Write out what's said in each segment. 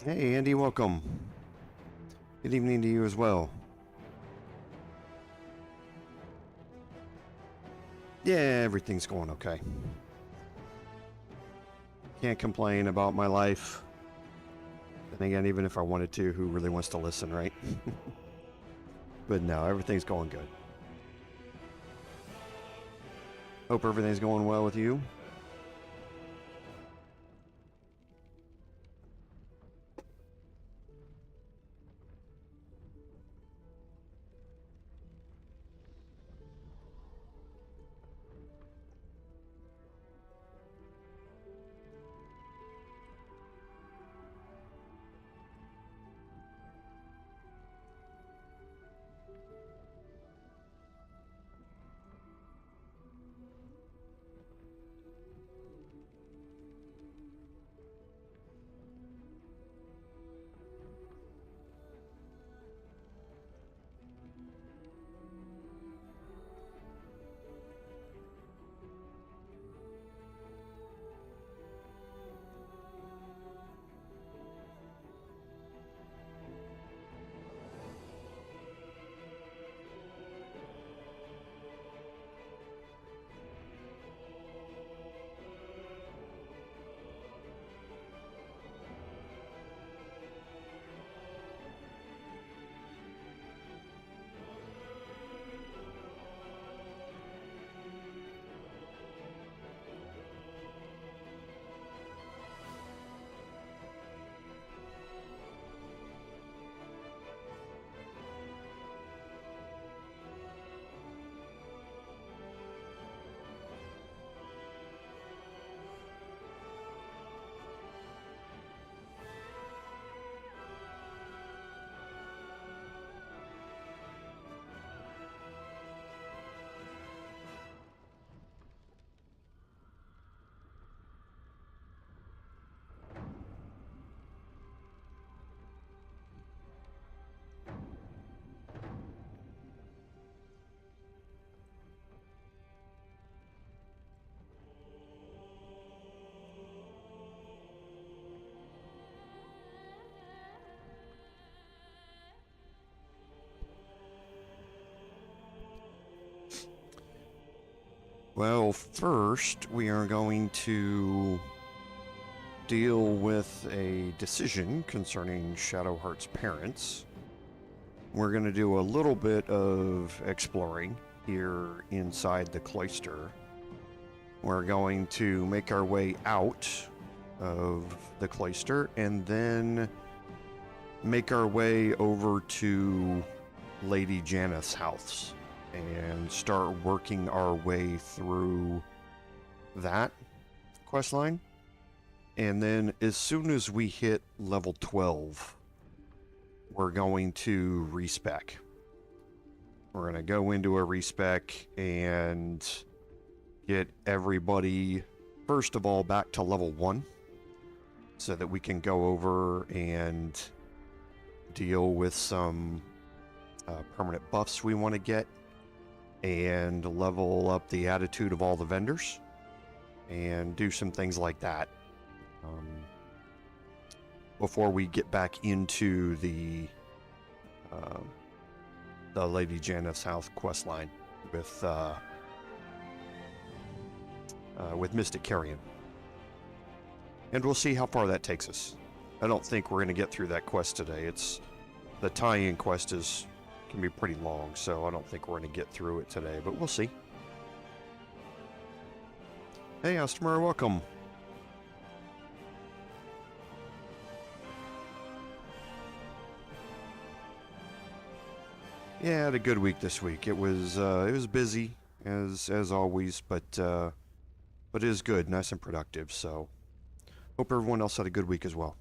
Hey Andy, welcome. Good evening to you as well. Yeah, everything's going okay. Can't complain about my life. Then again, even if I wanted to, who really wants to listen, right? But no, everything's going good. Hope everything's going well with you. Well, first we are going to deal with a decision concerning Shadowheart's parents. We're going to do a little bit of exploring here inside the Cloister. We're going to make our way out of the Cloister and then make our way over to Lady Jannath's house and start working our way through that quest line. And then as soon as we hit level 12, we're going to respec. We're going to go into a respec and get everybody, first of all, back to level 1 so that we can go over and deal with some permanent buffs we want to get and level up the attitude of all the vendors and do some things like that before we get back into the Lady Jannath's house quest line with Mystic Carrion. And we'll see how far that takes us. I don't think we're going to get through that quest today. The tie-in quest can be pretty long, so I don't think we're going to get through it today, but we'll see. Hey, Oskar, welcome. Yeah, I had a good week this week. It was busy as always, but it is good, nice and productive. So, hope everyone else had a good week as well.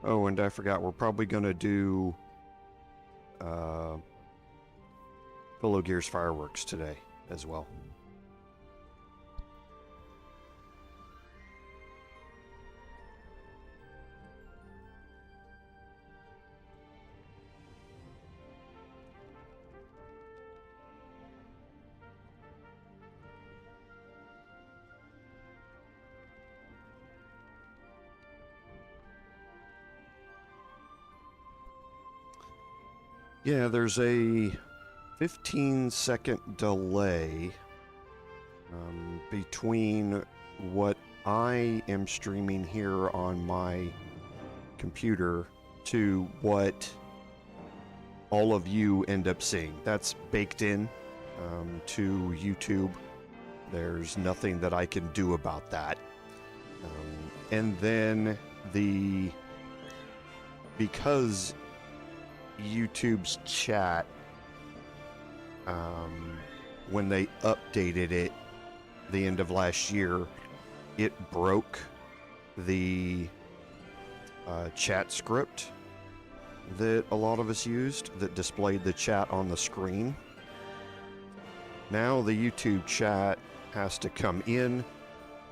Oh, and I forgot, we're probably going to do Felogyr's fireworks today as well. Yeah, there's a 15-second delay between what I am streaming here on my computer to what all of you end up seeing. That's baked in to YouTube. There's nothing that I can do about that. And then because YouTube's chat, when they updated it the end of last year, it broke the chat script that a lot of us used that displayed the chat on the screen. Now the YouTube chat has to come in,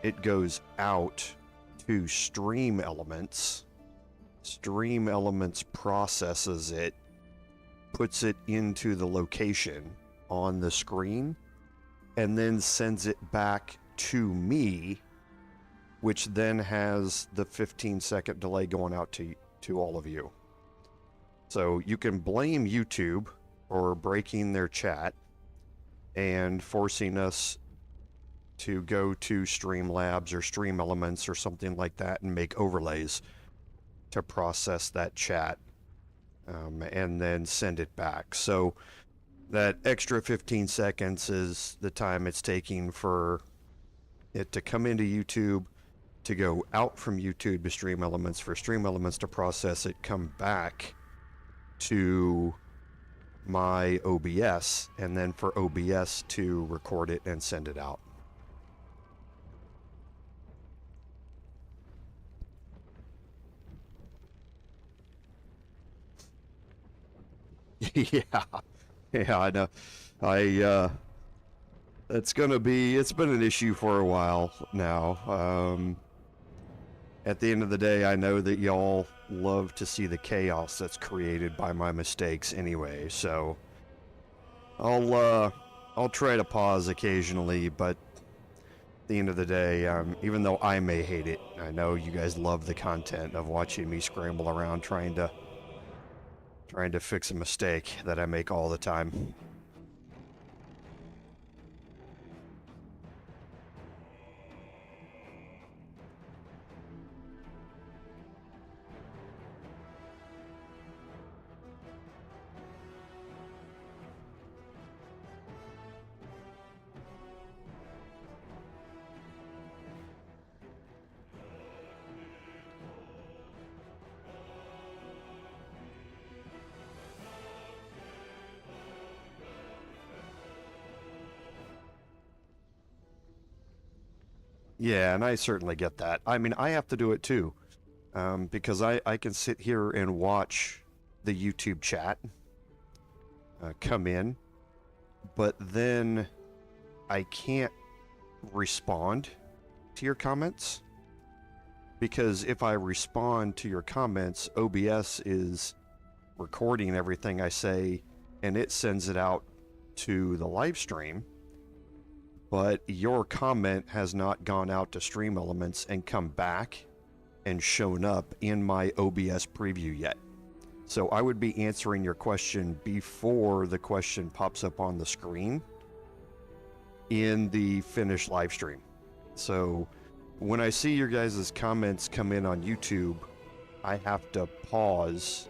it goes out to Stream Elements. Stream Elements processes it, puts it into the location on the screen, and then sends it back to me, which then has the 15-second delay going out to all of you. So you can blame YouTube for breaking their chat and forcing us to go to Streamlabs or Stream Elements or something like that and make overlays to process that chat and then send it back. So that extra 15 seconds is the time it's taking for it to come into YouTube, to go out from YouTube to Stream Elements, for Stream Elements to process it, come back to my OBS, and then for OBS to record it and send it out. Yeah, I know. It's been an issue for a while now. At the end of the day, I know that y'all love to see the chaos that's created by my mistakes anyway, so I'll try to pause occasionally, but at the end of the day, even though I may hate it, I know you guys love the content of watching me scramble around trying to fix a mistake that I make all the time. Yeah, and I certainly get that. I mean, I have to do it too, because I can sit here and watch the YouTube chat come in, but then I can't respond to your comments, because if I respond to your comments, OBS is recording everything I say and it sends it out to the live stream. But your comment has not gone out to Stream Elements and come back and shown up in my OBS preview yet. So I would be answering your question before the question pops up on the screen in the finished live stream. So when I see your guys' comments come in on YouTube, I have to pause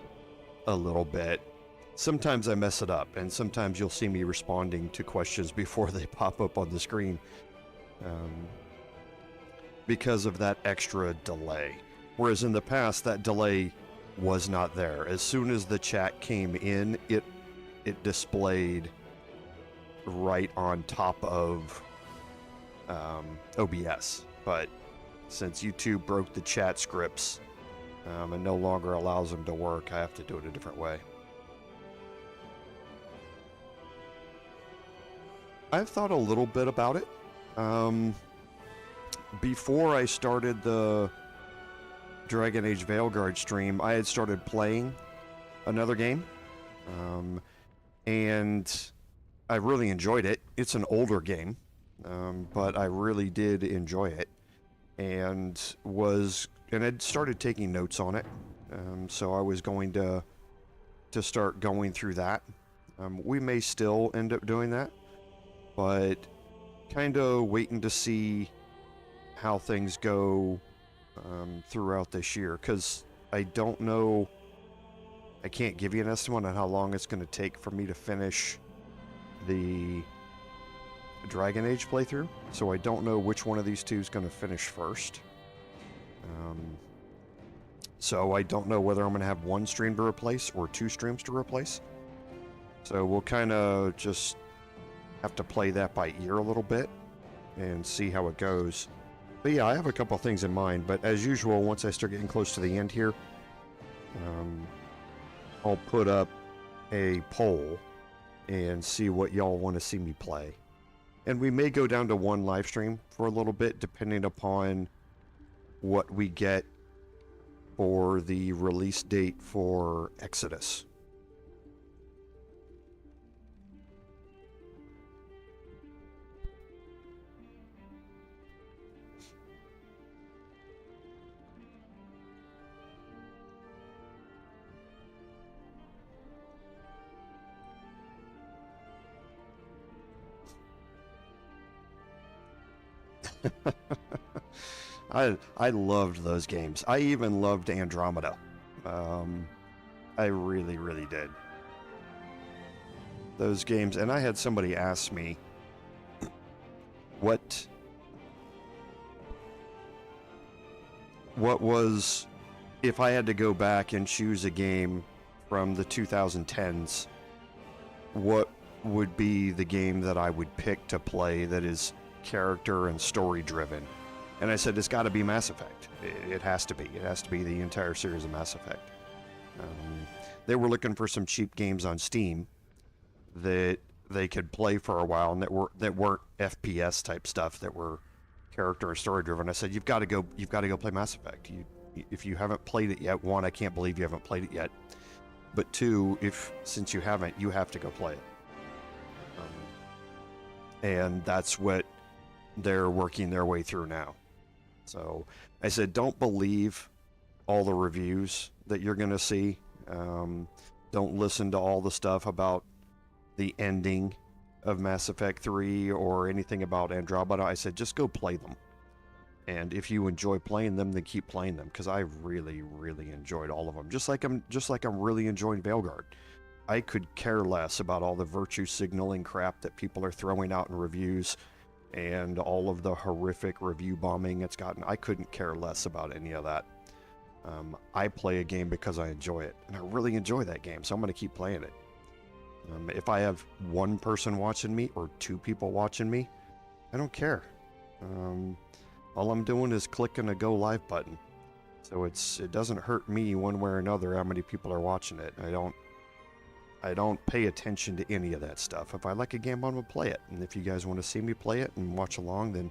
a little bit. Sometimes I mess it up, and sometimes you'll see me responding to questions before they pop up on the screen because of that extra delay. Whereas in the past, that delay was not there. As soon as the chat came in, it displayed right on top of OBS. But since YouTube broke the chat scripts and no longer allows them to work. I have to do it a different way. I've thought a little bit about it. Before I started the Dragon Age Veilguard stream, I had started playing another game, and I really enjoyed it. It's an older game, but I really did enjoy it, and I'd started taking notes on it, so I was going to start going through that. We may still end up doing that, but kind of waiting to see how things go throughout this year, because I don't know, I can't give you an estimate on how long it's going to take for me to finish the Dragon Age playthrough, so I don't know which one of these two is going to finish first. So I don't know whether I'm going to have one stream to replace or 2 streams to replace. So we'll kind of just have to play that by ear a little bit and see how it goes. But yeah, I have a couple things in mind, but as usual, once I start getting close to the end here, I'll put up a poll and see what y'all want to see me play. And we may go down to 1 live stream for a little bit, depending upon what we get for the release date for Exodus. I loved those games. I even loved Andromeda. I really, really did. Those games, and I had somebody ask me what was, if I had to go back and choose a game from the 2010s, what would be the game that I would pick to play that is character and story driven? And I said, it's got to be Mass Effect. It has to be. It has to be the entire series of Mass Effect. They were looking for some cheap games on Steam that they could play for a while, and that weren't FPS type stuff, that were character and story driven. I said, you've got to go play Mass Effect. If you haven't played it yet, 1, I can't believe you haven't played it yet. But 2, since you haven't, you have to go play it. And that's what they're working their way through now. So I said, don't believe all the reviews that you're going to see. Don't listen to all the stuff about the ending of Mass Effect 3 or anything about Andromeda. I said, just go play them. And if you enjoy playing them, then keep playing them, because I really, really enjoyed all of them. Just like I'm really enjoying Veilguard. I could care less about all the virtue signaling crap that people are throwing out in reviews and all of the horrific review bombing it's gotten. I couldn't care less about any of that. I play a game because I enjoy it, and I really enjoy that game, so I'm going to keep playing it. If I have 1 person watching me or 2 people watching me, I don't care. All I'm doing is clicking a go live button, so it doesn't hurt me one way or another how many people are watching it. I don't pay attention to any of that stuff. If I like a game, I'm going to play it. And if you guys want to see me play it and watch along, then,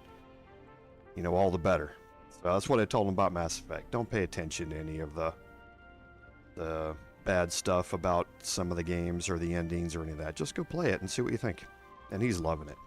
all the better. So that's what I told him about Mass Effect. Don't pay attention to any of the bad stuff about some of the games or the endings or any of that. Just go play it and see what you think. And he's loving it.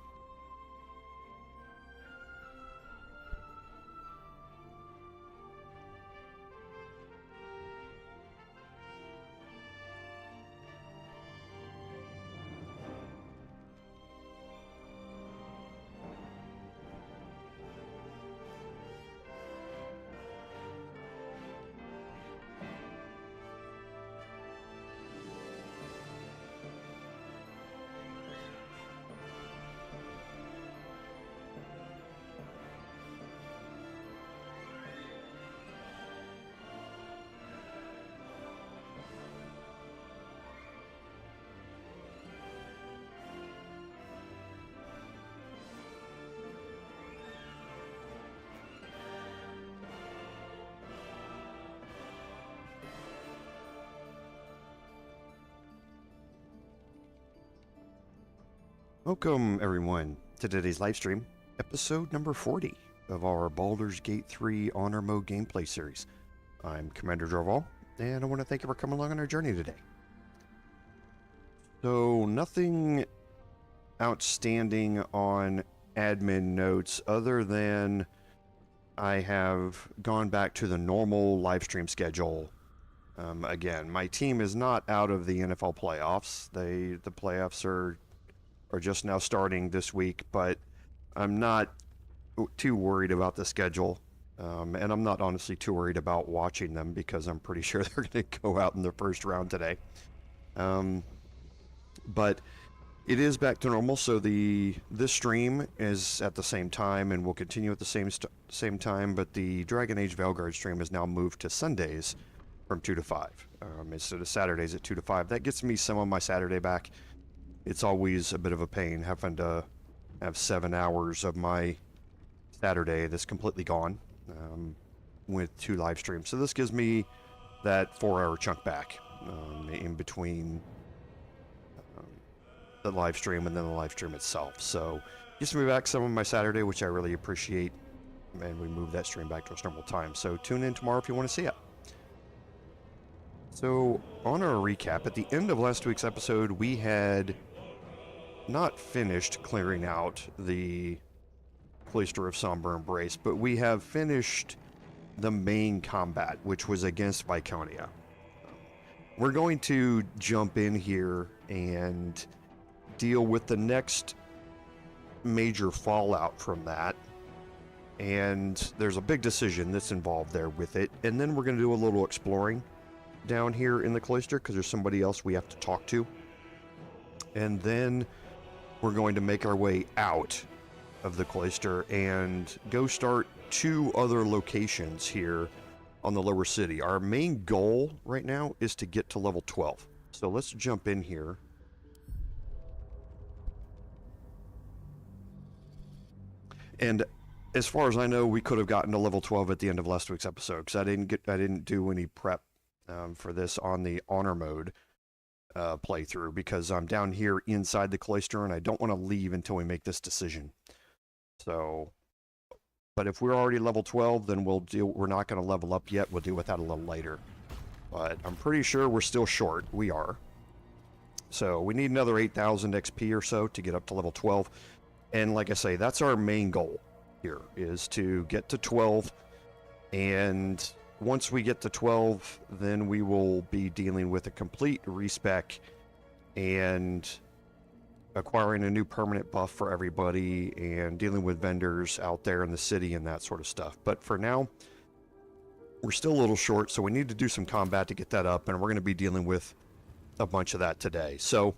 Welcome, everyone, to today's live stream, episode number 40 of our Baldur's Gate 3 Honor Mode gameplay series. I'm Commander Jorval, and I want to thank you for coming along on our journey today. So, nothing outstanding on admin notes other than I have gone back to the normal live stream schedule. Again, my team is not out of the NFL playoffs. The playoffs are just now starting this week, but I'm not too worried about the schedule, and I'm not honestly too worried about watching them because I'm pretty sure they're going to go out in the first round today. But it is back to normal, so this stream is at the same time and will continue at the same time, but the Dragon Age Veilguard stream is now moved to Sundays from 2 to 5 instead of Saturdays at 2 to 5. That gets me some of my Saturday back. It's always a bit of a pain having to have 7 hours of my Saturday that's completely gone with 2 live streams. So this gives me that 4-hour chunk back in between the live stream and then the live stream itself. So gives me back some of my Saturday, which I really appreciate, and we move that stream back to its normal time. So tune in tomorrow if you want to see it. So on our recap, at the end of last week's episode, we had not finished clearing out the Cloister of Somber Embrace, but we have finished the main combat, which was against Viconia. We're going to jump in here and deal with the next major fallout from that, and there's a big decision that's involved there with it, and then we're going to do a little exploring down here in the Cloister because there's somebody else we have to talk to, and then we're going to make our way out of the Cloister and go start 2 other locations here on the lower city. Our main goal right now is to get to level 12. So let's jump in here. And as far as I know, we could have gotten to level 12 at the end of last week's episode because I didn't do any prep for this on the honor mode playthrough because I'm down here inside the Cloister and I don't want to leave until we make this decision. So, but if we're already level 12, then we're not going to level up yet. We'll deal with that a little later. But I'm pretty sure we're still short. We are. So we need another 8,000 XP or so to get up to level 12. And like I say, that's our main goal here, is to get to 12. And once we get to 12, then we will be dealing with a complete respec and acquiring a new permanent buff for everybody and dealing with vendors out there in the city and that sort of stuff. But for now, we're still a little short, so we need to do some combat to get that up, and we're going to be dealing with a bunch of that today. So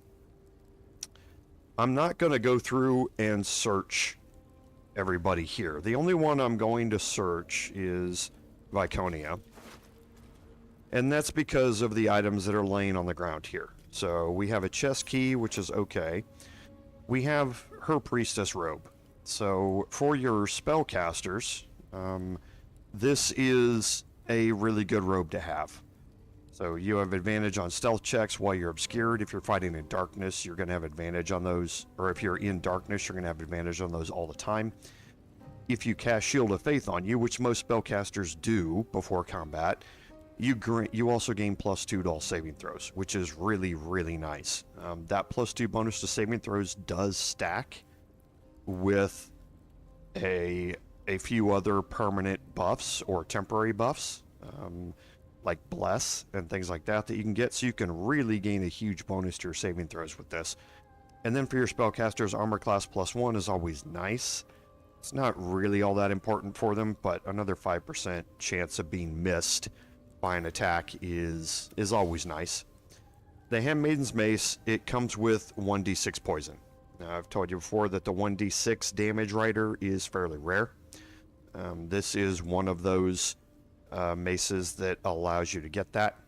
I'm not going to go through and search everybody here. The only one I'm going to search is Viconia, and that's because of the items that are laying on the ground here. So we have a chest key, which is okay. We have her priestess robe. So for your spellcasters, this is a really good robe to have. So you have advantage on stealth checks while you're obscured. If you're fighting in darkness, you're going to have advantage on those, or if you're in darkness, you're going to have advantage on those all the time. If you cast Shield of Faith on you, which most spellcasters do before combat, you also gain +2 to all saving throws, which is really, really nice. That +2 bonus to saving throws does stack with a few other permanent buffs or temporary buffs, like Bless and things like that you can get, so you can really gain a huge bonus to your saving throws with this. And then for your spellcasters, armor class +1 is always nice. It's not really all that important for them, but another 5% chance of being missed by an attack is always nice. The Handmaiden's Mace, it comes with 1d6 poison. Now, I've told you before that the 1d6 damage rider is fairly rare. This is one of those maces that allows you to get that.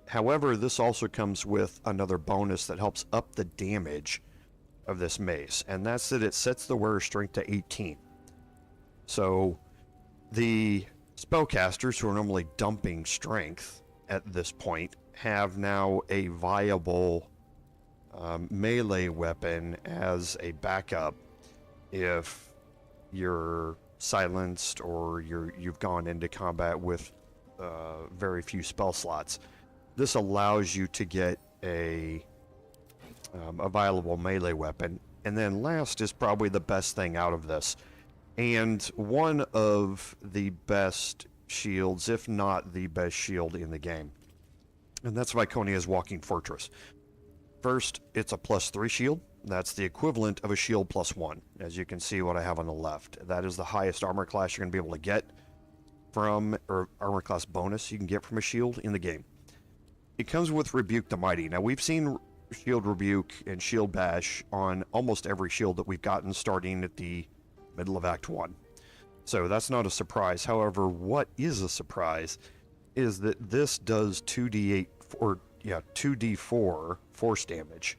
However, this also comes with another bonus that helps up the damage of this mace, and that's that it sets the wearer's strength to 18. So the spellcasters who are normally dumping strength at this point have now a viable melee weapon as a backup if you're silenced or you've gone into combat with very few spell slots. This allows you to get a viable melee weapon. And then last is probably the best thing out of this, and one of the best shields, if not the best shield in the game. And that's Viconia's Walking Fortress. First, it's a +3 shield. That's the equivalent of a shield +1. As you can see what I have on the left. That is the highest armor class you're going to be able to get from, or armor class bonus you can get from a shield in the game. It comes with Rebuke the Mighty. Now, we've seen Shield Rebuke and Shield Bash on almost every shield that we've gotten starting at the middle of Act 1. So that's not a surprise. However, what is a surprise is that this does 2d4 force damage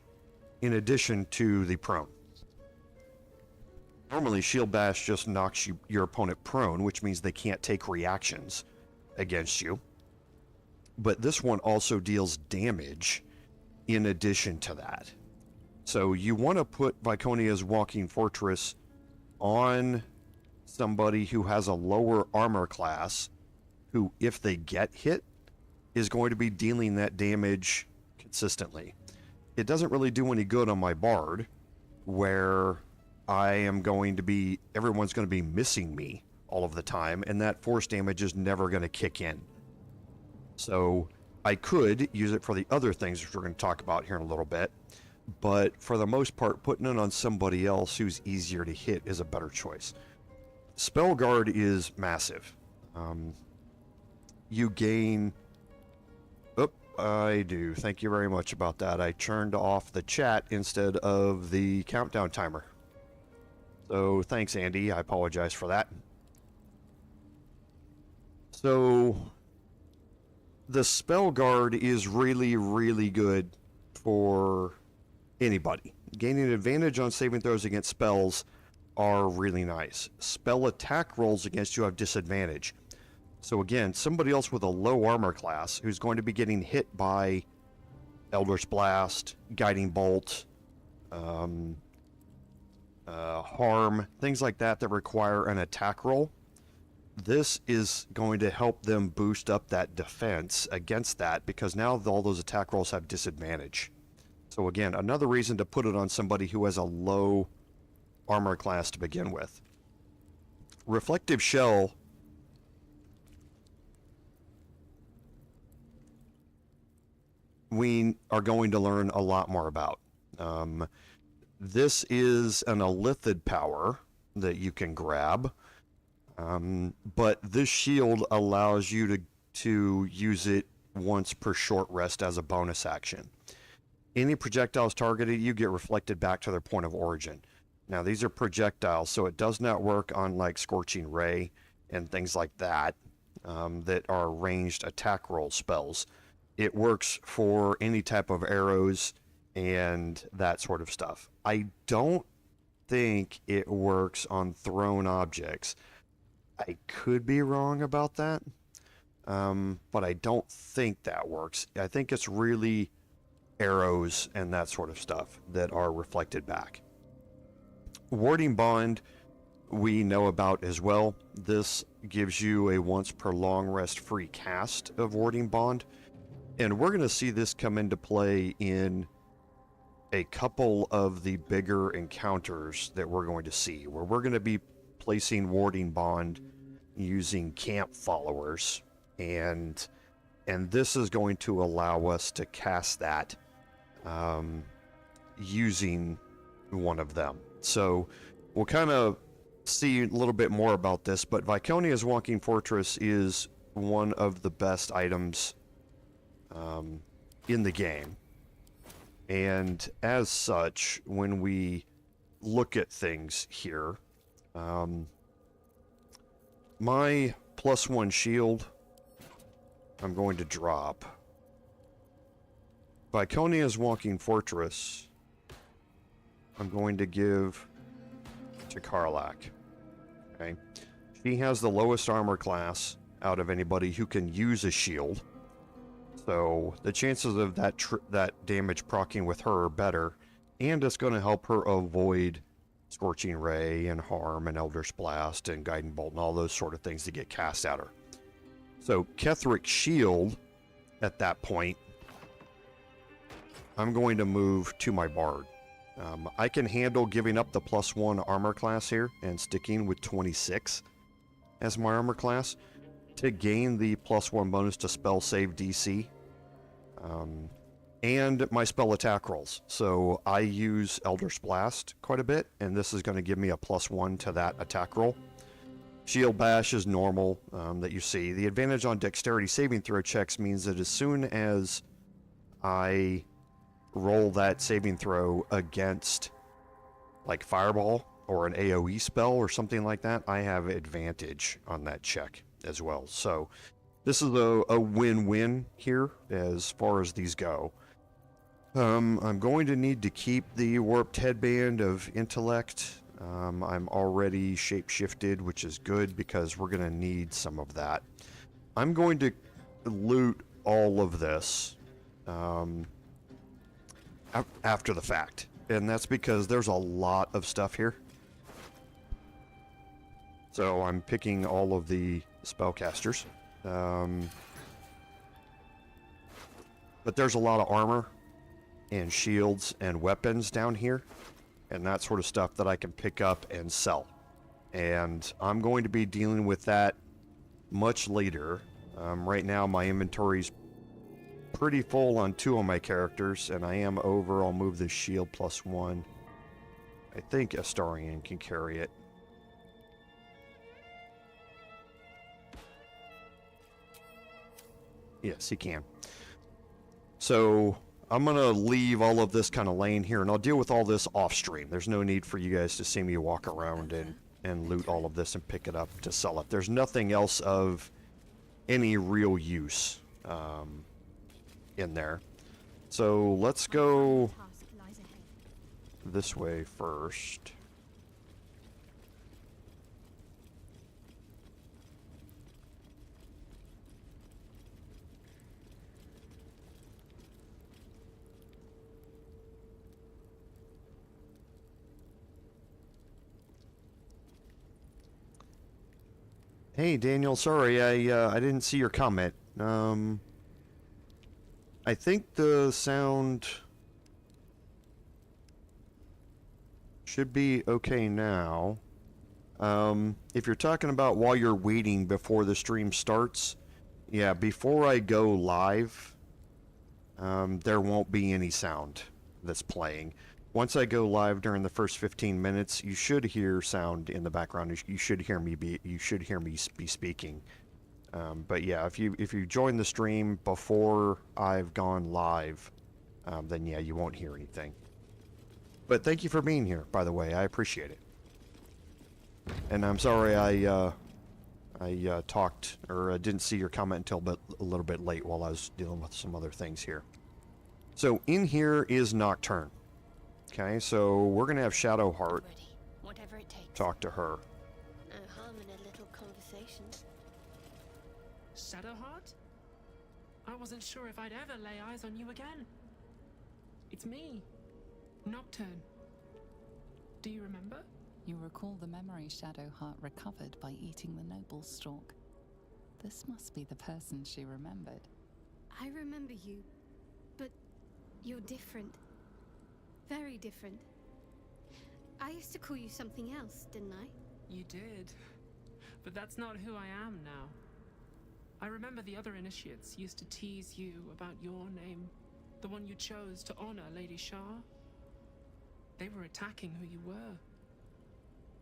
in addition to the prone. Normally, Shield Bash just knocks your opponent prone, which means they can't take reactions against you. But this one also deals damage in addition to that. So you want to put Viconia's Walking Fortress on somebody who has a lower armor class, who, if they get hit, is going to be dealing that damage consistently. It doesn't really do any good on my Bard, where everyone's going to be missing me all of the time, and that force damage is never going to kick in. So I could use it for the other things which we're going to talk about here in a little bit, but for the most part, putting it on somebody else who's easier to hit is a better choice. Spell Guard is massive. You gain... Oh, I do. Thank you very much about that. I turned off the chat instead of the countdown timer. So thanks, Andy. I apologize for that. So the Spell Guard is really, really good for anybody. Gaining advantage on saving throws against spells are really nice. Spell attack rolls against you have disadvantage. So again, somebody else with a low armor class who's going to be getting hit by Eldritch Blast, Guiding Bolt, Harm, things like that that require an attack roll. This is going to help them boost up that defense against that, because now all those attack rolls have disadvantage. So again, another reason to put it on somebody who has a low armor class to begin with. Reflective Shell we are going to learn a lot more about. This is an Illithid power that you can grab. But this shield allows you to use it once per short rest as a bonus action. Any projectiles targeted you get reflected back to their point of origin. Now these are projectiles, so it does not work on like Scorching Ray and things like that, that are ranged attack roll spells. It works for any type of arrows and that sort of stuff. I don't think it works on thrown objects. I could be wrong about that, but I don't think that works. I think it's really arrows and that sort of stuff that are reflected back. Warding Bond we know about as well. This gives you a once per long rest free cast of Warding Bond, and we're going to see this come into play in a couple of the bigger encounters that we're going to see, where we're going to be placing Warding Bond using camp followers, and this is going to allow us to cast that using one of them. So we'll kind of see a little bit more about this, but Viconia's Walking Fortress is one of the best items in the game, and as such, when we look at things here, my +1 shield I'm going to drop. Viconia's Walking Fortress I'm going to give to Karlach. Okay, she has the lowest armor class out of anybody who can use a shield. So the chances of that damage proccing with her are better, and it's going to help her avoid Scorching Ray and Harm and Elder's Blast and Guiding Bolt and all those sort of things to get cast at her. So Ketheric's Shield, at that point, I'm going to move to my Bard. I can handle giving up the +1 armor class here and sticking with 26 as my armor class to gain the +1 bonus to spell save DC and my spell attack rolls. So I use Elder's Blast quite a bit, and this is going to give me a +1 to that attack roll. Shield Bash is normal that you see. The advantage on dexterity saving throw checks means that as soon as I roll that saving throw against like Fireball or an AoE spell or something like that, I have advantage on that check as well. So this is a win-win here as far as these go. I'm going to need to keep the Warped Headband of Intellect. I'm already shape-shifted, which is good because we're going to need some of that. I'm going to loot all of this after the fact, and that's because there's a lot of stuff here. So I'm picking all of the spellcasters. But there's a lot of armor and shields and weapons down here, and that sort of stuff that I can pick up and sell. And I'm going to be dealing with that much later. Right now my inventory's pretty full on 2 of my characters, and I am over. I'll move the shield +1. I think Astarion can carry it. Yes, he can. So I'm going to leave all of this kind of laying here, and I'll deal with all this off stream. There's no need for you guys to see me walk around and loot all of this and pick it up to sell it. There's nothing else of any real use in there. So let's go this way first. Hey Daniel, sorry I didn't see your comment. I think the sound should be okay now. If you're talking about while you're waiting before the stream starts, yeah, before I go live, there won't be any sound that's playing. Once I go live during the first 15 minutes, you should hear sound in the background. You should hear me be speaking. But yeah, if you join the stream before I've gone live, then yeah, you won't hear anything. But thank you for being here, by the way. I appreciate it. And I'm sorry I talked or didn't see your comment until a little bit late while I was dealing with some other things here. So in here is Nocturne. Okay, so we're gonna have Shadowheart whatever it takes. Talk to her. No harm in a little conversation. Shadowheart? I wasn't sure if I'd ever lay eyes on you again. It's me, Nocturne. Do you remember? You recall the memory Shadowheart recovered by eating the noble stalk. This must be the person she remembered. I remember you, but you're different. Very different. I used to call you something else, didn't I? You did. But that's not who I am now. I remember the other initiates used to tease you about your name, the one you chose to honor Lady Shah. They were attacking who you were.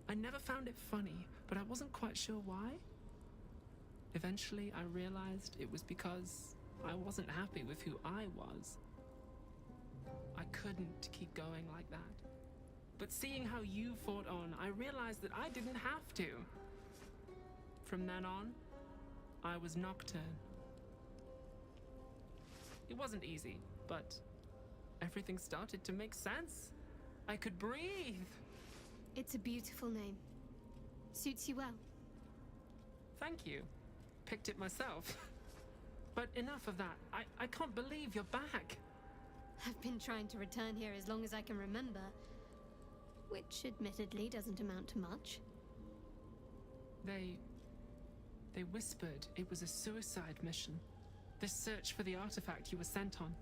I never found it funny, but I wasn't quite sure why. Eventually, I realized it was because I wasn't happy with who I was. I couldn't keep going like that. But seeing how you fought on, I realized that I didn't have to. From then on, I was Nocturne. It wasn't easy, but everything started to make sense. I could breathe. It's a beautiful name. Suits you well. Thank you. Picked it myself. But enough of that. I can't believe you're back. I've been trying to return here as long as I can remember, which admittedly doesn't amount to much. They whispered it was a suicide mission. This search for the artifact you were sent on.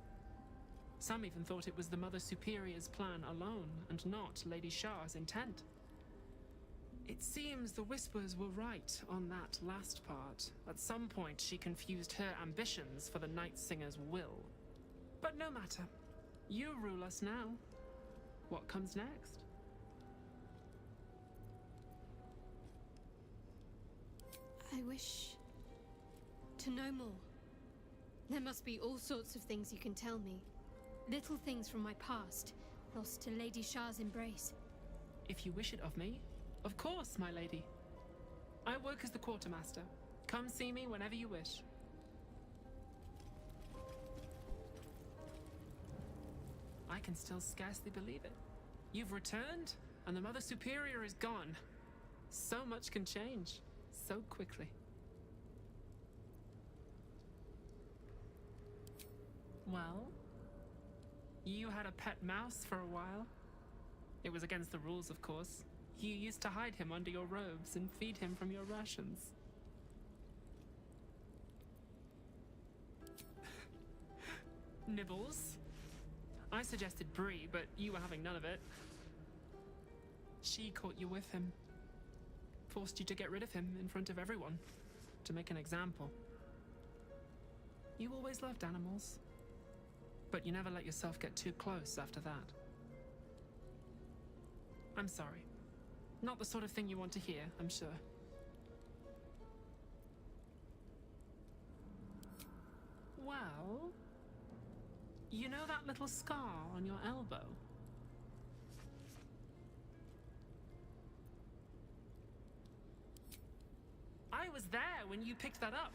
Some even thought it was the Mother Superior's plan alone, and not Lady Shah's intent. It seems the Whispers were right on that last part. At some point, she confused her ambitions for the Night Singer's will. But no matter. You rule us now. What comes next? I wish to know more. There must be all sorts of things you can tell me. Little things from my past, lost to Lady Shah's embrace. If you wish it of me, of course, my lady. I work as the quartermaster. Come see me whenever you wish. I can still scarcely believe it. You've returned, and the Mother Superior is gone. So much can change, so quickly. Well, you had a pet mouse for a while. It was against the rules, of course. You used to hide him under your robes and feed him from your rations. Nibbles. I suggested Bree, but you were having none of it. She caught you with him. Forced you to get rid of him in front of everyone. To make an example. You always loved animals. But you never let yourself get too close after that. I'm sorry. Not the sort of thing you want to hear, I'm sure. Well, you know that little scar on your elbow? I was there when you picked that up.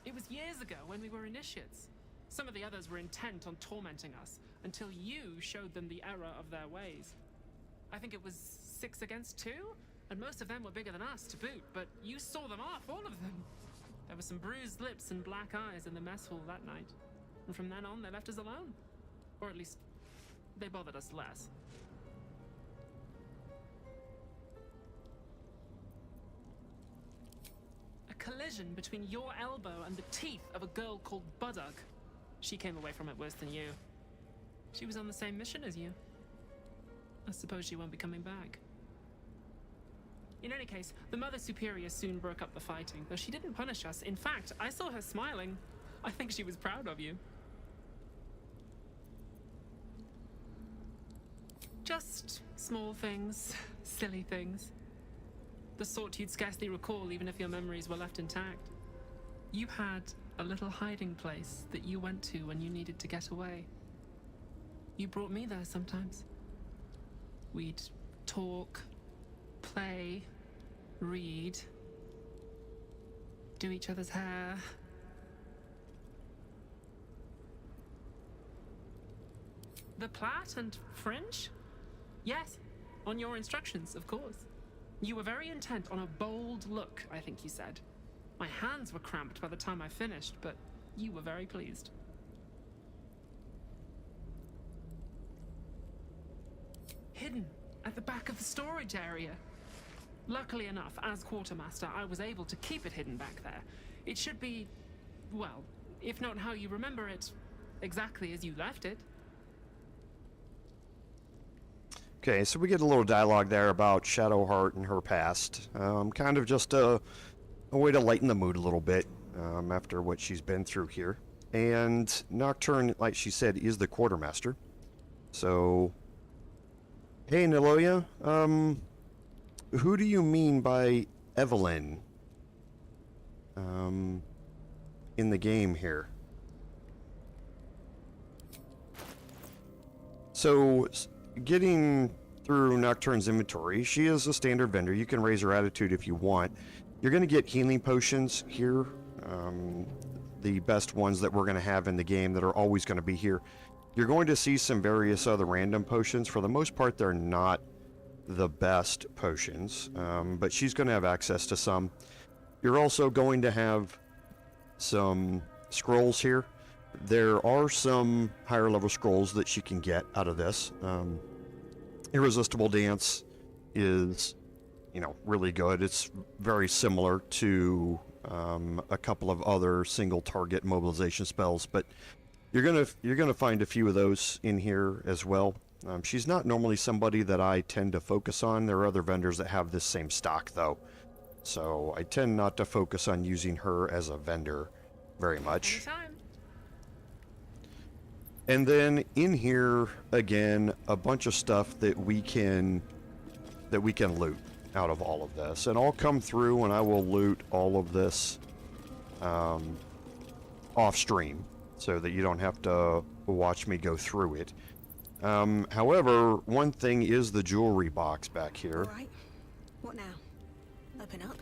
It was years ago when we were initiates. Some of the others were intent on tormenting us until you showed them the error of their ways. I think it was 6 against 2, and most of them were bigger than us to boot, but you saw them off, all of them. There were some bruised lips and black eyes in the mess hall that night, and from then on they left us alone. Or at least, they bothered us less. A collision between your elbow and the teeth of a girl called Budug. She came away from it worse than you. She was on the same mission as you. I suppose she won't be coming back. In any case, the Mother Superior soon broke up the fighting, though she didn't punish us. In fact, I saw her smiling. I think she was proud of you. Just small things, silly things. The sort you'd scarcely recall even if your memories were left intact. You had a little hiding place that you went to when you needed to get away. You brought me there sometimes. We'd talk, play, read, do each other's hair. The plait and fringe? Yes, on your instructions, of course. You were very intent on a bold look, I think you said. My hands were cramped by the time I finished, but you were very pleased. Hidden at the back of the storage area. Luckily enough, as quartermaster, I was able to keep it hidden back there. It should be, well, if not how you remember it, exactly as you left it. Okay, so we get a little dialogue there about Shadowheart and her past. Kind of just a way to lighten the mood a little bit after what she's been through here. And Nocturne, like she said, is the quartermaster. So, hey Niloya, who do you mean by Evelyn in the game here? So, getting through Nocturne's inventory, she is a standard vendor. You can raise her attitude if you want. You're going to get healing potions here, the best ones that we're going to have in the game that are always going to be here. You're going to see some various other random potions. For the most part, they're not the best potions, but she's going to have access to some. You're also going to have some scrolls here. There are some higher level scrolls that she can get out of this. Irresistible Dance is, you know, really good. It's very similar to a couple of other single target mobilization spells, but you're gonna find a few of those in here as well. She's not normally somebody that I tend to focus on. There are other vendors that have this same stock though, so I tend not to focus on using her as a vendor very much. Anytime. And then in here again, a bunch of stuff that we can loot out of all of this, and I'll come through and I will loot all of this off stream so that you don't have to watch me go through it. However, one thing is the jewelry box back here. All right. What now? Open up.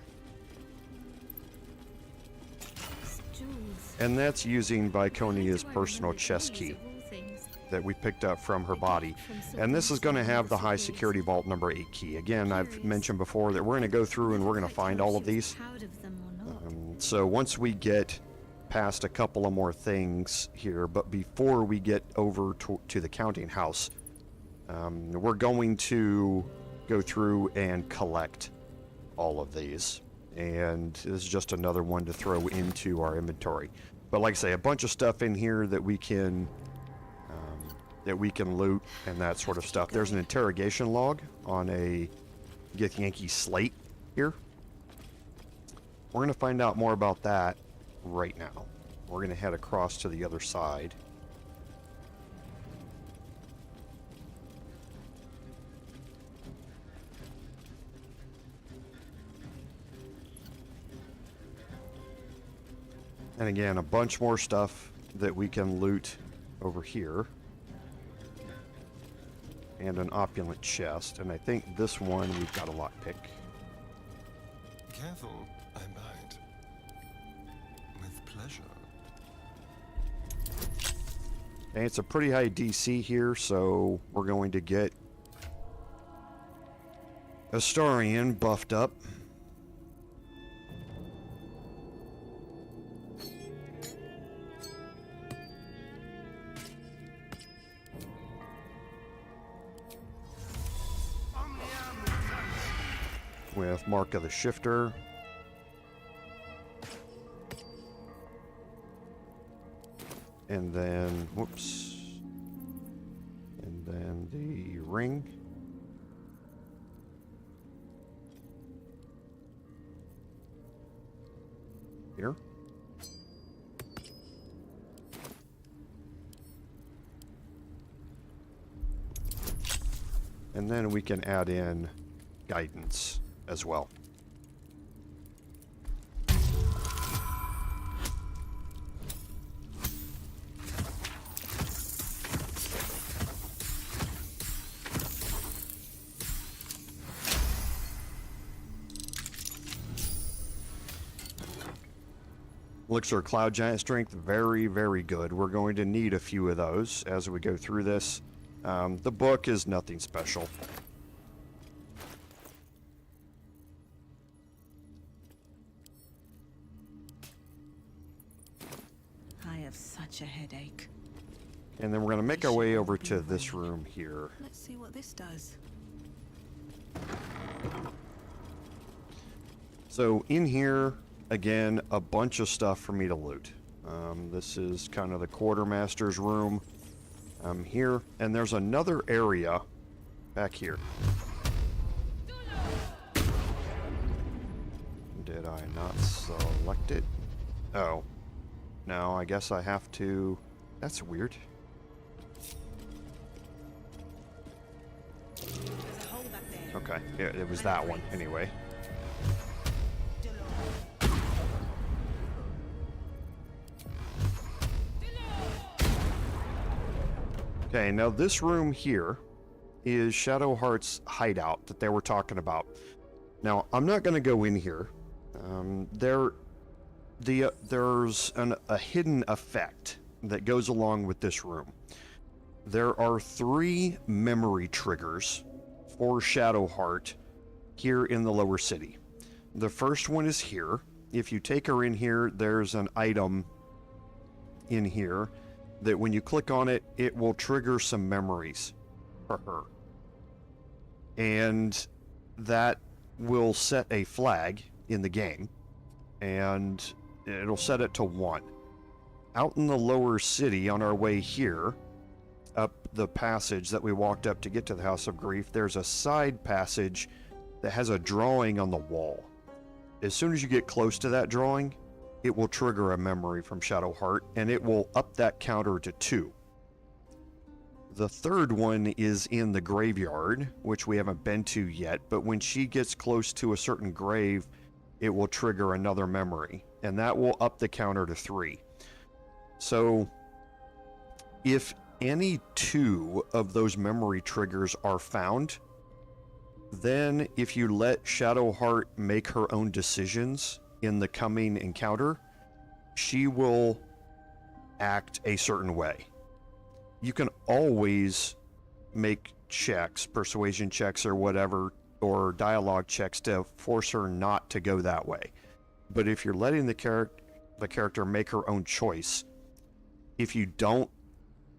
Jewels. And that's using Viconia's Why do I personal remember chest these key of all things? that we picked up from her body. And this is going to have the high security vault number 8 key. Again, I've mentioned before that we're going to go through and we're going to find all of these. Proud of them or not. So once we get past a couple of more things here, but before we get over to the counting house, we're going to go through and collect all of these. And this is just another one to throw into our inventory. But like I say, a bunch of stuff in here that we can loot and that sort of stuff. There's an interrogation log on a Githyanki slate here. We're going to find out more about that right now. We're going to head across to the other side. And again, a bunch more stuff that we can loot over here. And an opulent chest. And I think this one we've got a lockpick. Careful, I bite. With pleasure. And it's a pretty high DC here, so we're going to get Astarion buffed up. With Mark of the Shifter. And then, whoops. And then the ring. Here. And then we can add in guidance as well. Elixir Cloud Giant Strength, very, very good. We're going to need a few of those as we go through this. The book is nothing special. I have such a headache. And then we're going to make our way over to this room here. Let's see what this does. So in here, again, a bunch of stuff for me to loot. This is kind of the quartermaster's room here. And there's another area back here. Did I not select it? Oh. No, I guess I have to... That's weird. Okay, yeah, it was that one anyway. Okay, now this room here is Shadowheart's hideout that they were talking about. Now, I'm not going to go in here. There's a hidden effect that goes along with this room. There are 3 memory triggers for Shadowheart here in the lower city. The first one is here. If you take her in here, there's an item in here that when you click on it, it will trigger some memories for her. And that will set a flag in the game, and it'll set it to 1. Out in the lower city on our way here, up the passage that we walked up to get to the House of Grief, there's a side passage that has a drawing on the wall. As soon as you get close to that drawing, it will trigger a memory from Shadowheart, and it will up that counter to 2. The third one is in the graveyard, which we haven't been to yet, but when she gets close to a certain grave, it will trigger another memory, and that will up the counter to 3. So, if any 2 of those memory triggers are found, then if you let Shadowheart make her own decisions in the coming encounter, she will act a certain way. You can always make checks, persuasion checks or whatever, or dialogue checks to force her not to go that way. But if you're letting the character make her own choice, if you don't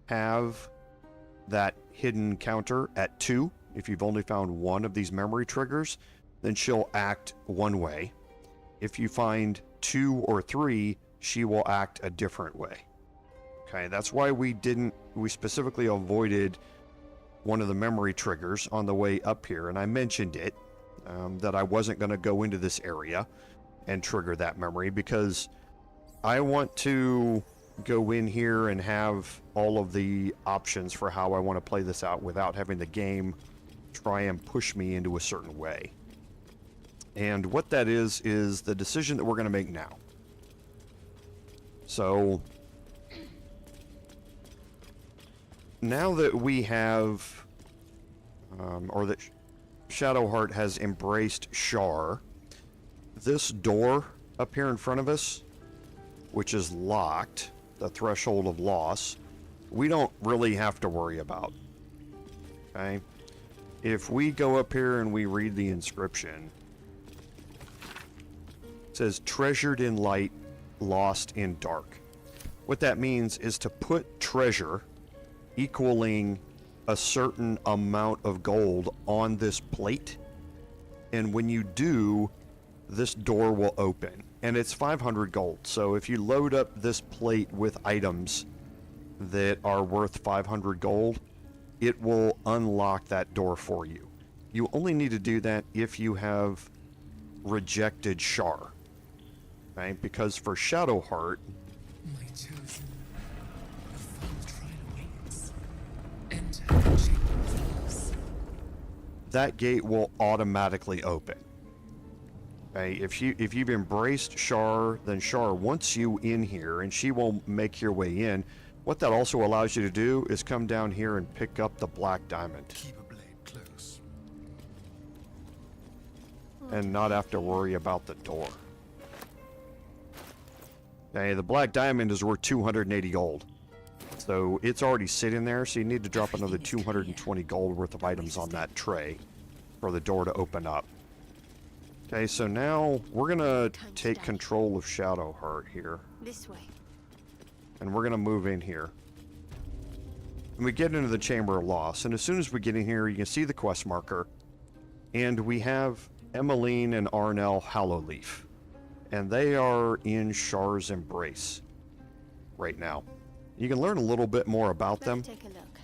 have that hidden counter at 2, if you've only found 1 of these memory triggers, then she'll act one way. If you find 2 or 3, she will act a different way. Okay, that's why we specifically avoided one of the memory triggers on the way up here, and I mentioned it, that I wasn't going to go into this area and trigger that memory, because I want to go in here and have all of the options for how I want to play this out without having the game try and push me into a certain way. And what that is the decision that we're going to make now. So, now that we have, or that Shadowheart has embraced Shar, this door up here in front of us, which is locked, the threshold of loss, we don't really have to worry about. Okay? If we go up here and we read the inscription, it says, treasured in light, lost in dark. What that means is to put treasure equaling a certain amount of gold on this plate, and when you do, this door will open, and it's 500 gold. So if you load up this plate with items that are worth 500 gold, it will unlock that door for you. You only need to do that if you have rejected Shar, right? Because for Shadowheart, My chosen, the final trial awaits. Enter the chamber of loss. that gate will automatically open. Okay, if you've embraced Shar, then Shar wants you in here, and she will make your way in. What that also allows you to do is come down here and pick up the black diamond, Keep a blade close. and not have to worry about the door. Okay, the black diamond is worth 280 gold. So it's already sitting there, so you need to drop another 220 gold worth of items on that tray for the door to open up. Okay, so now we're gonna take control of Shadowheart here, This way. and we're gonna move in here. And we get into the Chamber of Loss, and as soon as we get in here, you can see the quest marker, and we have Emmeline and Arnell Hallowleaf, and they are in Shar's embrace right now. You can learn a little bit more about them Let's take a look.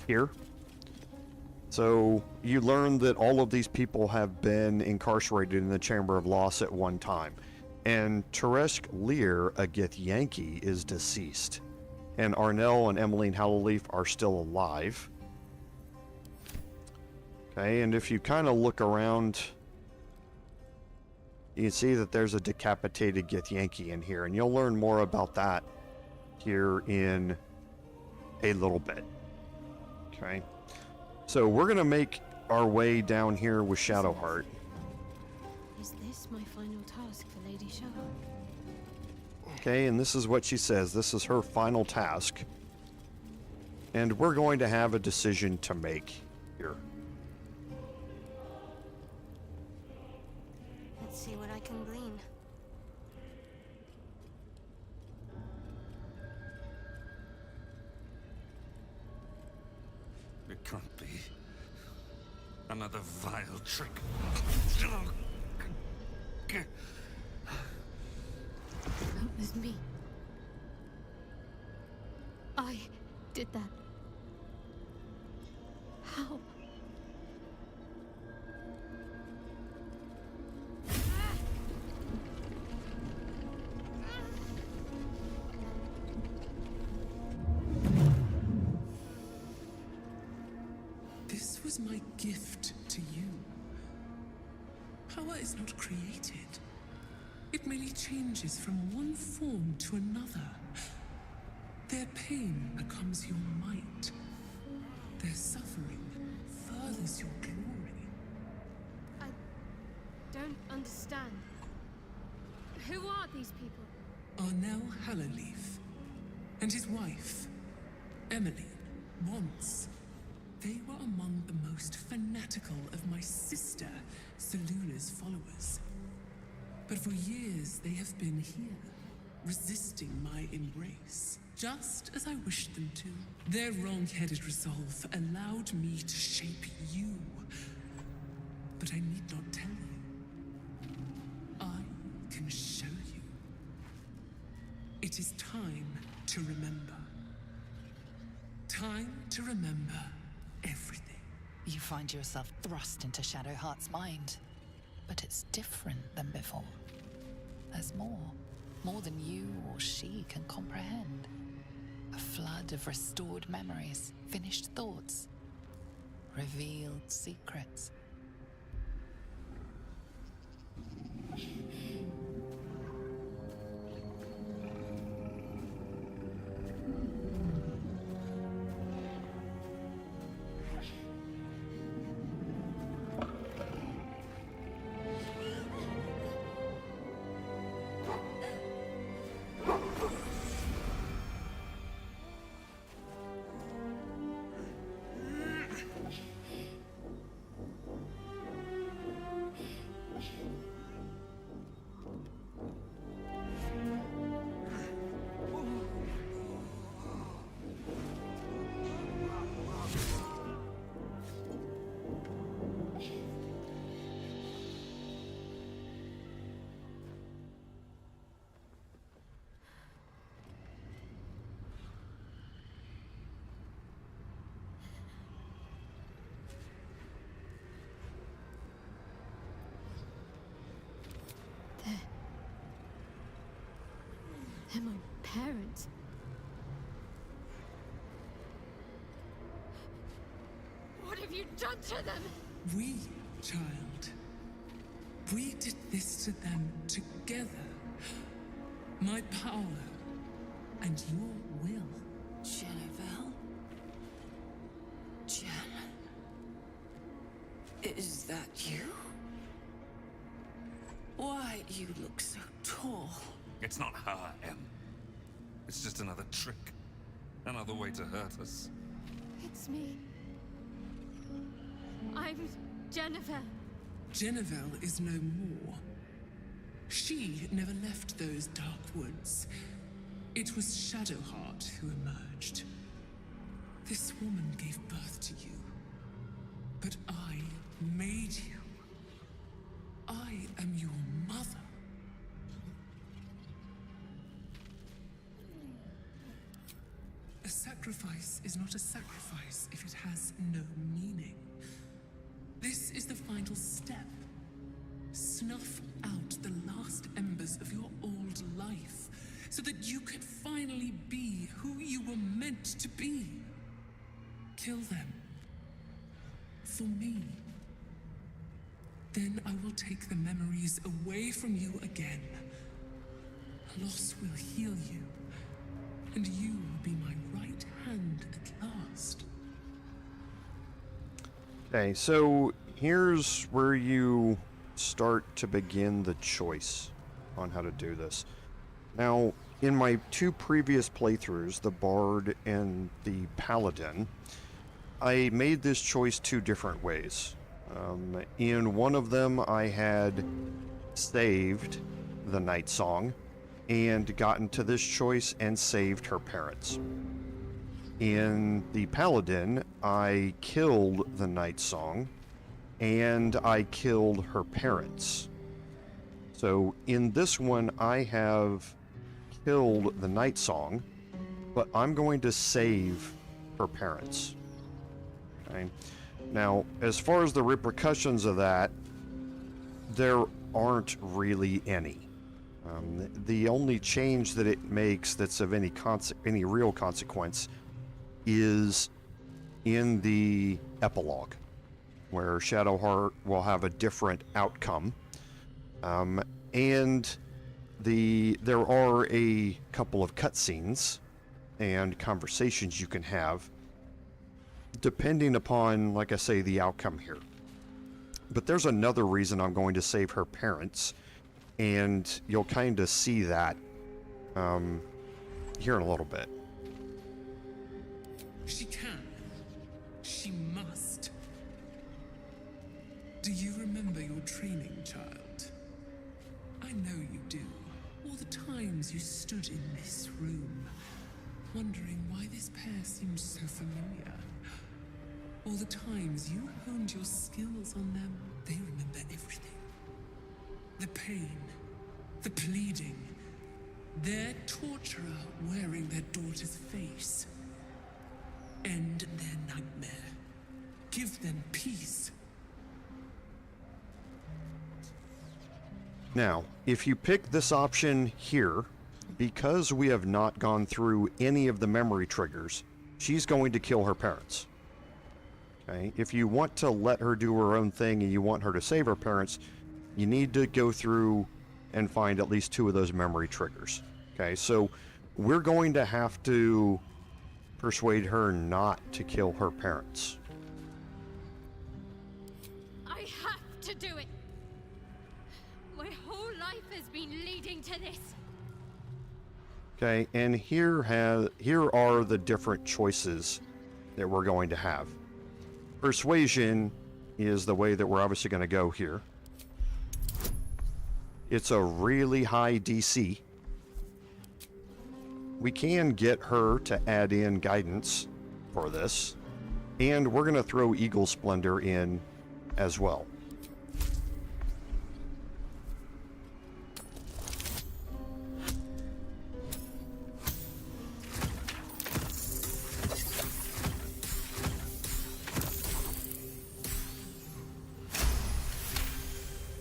here. So you learn that all of these people have been incarcerated in the Chamber of Loss at one time, and Teresk Lear, a Githyanki, is deceased, and Arnell and Emmeline Hallowleaf are still alive. Okay, and if you kind of look around, you can see that there's a decapitated Githyanki in here, and you'll learn more about that here in a little bit. Okay, so we're gonna make our way down here with Shadowheart. Is this my final task for Lady Shar? Okay, and this is what she says. This is her final task, and we're going to have a decision to make here. Let's see what I can glean. can't be. Another vile trick. It was me. I did that. How? This was my gift to you. Power is not created. It merely changes from one form to another. Their pain becomes your might. Their suffering furthers your glory. I don't understand. Who are these people? Arnell Hallowleaf and his wife, Emily, once. They were among the most fanatical of my sister, Seluna's followers. But for years they have been here, resisting my embrace, just as I wished them to. Their wrong-headed resolve allowed me to shape you. But I need not tell you. I can show you. It is time to remember. Time to remember everything. You find yourself thrust into Shadowheart's mind, but it's different than before. There's more than you or she can comprehend. A flood of restored memories, finished thoughts, revealed secrets. They're my parents. What have you done to them? We, child. We did this to them together. My power and your will. Jannath? Jan? Is that you? Why you look so tall? It's not her, Em. It's just another trick. Another way to hurt us. It's me. I'm Jennifer. Jennifer is no more. She never left those dark woods. It was Shadowheart who emerged. This woman gave birth to you. But I made you. I am your mother. A sacrifice is not a sacrifice if it has no meaning. This is the final step. Snuff out the last embers of your old life, so that you can finally be who you were meant to be. Kill them. For me. Then I will take the memories away from you again. Loss will heal you, and you will be my right hand at last. Okay, so here's where you start to begin the choice on how to do this. Now, in my two previous playthroughs, the Bard and the Paladin, I made this choice two different ways. In one of them, I had saved the Night Song and gotten to this choice and saved her parents. in the Paladin, I killed the Night Song, and I killed her parents. So in this one, I have killed the Night Song, but I'm going to save her parents. Okay. Now, as far as the repercussions of that, there aren't really any. The only change that it makes that's of any real consequence is in the epilogue, where Shadowheart will have a different outcome. And there are a couple of cutscenes and conversations you can have, depending upon, like I say, the outcome here. But there's another reason I'm going to save her parents, and you'll kind of see that here in a little bit. She can. She must. Do you remember your training, child? I know you do. All the times you stood in this room, wondering why this pair seemed so familiar. All the times you honed your skills on them, they remember everything. The pain, the pleading, their torturer wearing their daughter's face. End their nightmare. Give them peace. Now, if you pick this option here, because we have not gone through any of the memory triggers, she's going to kill her parents. Okay? If you want to let her do her own thing and you want her to save her parents, you need to go through and find at least 2 of those memory triggers. Okay, so we're going to have to persuade her not to kill her parents. I have to do it. My whole life has been leading to this. Okay, and here are the different choices that we're going to have. Persuasion is the way that we're obviously going to go here. It's a really high DC. We can get her to add in guidance for this, and we're going to throw Eagle Splendor in as well.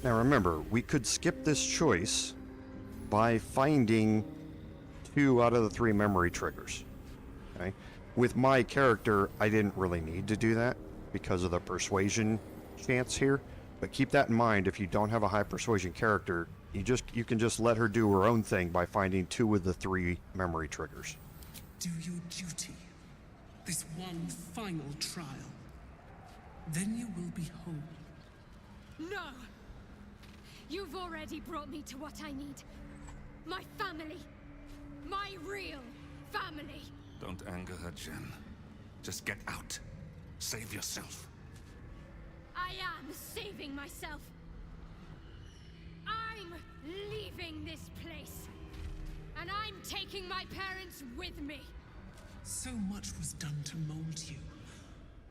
Now remember, we could skip this choice by finding 2 out of the 3 memory triggers. Okay? With my character, I didn't really need to do that because of the persuasion chance here. But keep that in mind, if you don't have a high persuasion character, you can just let her do her own thing by finding 2 of the 3 memory triggers. Do your duty. This one final trial. Then you will be whole. No! You've already brought me to what I need. My family. My real family. Don't anger her, Jen. Just get out. Save yourself. I am saving myself. I'm leaving this place. And I'm taking my parents with me. So much was done to mold you.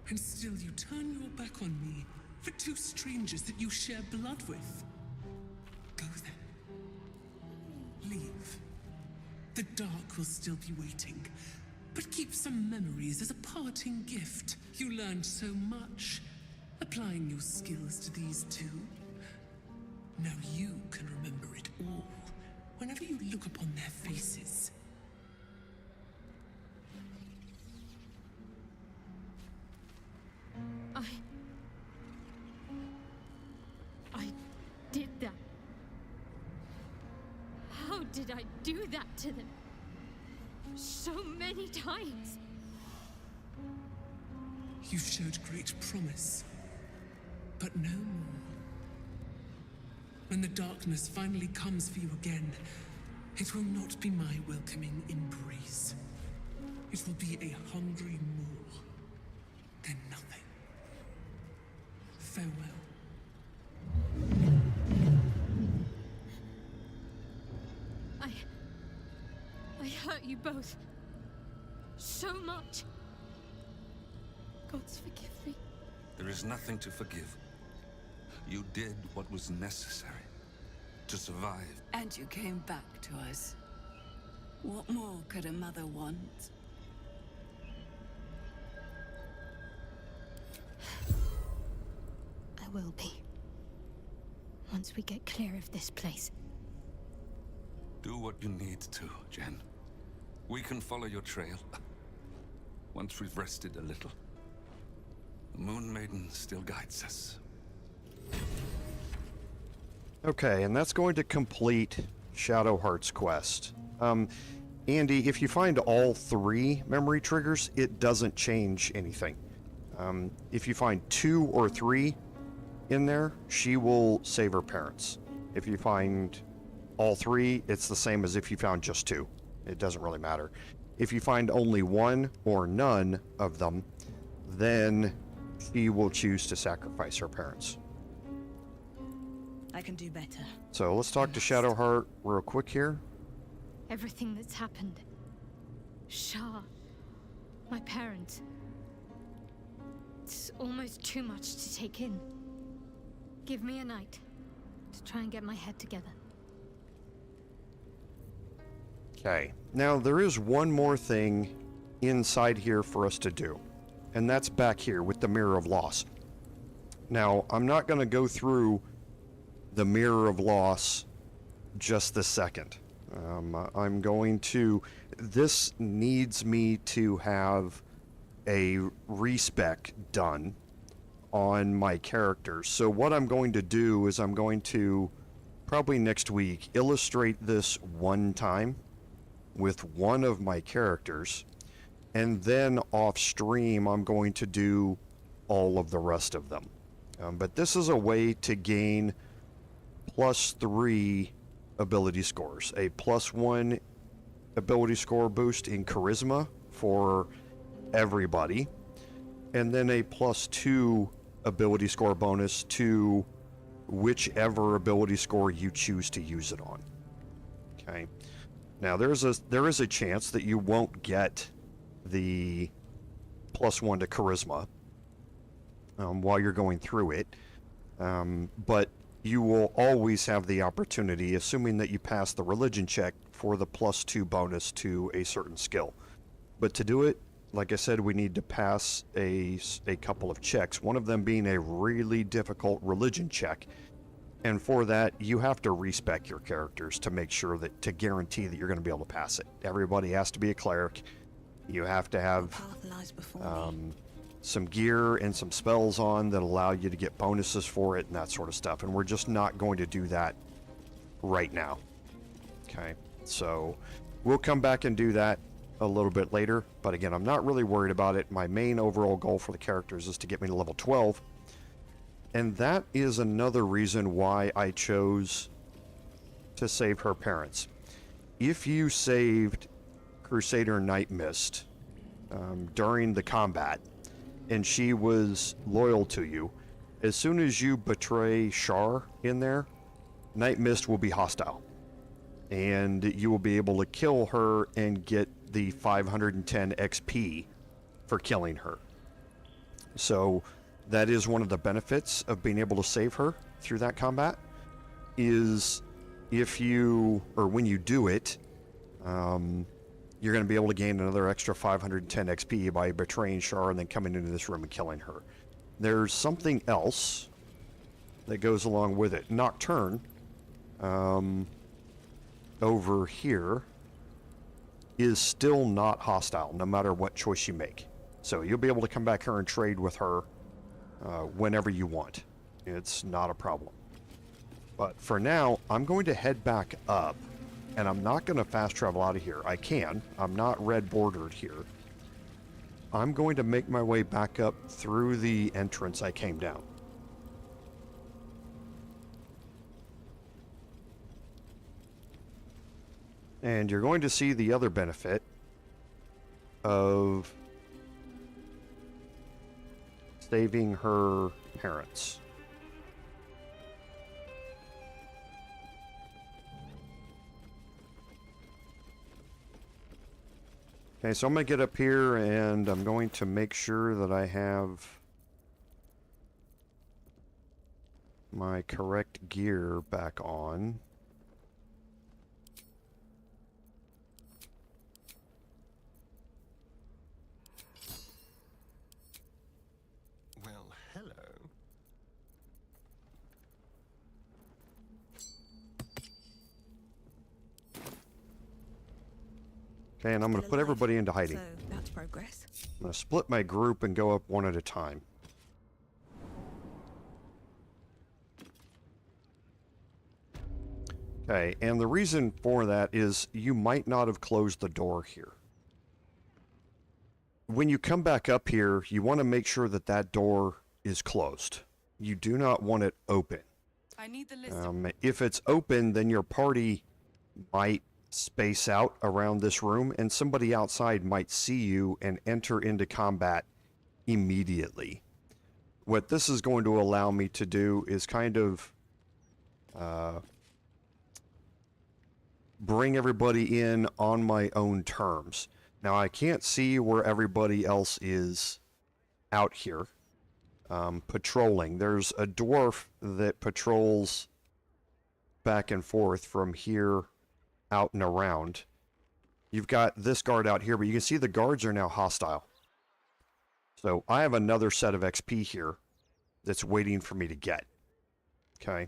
And still you turn your back on me for 2 strangers that you share blood with. Go then. Leave. The dark will still be waiting, but keep some memories as a parting gift. You learned so much, applying your skills to these 2. Now you can remember it all, whenever you look upon their faces. I did that. How did I do that to them? So many times. You showed great promise, but no more. When the darkness finally comes for you again, it will not be my welcoming embrace. It will be a hungry more than nothing. Farewell. I hurt you both. So much. Gods forgive me. There is nothing to forgive. You did what was necessary to survive. And you came back to us. What more could a mother want? I will be. Once we get clear of this place. Do what you need to, Jen. We can follow your trail. Once we've rested a little. The Moon Maiden still guides us. Okay, and that's going to complete Shadowheart's quest. Andy, if you find all 3 memory triggers, it doesn't change anything. If you find 2 or 3 in there, she will save her parents. If you find all 3, it's the same as if you found just 2. It doesn't really matter. If you find only 1 or none of them, then she will choose to sacrifice her parents. I can do better. So let's talk to Shadowheart real quick here. Everything that's happened. Shah. My parents. It's almost too much to take in. Give me a night to try and get my head together. Okay, now there is one more thing inside here for us to do, and that's back here with the Mirror of Loss. Now, I'm not going to go through the Mirror of Loss just this second. I'm going to... This needs me to have a respec done on my characters. So what I'm going to do is I'm going to, probably next week, illustrate this one time with one of my characters, and then off stream I'm going to do all of the rest of them. But this is a way to gain +3 ability scores, a +1 ability score boost in charisma for everybody, and then a +2 ability score bonus to whichever ability score you choose to use it on. Okay. Now there is a chance that you won't get the +1 to charisma while you're going through it, but you will always have the opportunity, assuming that you pass the religion check, for the +2 bonus to a certain skill. But to do it, like I said, we need to pass a couple of checks, one of them being a really difficult religion check. And for that, you have to respec your characters to make sure that, to guarantee that you're going to be able to pass it. Everybody has to be a cleric. You have to have some gear and some spells on that allow you to get bonuses for it and that sort of stuff. And we're just not going to do that right now. Okay, so we'll come back and do that a little bit later. But again, I'm not really worried about it. My main overall goal for the characters is to get me to level 12. And that is another reason why I chose to save her parents. If you saved Crusader Night Mist during the combat, and she was loyal to you, as soon as you betray Shar in there, Night Mist will be hostile. And you will be able to kill her and get the 510 XP for killing her. So that is one of the benefits of being able to save her through that combat, is if you, or when you do it, you're going to be able to gain another extra 510 XP by betraying Shar and then coming into this room and killing her. There's something else that goes along with it. Nocturne, over here, is still not hostile, no matter what choice you make. So you'll be able to come back here and trade with her whenever you want. It's not a problem. But for now, I'm going to head back up, and I'm not going to fast travel out of here. I can. I'm not red bordered here. I'm going to make my way back up through the entrance I came down. And you're going to see the other benefit of saving her parents. Okay, so I'm going to get up here and I'm going to make sure that I have my correct gear back on. Well, hello. Okay, and I'm going to put everybody into hiding. So that's progress. I'm going to split my group and go up one at a time. Okay, and the reason for that is you might not have closed the door here. When you come back up here, you want to make sure that that door is closed. You do not want it open. I need the list. If it's open, then your party might space out around this room, and somebody outside might see you and enter into combat immediately. What this is going to allow me to do is kind of bring everybody in on my own terms. Now, I can't see where everybody else is out here patrolling. There's a dwarf that patrols back and forth from here out and around. You've got this guard out here, but you can see the guards are now hostile. So I have another set of XP here that's waiting for me to get. Okay.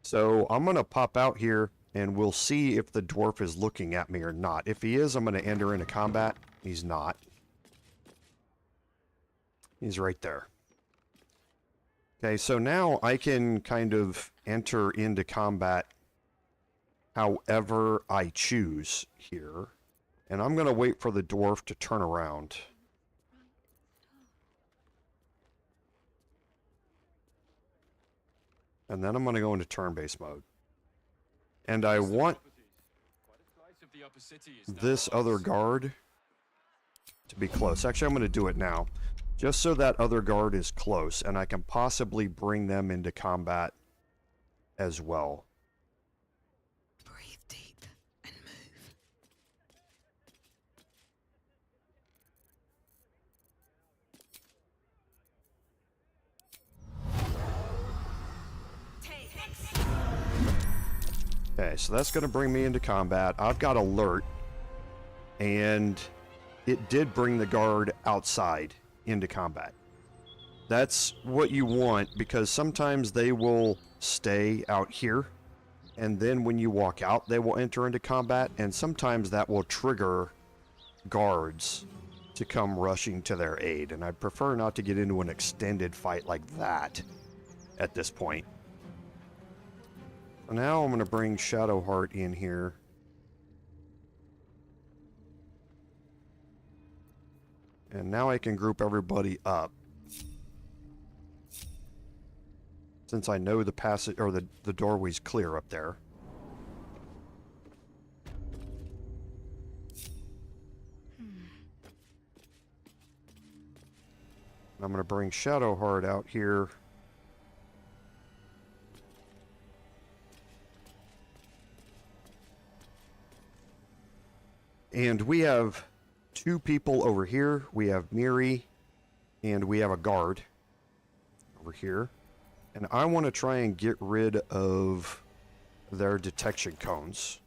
So I'm going to pop out here and we'll see if the dwarf is looking at me or not. If he is, I'm going to enter into combat. He's not. He's right there. Okay, so now I can kind of enter into combat however I choose here. And I'm going to wait for the dwarf to turn around. And then I'm going to go into turn-based mode. And I want this other guard to be close. Actually, I'm going to do it now. Just so that other guard is close, and I can possibly bring them into combat as well. Breathe deep and move. Okay, so that's going to bring me into combat. I've got alert, and it did bring the guard outside into combat. That's what you want, because sometimes they will stay out here, and then when you walk out, they will enter into combat, and sometimes that will trigger guards to come rushing to their aid, and I'd prefer not to get into an extended fight like that at this point. So now I'm going to bring Shadowheart in here. And now I can group everybody up. Since I know the passage or the doorway's clear up there. I'm going to bring Shadowheart out here. And we have two people over here. We have Miri, and we have a guard over here. And I want to try and get rid of their detection cones.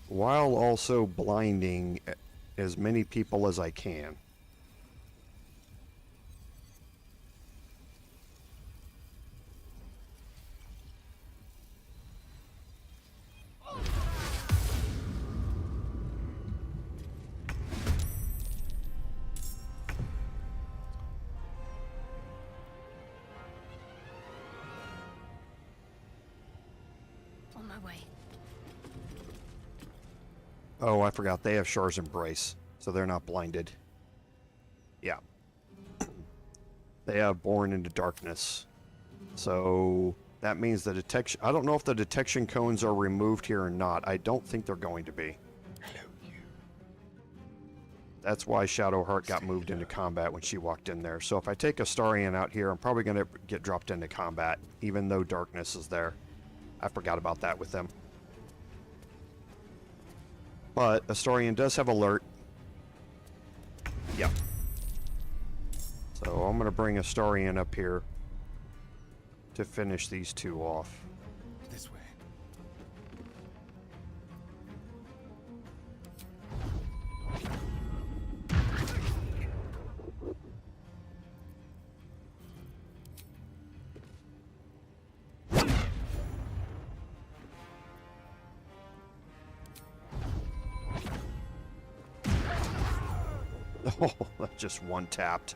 While also blinding as many people as I can. On my way. Oh, I forgot. They have Char's Embrace, so they're not blinded. Yeah. They have Born into Darkness. So that means the detection... I don't know if the detection cones are removed here or not. I don't think they're going to be. Hello, you. That's why Shadowheart got moved into combat when she walked in there. So if I take Astarion out here, I'm probably going to get dropped into combat, even though darkness is there. I forgot about that with them. But Astarion does have alert. Yep. So I'm going to bring Astarion up here to finish these two off. This way. Oh, that's just one tapped.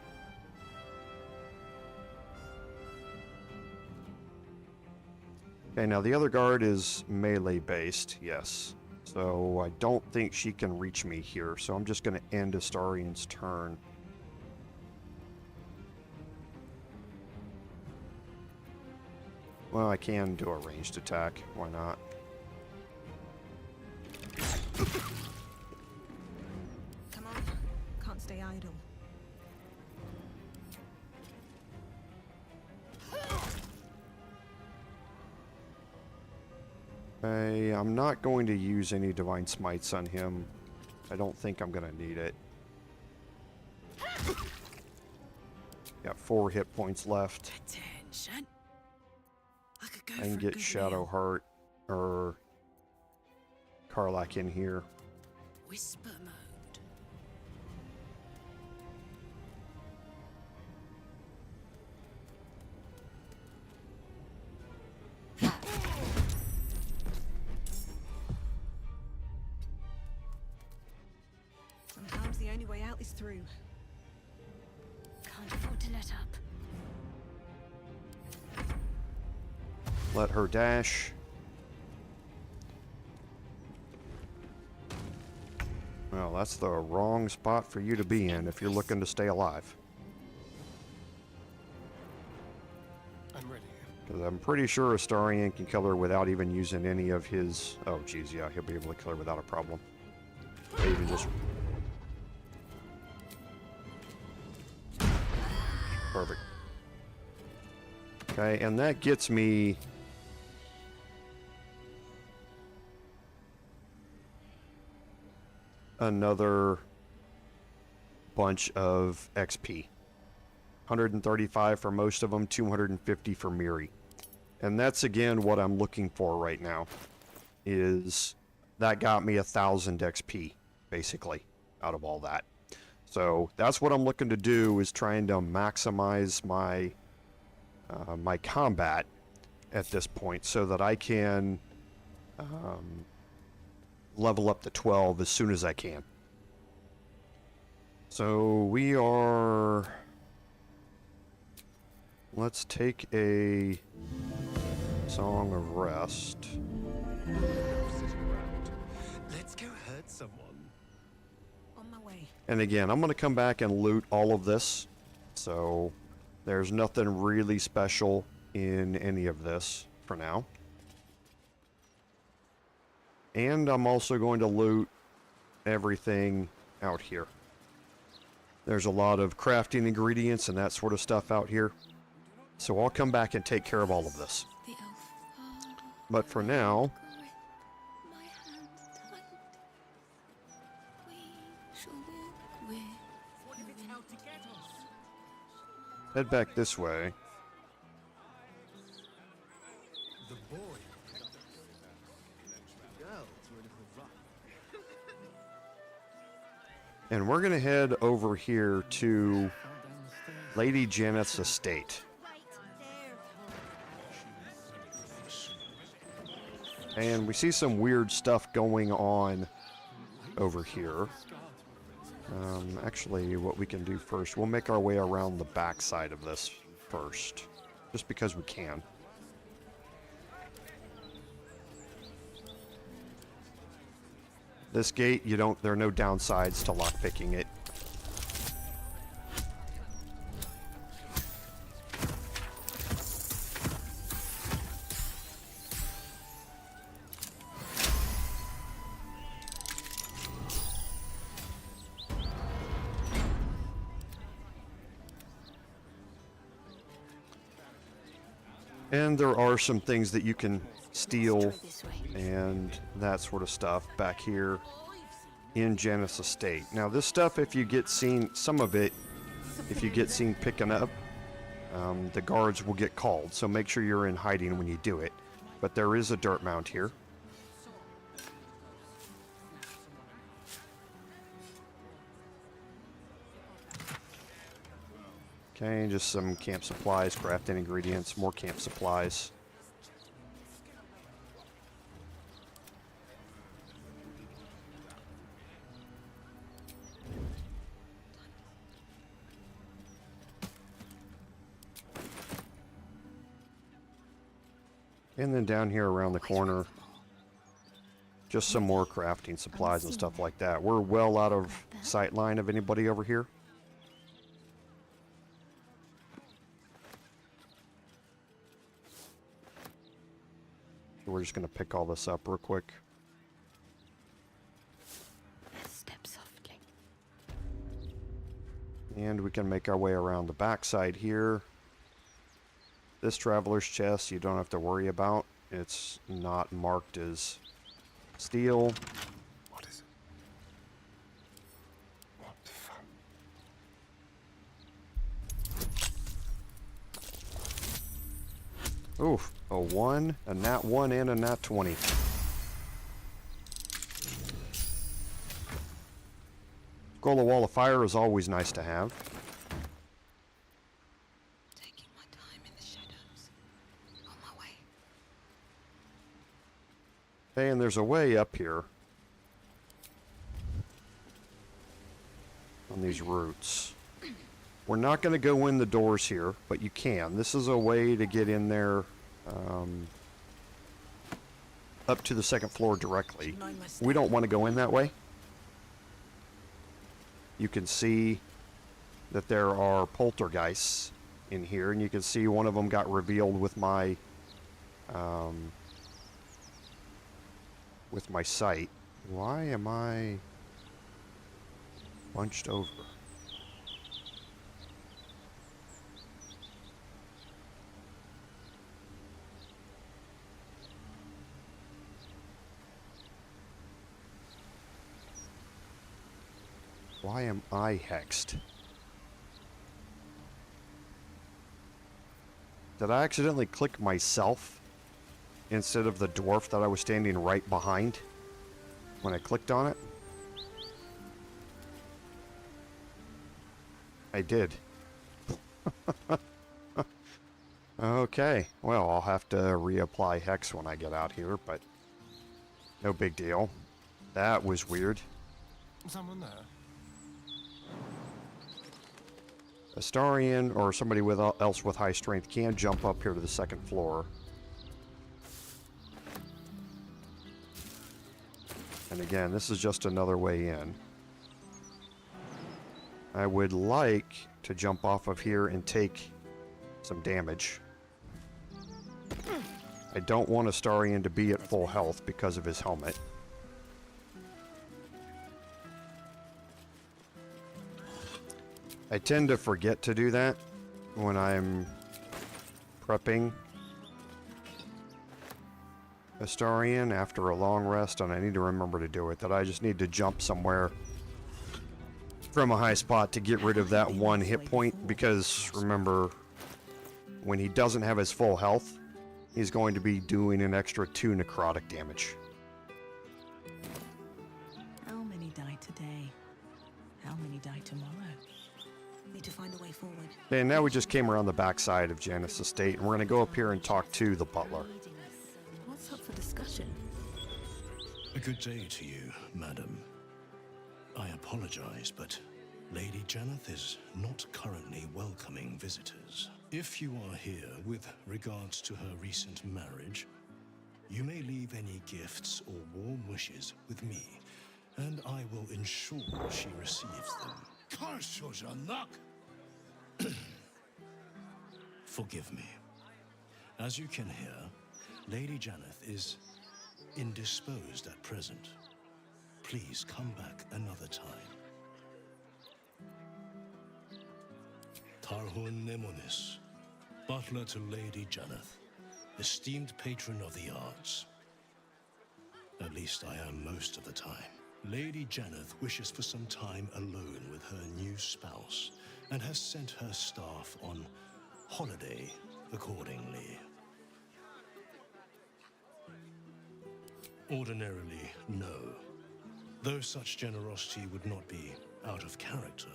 Okay, now the other guard is melee based, yes. So I don't think she can reach me here, so I'm just going to end Astarion's turn. Well, I can do a ranged attack, why not? Come on. Can't stay idle. I'm not going to use any Divine Smites on him. I don't think I'm going to need it. Got 4 hit points left. Attention. I could go I can for a get good Shadowheart or Karlach in here. whisper mode. Sometimes the only way out is through. Can't afford to let up. Let her dash. Well, that's the wrong spot for you to be in if you're looking to stay alive. I'm ready. Because I'm pretty sure Astarion can kill her without even using any of his... Oh, geez, yeah, he'll be able to kill her without a problem. Or even just... Perfect. Okay, and that gets me... another bunch of XP. 135 for most of them, 250 for Miri. And that's again what I'm looking for right now. Is that got me 1,000 XP, basically, out of all that. So that's what I'm looking to do, is trying to maximize my my combat at this point so that I can level up to 12 as soon as I can. So we are... Let's take a Song of Rest. Let's go hurt someone. On my way. And again, I'm going to come back and loot all of this. So there's nothing really special in any of this for now. And I'm also going to loot everything out here. There's a lot of crafting ingredients and that sort of stuff out here. So I'll come back and take care of all of this. But for now, head back this way. The boy. Girls were a little rough. And we're going to head over here to Lady Jannath's estate. And we see some weird stuff going on over here. Actually, what we can do first, we'll make our way around the back side of this first, just because we can. This gate, there are no downsides to lockpicking it. And there are some things that you can steal Let's try this way. and that sort of stuff back here in Jannath's estate. Now this stuff, if you get seen, some of it, if you get seen picking up, the guards will get called, so make sure you're in hiding when you do it. But there is a dirt mound here. Okay, just some camp supplies, crafting ingredients, more camp supplies. And then down here around the corner, just some more crafting supplies and stuff like that. We're well out of sight line of anybody over here. We're just going to pick all this up real quick. Step softly. And we can make our way around the backside here. This traveler's chest you don't have to worry about. It's not marked as steel. What is it? What fun. Oof, a 1, a nat 1, and a nat 20. Scroll of Wall of Fire is always nice to have. Taking my time in the shadows. On my way. Okay, and there's a way up here on these routes. We're not going to go in the doors here, but you can. This is a way to get in there up to the second floor directly. We don't want to go in that way. You can see that there are poltergeists in here, and you can see one of them got revealed with my sight. Why am I bunched over? Why am I hexed? Did I accidentally click myself instead of the dwarf that I was standing right behind when I clicked on it? I did. Okay, well, I'll have to reapply hex when I get out here, but no big deal. That was weird. Someone there? Astarian or somebody else with high strength can jump up here to the second floor. And again, this is just another way in. I would like to jump off of here and take some damage. I don't want Astarian to be at full health because of his helmet. I tend to forget to do that when I'm prepping Astarian after a long rest, and I need to remember to do it. That I just need to jump somewhere from a high spot to get rid of that one hit point, because remember, when he doesn't have his full health, he's going to be doing an extra 2 necrotic damage. How many die today? How many die tomorrow? Need to find a way forward. Okay, and now we just came around the backside of Jannath's estate, and we're going to go up here and talk to the butler. What's up for discussion? A good day to you, madam. I apologize, but Lady Jannath is not currently welcoming visitors. If you are here with regards to her recent marriage, you may leave any gifts or warm wishes with me, and I will ensure she receives them. Forgive me. As you can hear, Lady Jannath is indisposed at present. Please come back another time. Tarhun Nemonis, butler to Lady Jannath. esteemed patron of the arts. At least I am most of the time. Lady Jannath wishes for some time alone with her new spouse, and has sent her staff on holiday accordingly. Ordinarily, no. Though such generosity would not be out of character.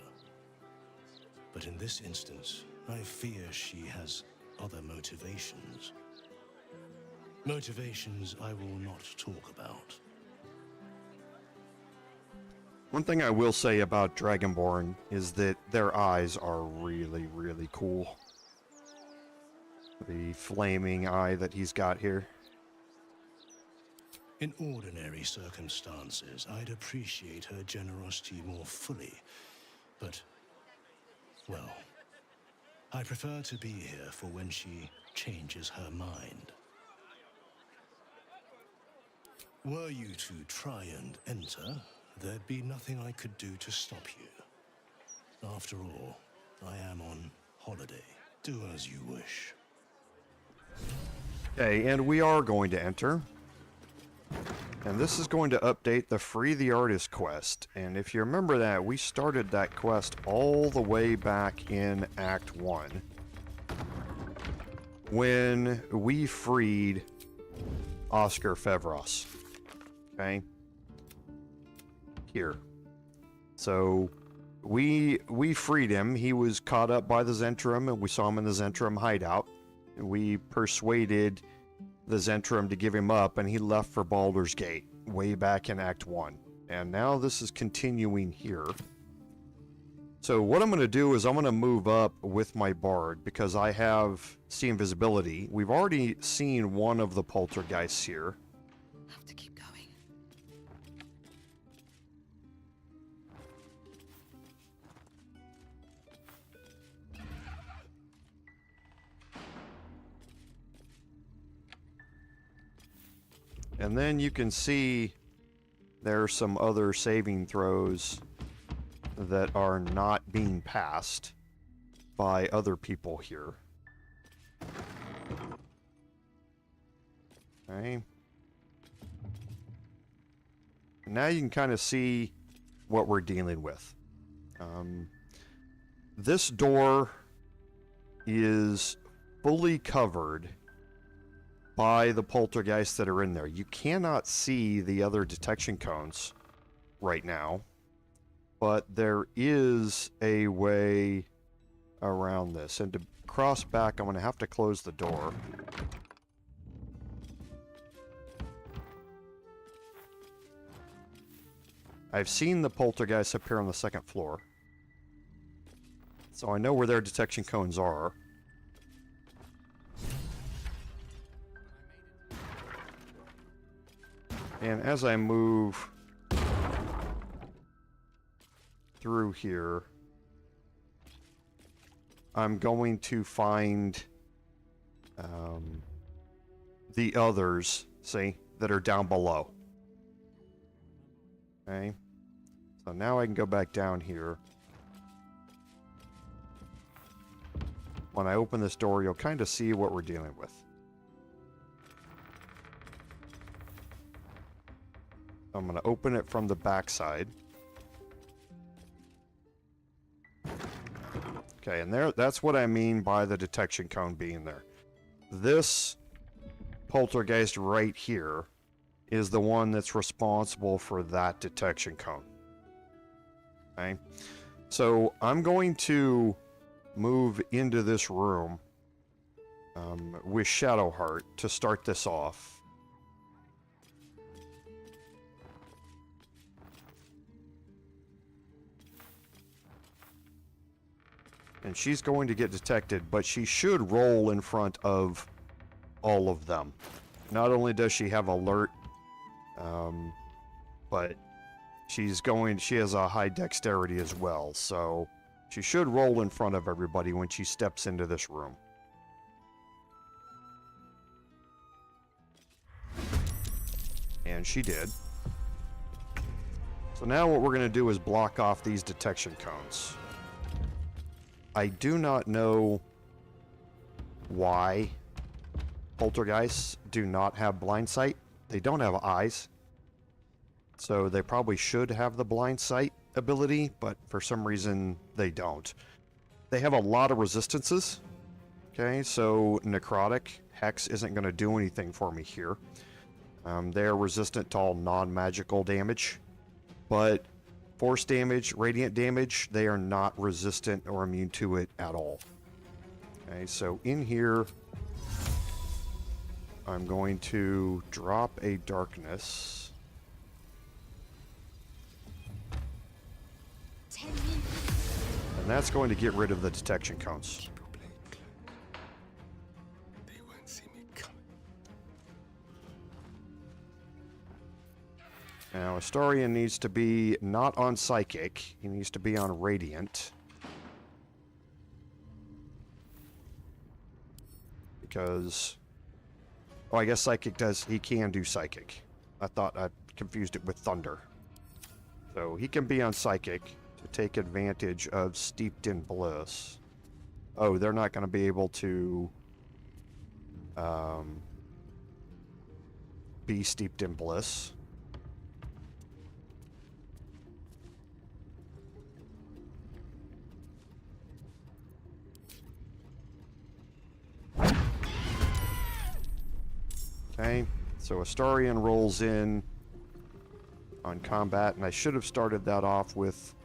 But in this instance, I fear she has other motivations. Motivations I will not talk about. One thing I will say about Dragonborn is that their eyes are really, really cool. The flaming eye that he's got here. In ordinary circumstances, I'd appreciate her generosity more fully, but, well, I prefer to be here for when she changes her mind. Were you to try and enter, there'd be nothing I could do to stop you. After all, I am on holiday. Do as you wish. Okay, and we are going to enter. And this is going to update the Free the Artist quest. And if you remember that, we started that quest all the way back in Act 1. When we freed Oskar Fevros. Okay? Here. So, we freed him. He was caught up by the Zentrum, and we saw him in the Zentrum hideout. We persuaded the Zentrum to give him up, and he left for Baldur's Gate way back in Act 1. And now this is continuing here. So what I'm going to do is I'm going to move up with my Bard because I have see invisibility. We've already seen one of the Poltergeists here. Have to keep going. And then you can see there are some other saving throws that are not being passed by other people here. Okay. Now you can kind of see what we're dealing with. This door is fully covered by the poltergeists that are in there. You cannot see the other detection cones right now, but there is a way around this. And to cross back, I'm going to have to close the door. I've seen the poltergeists up here on the second floor, so I know where their detection cones are. And as I move through here, I'm going to find the others, see, that are down below. Okay, so now I can go back down here. When I open this door, you'll kind of see what we're dealing with. I'm going to open it from the backside. Okay, and that's what I mean by the detection cone being there. This poltergeist right here is the one that's responsible for that detection cone. Okay, so I'm going to move into this room with Shadowheart to start this off. And she's going to get detected, but she should roll in front of all of them. Not only does she have alert, but she has a high dexterity as well, so she should roll in front of everybody when she steps into this room. And she did. So now what we're going to do is block off these detection cones. I do not know why poltergeists do not have blind sight. They don't have eyes. So they probably should have the blind sight ability, but for some reason they don't. They have a lot of resistances. Okay, so necrotic, hex isn't going to do anything for me here. They're resistant to all non-magical damage, but force damage, radiant damage, they are not resistant or immune to it at all. Okay, so in here, I'm going to drop a darkness. And that's going to get rid of the detection cones. They won't see me coming. Now, Astarion needs to be not on Psychic. He needs to be on Radiant. Because... oh, I guess Psychic does... he can do Psychic. I thought I confused it with Thunder. So, he can be on Psychic to take advantage of Steeped in Bliss. Oh, they're not going to be able to... be Steeped in Bliss. Okay, so Astarion rolls in on combat, and I should have started that off with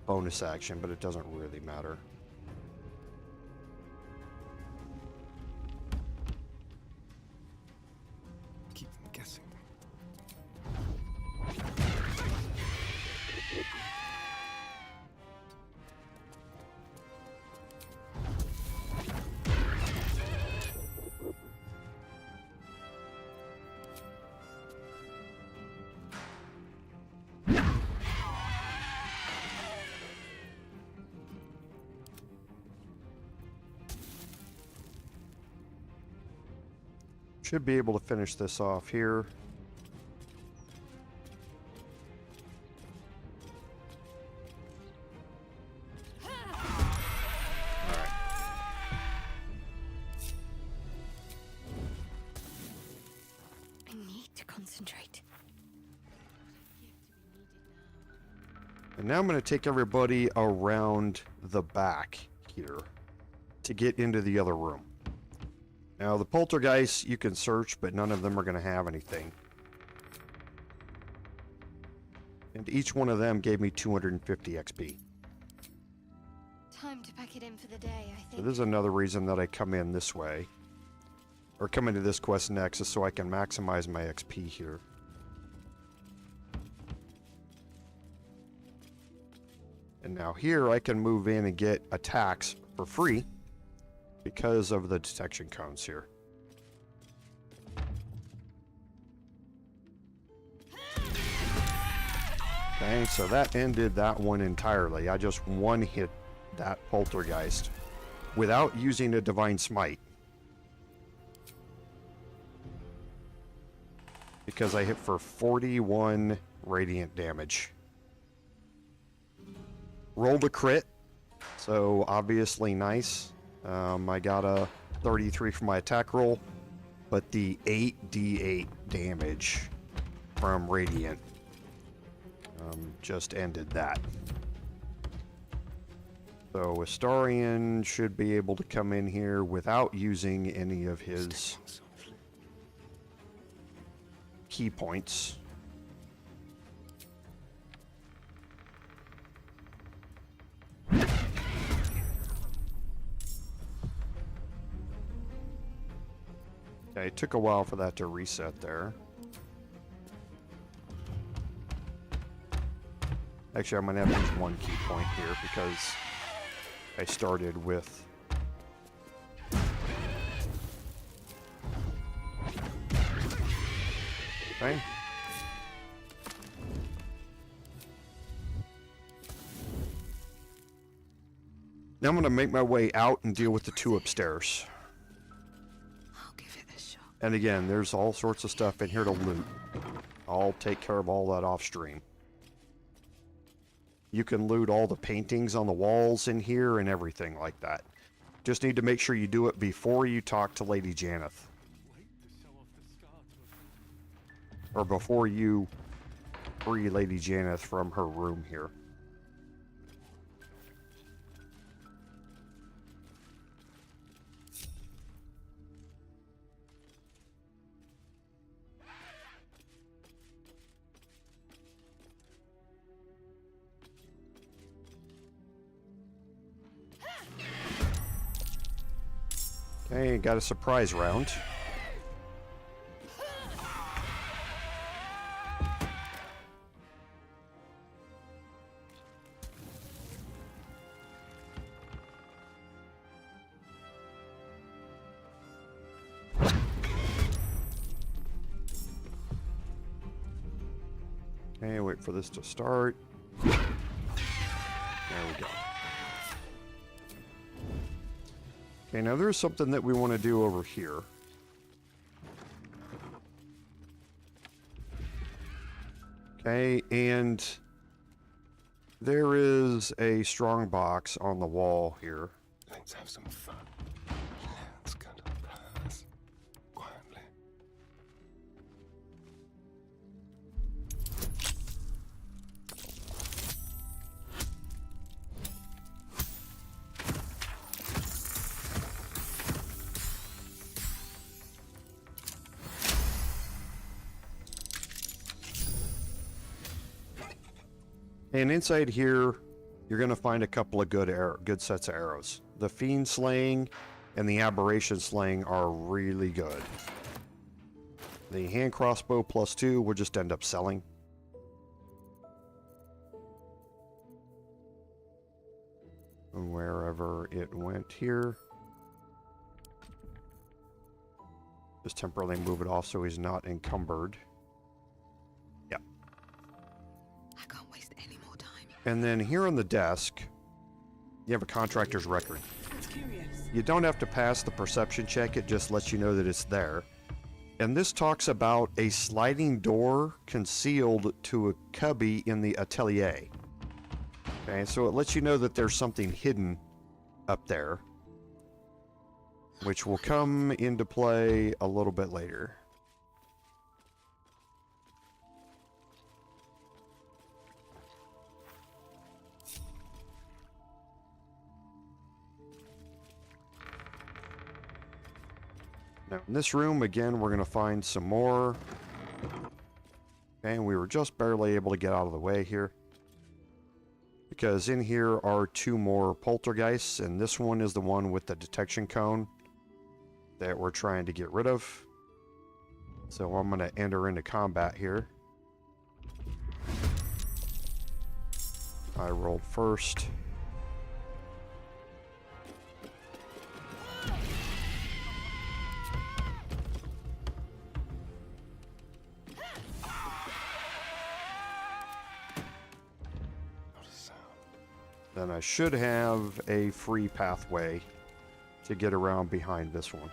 bonus action, but it doesn't really matter. Keep them guessing. Should be able to finish this off here. Alright. I need to concentrate. And now I'm going to take everybody around the back here to get into the other room. Now, the Poltergeists, you can search, but none of them are going to have anything. And each one of them gave me 250 XP. Time to pack it in for the day, I So think. this is another reason that I come in this way. Or come into this quest next, is so I can maximize my XP here. And now here, I can move in and get attacks for free, because of the detection cones here. Okay, so that ended that one entirely. I just one-hit that Poltergeist without using a Divine Smite. Because I hit for 41 radiant damage. Rolled a crit, so obviously nice. I got a 33 for my attack roll, but the 8d8 damage from Radiant just ended that. So Astarion should be able to come in here without using any of his key points. Okay, it took a while for that to reset there. Actually, I'm going to have to use one key point here because I started with... Okay. Now I'm going to make my way out and deal with the two upstairs. And again, there's all sorts of stuff in here to loot. I'll take care of all that off stream. You can loot all the paintings on the walls in here and everything like that. Just need to make sure you do it before you talk to Lady Jannath. Or before you free Lady Jannath from her room here. Okay, got a surprise round. Okay, wait for this to start. There we go. Okay, now there's something that we want to do over here. Okay, and there is a strong box on the wall here. Let's have some fun. Let's go to the palace quietly. And inside here, you're going to find a couple of good sets of arrows. The Fiend Slaying and the Aberration Slaying are really good. The Hand Crossbow +2 will just end up selling. Wherever it went here. Just temporarily move it off so he's not encumbered. Yep. I can't waste any more time. And then here on the desk, you have a contractor's record. That's curious. You don't have to pass the perception check, it just lets you know that it's there. And this talks about a sliding door concealed to a cubby in the atelier. Okay, so it lets you know that there's something hidden up there, which will come into play a little bit later. Now, in this room, again, we're going to find some more. And we were just barely able to get out of the way here. Because in here are two more Poltergeists, and this one is the one with the detection cone that we're trying to get rid of. So I'm going to enter into combat here. I rolled first. Then I should have a free pathway to get around behind this one.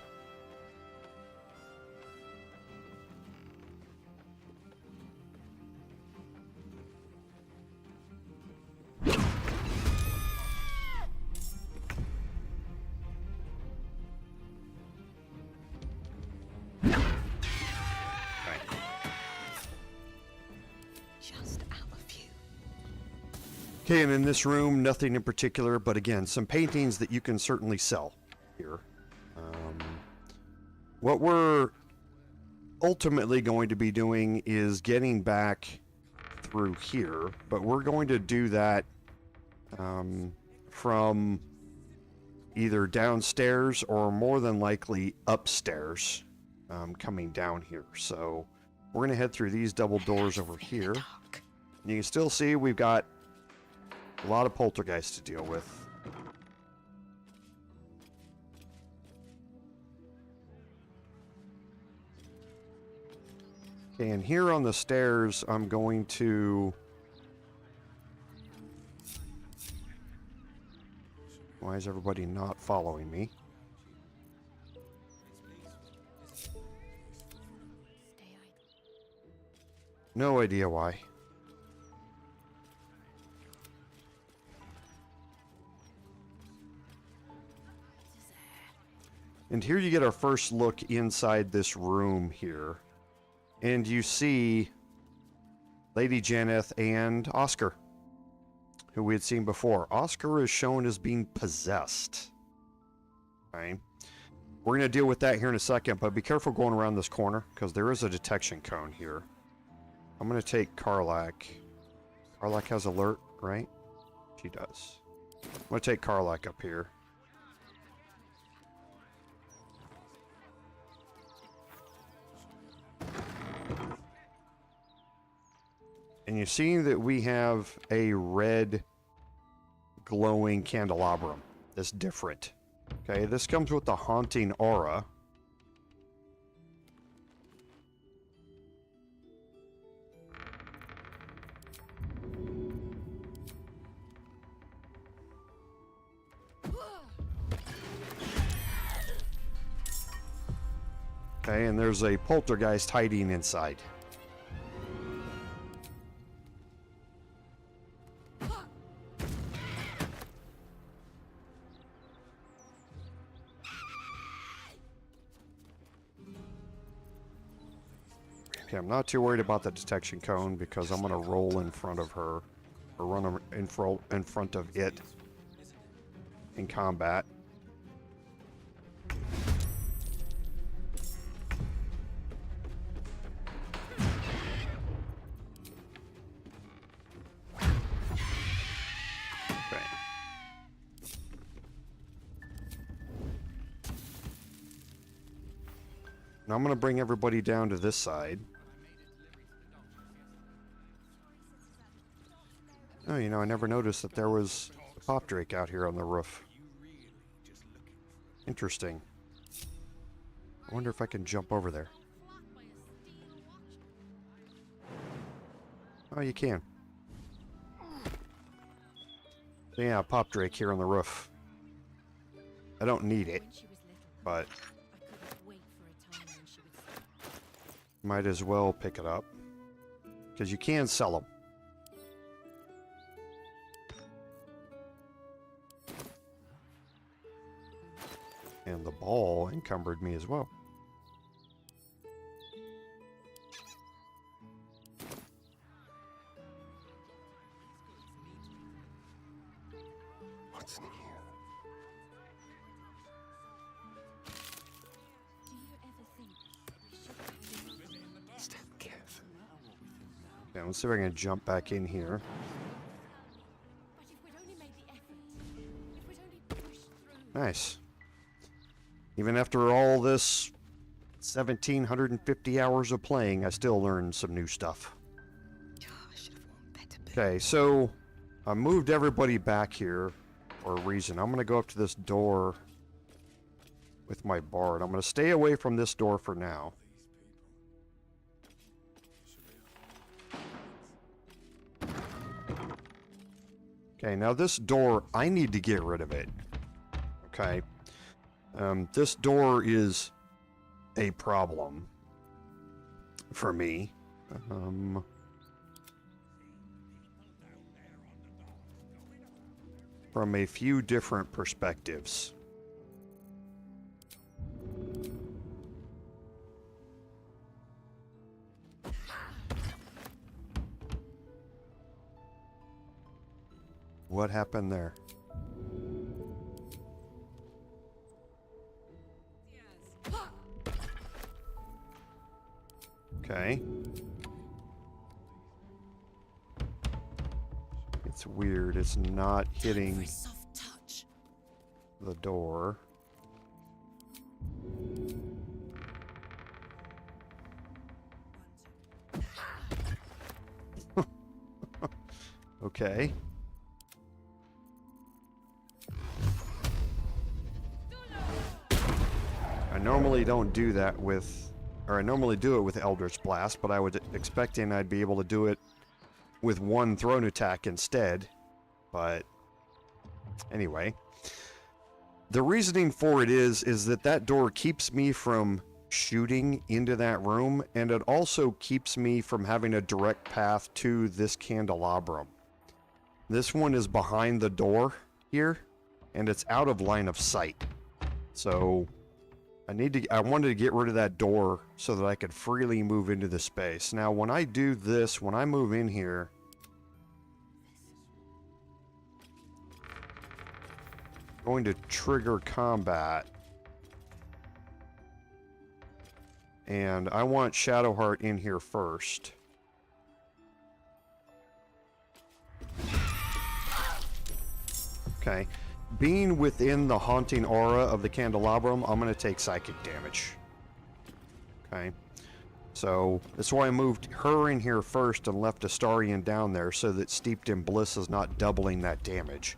Okay, and in this room, nothing in particular, but again, some paintings that you can certainly sell here. What we're ultimately going to be doing is getting back through here, but we're going to do that from either downstairs or more than likely upstairs, coming down here. So we're going to head through these double doors over here. You can still see we've got a lot of poltergeists to deal with. Okay, and here on the stairs, I'm going to... Why is everybody not following me? No idea why. And here you get our first look inside this room here. And you see Lady Jannath and Oskar, who we had seen before. Oskar is shown as being possessed. Okay. We're going to deal with that here in a second, but be careful going around this corner, because there is a detection cone here. I'm going to take Karlach. Karlach has alert, right? She does. I'm going to take Karlach up here. And you see that we have a red glowing candelabrum. That's different. Okay, this comes with the haunting aura. Okay, and there's a poltergeist hiding inside. Okay, I'm not too worried about the detection cone because I'm going to roll in front of her, or run in front of it in combat. Okay. Now I'm going to bring everybody down to this side. Oh, you know, I never noticed that there was a pop drake out here on the roof. Interesting. I wonder if I can jump over there. Oh, you can. So yeah, a pop drake here on the roof. I don't need it, but might as well pick it up. Because you can sell them. And the ball encumbered me as well. What's in here? Step careful. Yeah, let's see if I can jump back in here. Nice. Even after all this 1,750 hours of playing, I still learned some new stuff. Okay, so I moved everybody back here for a reason. I'm going to go up to this door with my bard. I'm going to stay away from this door for now. Okay, now this door, I need to get rid of it. Okay. This door is a problem for me. From a few different perspectives. What happened there? Okay. It's weird. It's not hitting the door. Okay. I normally don't do that with, or I normally do it with Eldritch Blast, but I was expecting I'd be able to do it with one thrown attack instead. But anyway, the reasoning for it is that that door keeps me from shooting into that room, and it also keeps me from having a direct path to this candelabrum. This one is behind the door here, and it's out of line of sight. So I wanted to get rid of that door so that I could freely move into the space. Now, when I do this, when I move in here, I'm going to trigger combat. And I want Shadowheart in here first. Okay. Being within the haunting aura of the candelabrum, I'm going to take psychic damage. Okay. So, that's why I moved her in here first and left Astarion down there so that Steeped in Bliss is not doubling that damage.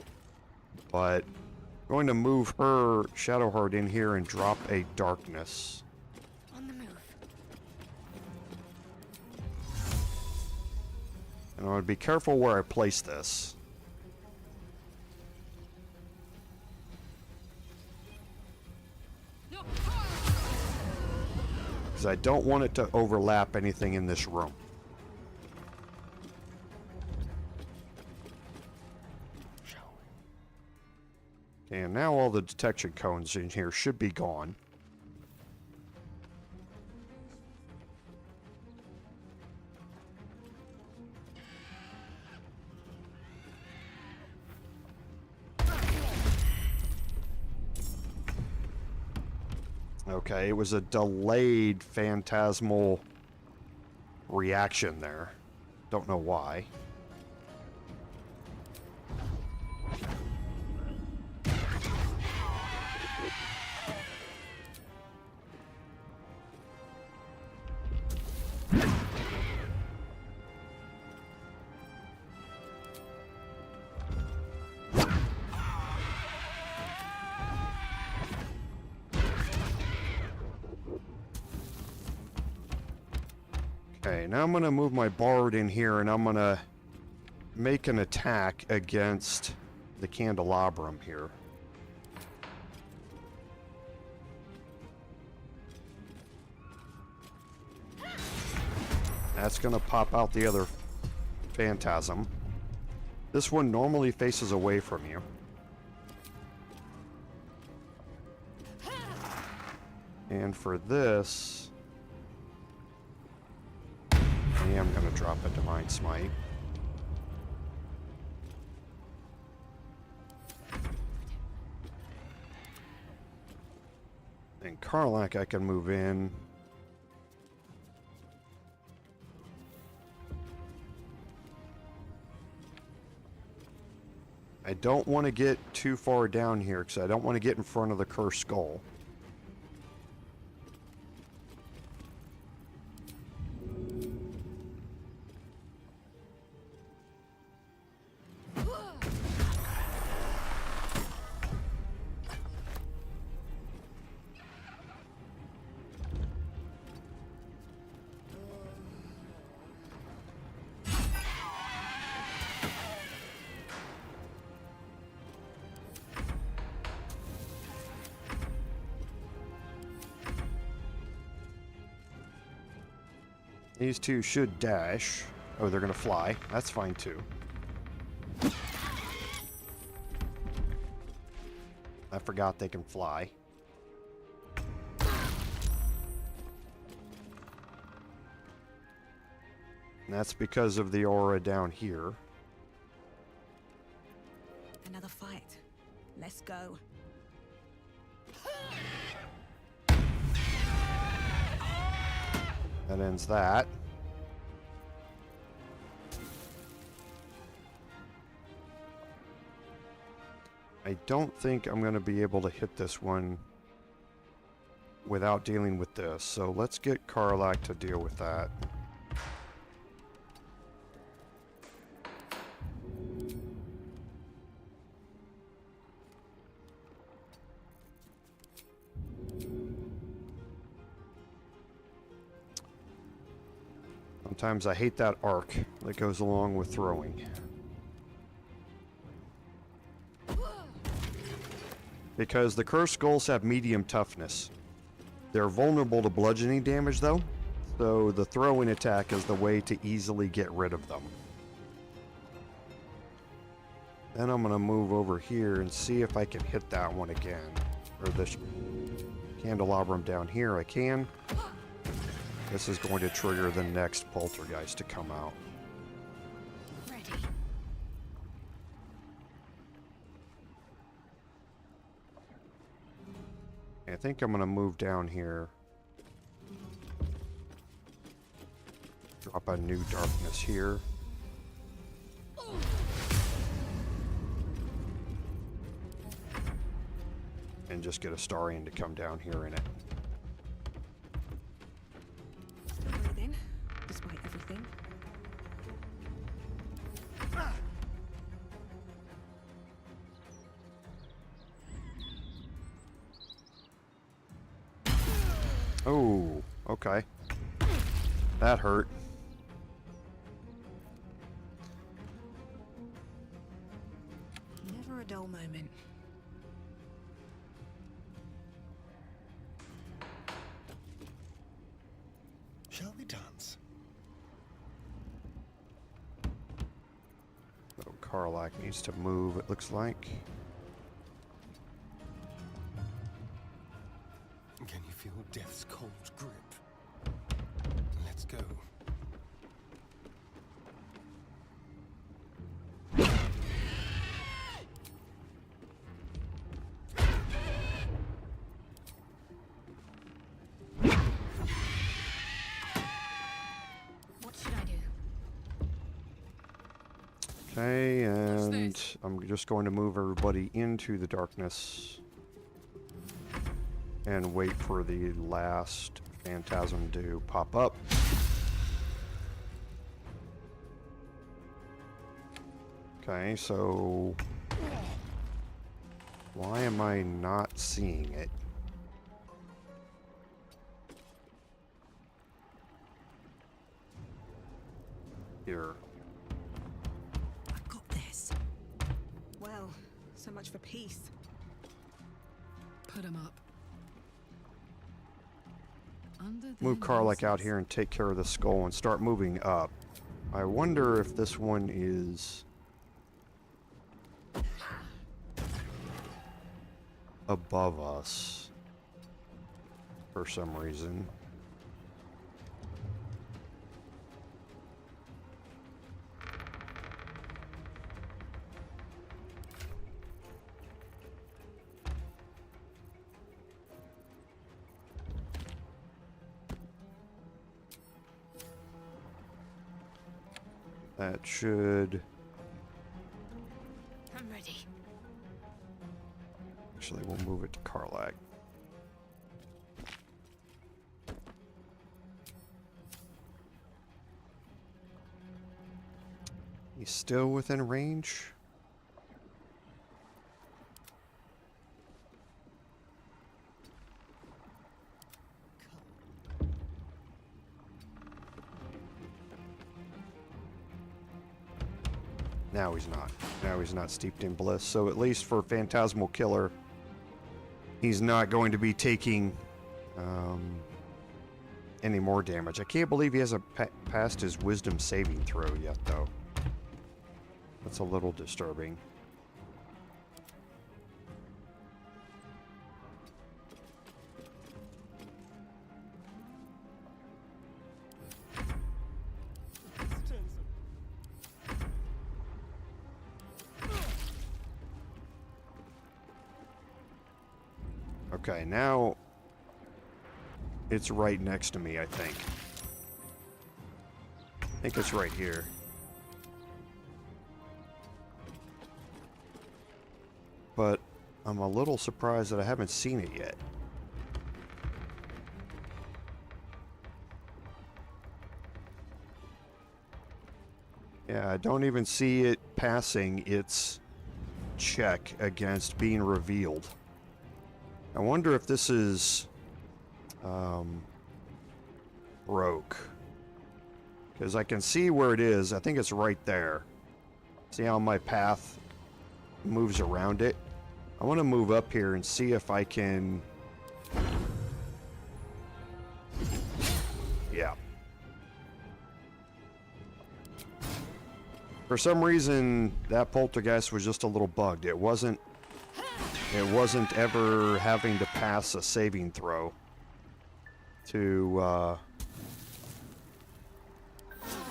But, I'm going to move her, Shadowheart, in here and drop a darkness. On the move. And I want to be careful where I place this. Because I don't want it to overlap anything in this room. Okay, and now all the detection cones in here should be gone. Okay, it was a delayed phantasmal reaction there. Don't know why. Okay, now I'm going to move my Bard in here and I'm going to make an attack against the candelabrum here. That's going to pop out the other phantasm. This one normally faces away from you. And for this, I am going to drop a Divine Smite. And Karlach I can move in. I don't want to get too far down here because I don't want to get in front of the Cursed Skull. These two should dash. Oh, they're gonna fly. That's fine too. I forgot they can fly. And that's because of the aura down here. Another fight. Let's go. That ends that. I don't think I'm going to be able to hit this one without dealing with this. So let's get Karlach to deal with that. Sometimes I hate that arc that goes along with throwing. Because the Cursed Skulls have medium toughness. They're vulnerable to bludgeoning damage though, so the throwing attack is the way to easily get rid of them. Then I'm going to move over here and see if I can hit that one again. Or this candelabrum down here, I can. This is going to trigger the next poltergeist to come out. Ready. I think I'm going to move down here. Drop a new darkness here. And just get a Starian to come down here in it. Still breathing, despite everything. Oh, okay. That hurt. Never a dull moment. Shall we dance? So Karlach needs to move, it looks like. Can you feel death's cold grip? Let's go. What should I do? Okay, and I'm just going to move everybody into the darkness and wait for the last phantasm to pop up. Okay, so why am I not seeing it? Here. I've got this. Well, so much for peace. Put him up. Move Karlach out here and take care of the skull and start moving up. I wonder if this one is above us for some reason. That should... I'm ready. Actually, we'll move it to Karlach. He's still within range? Now he's not. Now he's not steeped in bliss. So at least for Phantasmal Killer, he's not going to be taking any more damage. I can't believe he hasn't passed his wisdom saving throw yet, though. That's a little disturbing. Okay, now it's right next to me, I think. I think it's right here. But I'm a little surprised that I haven't seen it yet. Yeah, I don't even see it passing its check against being revealed. I wonder if this is broke. Because I can see where it is. I think it's right there. See how my path moves around it? I want to move up here and see if I can... Yeah. For some reason, that poltergeist was just a little bugged. It wasn't It wasn't ever having to pass a saving throw to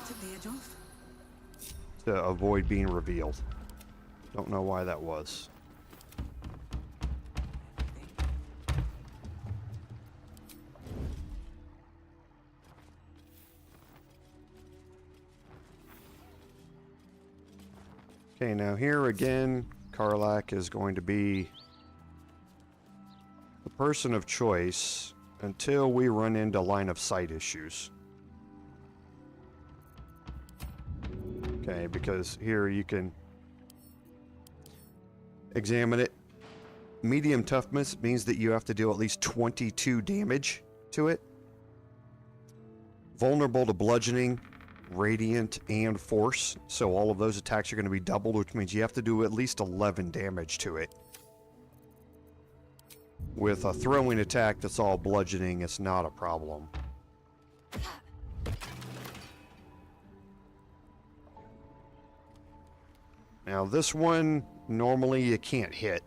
Took the edge off. avoid being revealed. Don't know why that was. Okay, now here again, Karlach is going to be the person of choice until we run into line of sight issues. Okay, because here you can examine it. Medium toughness means that you have to deal at least 22 damage to it. Vulnerable to bludgeoning, radiant, and force. So all of those attacks are going to be doubled, which means you have to do at least 11 damage to it. With a throwing attack that's all bludgeoning, it's not a problem. Now this one, normally you can't hit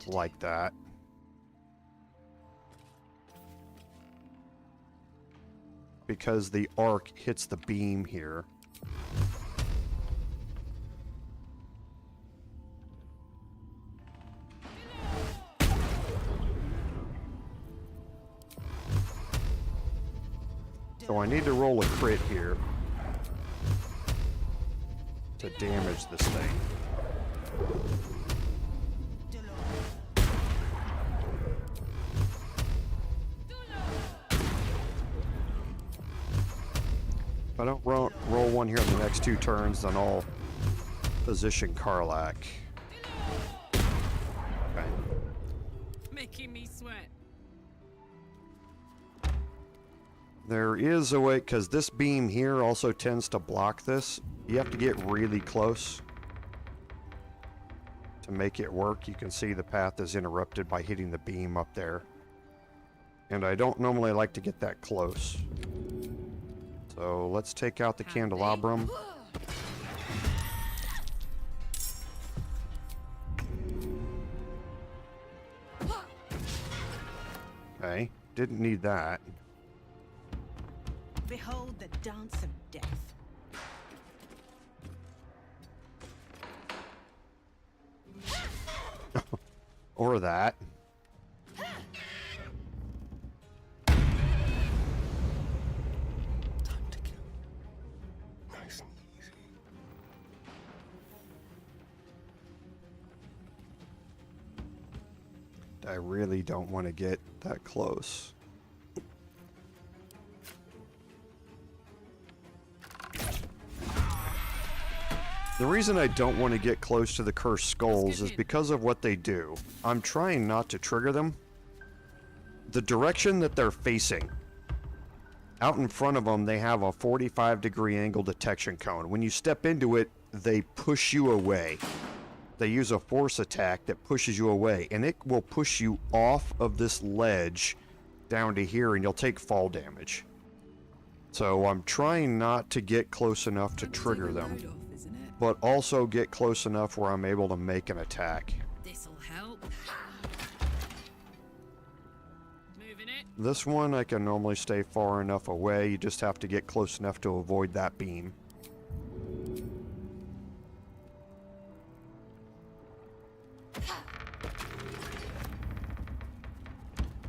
like that. Because the arc hits the beam here. So I need to roll a crit here to damage this thing. If I don't roll one here in the next 2 turns, then I'll position Karlach. Okay. Making me sweat. There is a way, because this beam here also tends to block this. You have to get really close to make it work. You can see the path is interrupted by hitting the beam up there. And I don't normally like to get that close. So let's take out the candelabrum. Okay, didn't need that. Behold the dance of death. Or that. I really don't want to get that close. The reason I don't want to get close to the cursed skulls is because of what they do. I'm trying not to trigger them. The direction that they're facing. Out in front of them, they have a 45-degree angle detection cone. When you step into it, they push you away. They use a force attack that pushes you away, and it will push you off of this ledge down to here, and you'll take fall damage. So I'm trying not to get close enough to trigger them, but also get close enough where I'm able to make an attack. This'll help. Moving it. This one I can normally stay far enough away, you just have to get close enough to avoid that beam.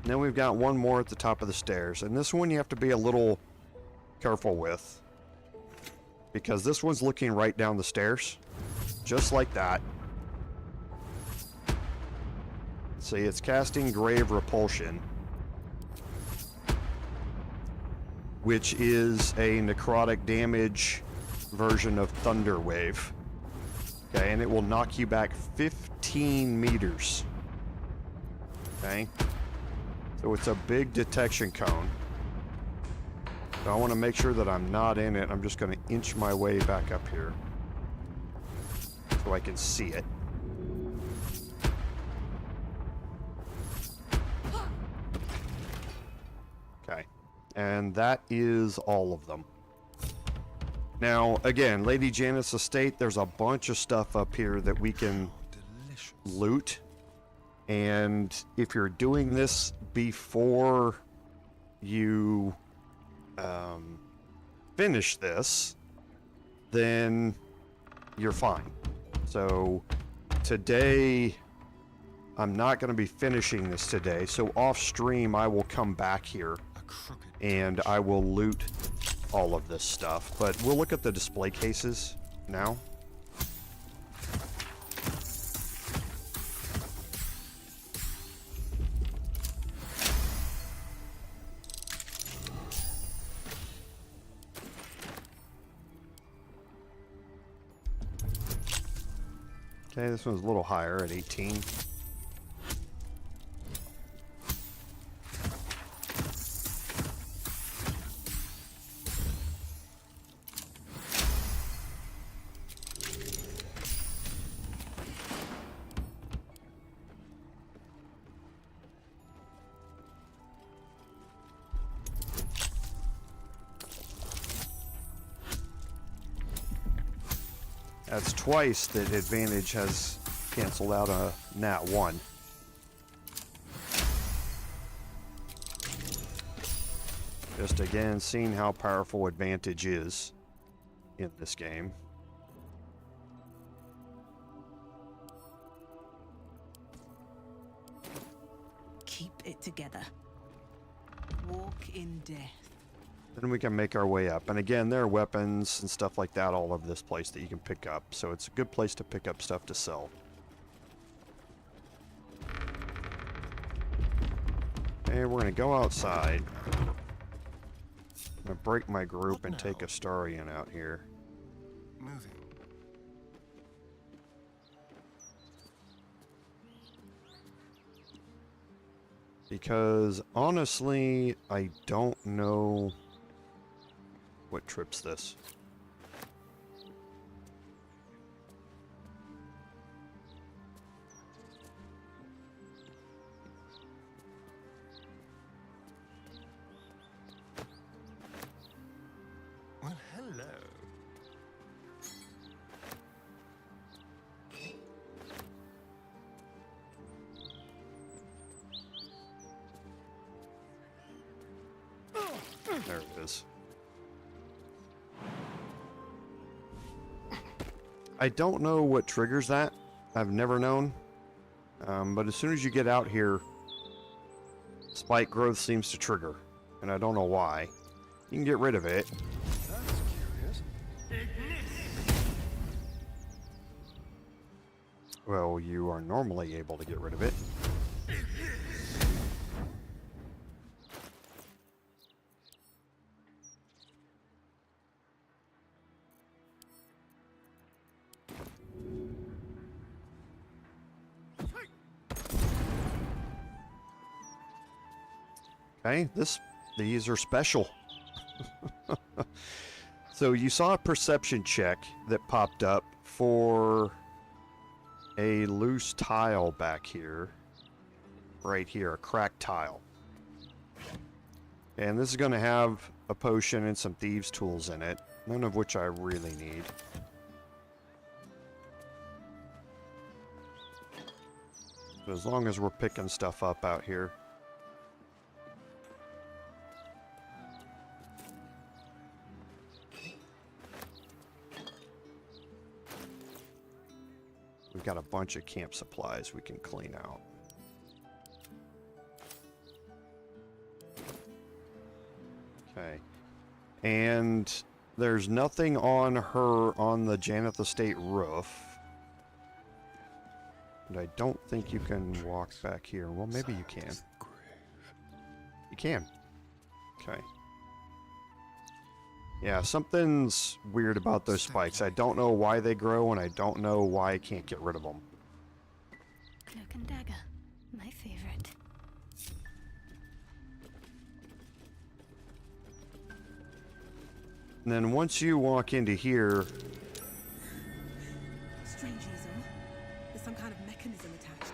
Then we've got one more at the top of the stairs, and this one you have to be a little careful with, because this one's looking right down the stairs, just like that. See, it's casting Grave Repulsion, which is a necrotic damage version of Thunder Wave. Okay, and it will knock you back 15 meters. Okay, so it's a big detection cone. So I want to make sure that I'm not in it. I'm just going to inch my way back up here so I can see it. Okay, and that is all of them. Now, again, Lady Jannath's estate, there's a bunch of stuff up here that we can loot. And if you're doing this before you finish this, then you're fine. So today, I'm not going to be finishing this today. So off stream, I will come back here and I will loot all of this stuff. But we'll look at the display cases now. Okay, this one's a little higher at 18. That's twice that advantage has canceled out a nat 1. Just again, seeing how powerful advantage is in this game. Keep it together. Walk in death. Then we can make our way up. And again, there are weapons and stuff like that all over this place that you can pick up. So it's a good place to pick up stuff to sell. And we're going to go outside. I'm going to break my group and take Astarion out here. Moving. Because honestly, I don't know what trips this. Well, hello. There it is. I don't know what triggers that. I've never known. But as soon as you get out here, spike growth seems to trigger. And I don't know why. You can get rid of it. That's curious. Well, you are normally able to get rid of it. Okay, these are special. So you saw a perception check that popped up for a loose tile back here. Right here, a cracked tile. And this is going to have a potion and some thieves' tools in it, none of which I really need. But as long as we're picking stuff up out here. We've got a bunch of camp supplies we can clean out. Okay. And there's nothing on the Jannath estate roof. And I don't think you can walk back here. Well, maybe you can. You can. Okay. Yeah, something's weird about those spikes. I don't know why they grow, and I don't know why I can't get rid of them. Cloak and dagger, my favorite. And then once you walk into here... Strange easel. There's some kind of mechanism attached.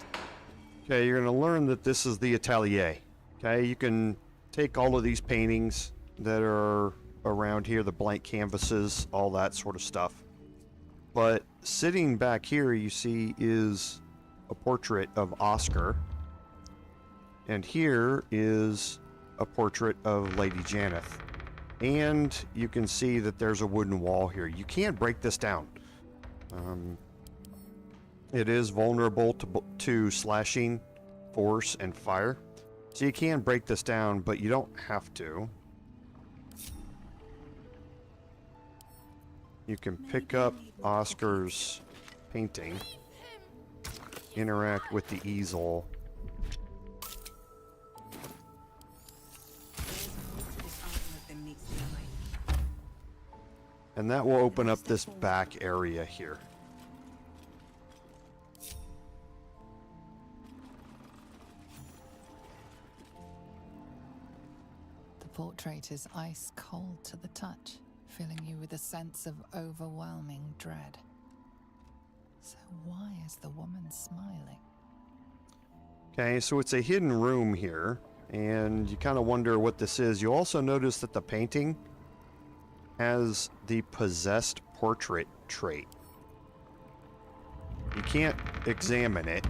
Okay, you're going to learn that this is the atelier. Okay, you can take all of these paintings that are around here, the blank canvases, all that sort of stuff. But sitting back here, you see, is a portrait of Oskar. And here is a portrait of Lady Jannath. And you can see that there's a wooden wall here. You can't break this down. It is vulnerable to slashing, force, and fire. So you can break this down, but you don't have to. You can pick up Oskar's painting, interact with the easel, and that will open up this back area here. The portrait is ice cold to the touch, filling you with a sense of overwhelming dread. So why is the woman smiling? Okay, so it's a hidden room here, and you kind of wonder what this is. You also notice that the painting has the possessed portrait trait. You can't examine it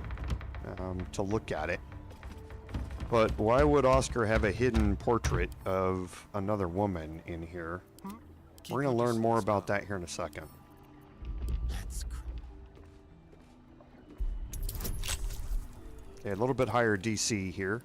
to look at it, but why would Oskar have a hidden portrait of another woman in here? We're going to learn more about that here in a second. Okay, a little bit higher DC here.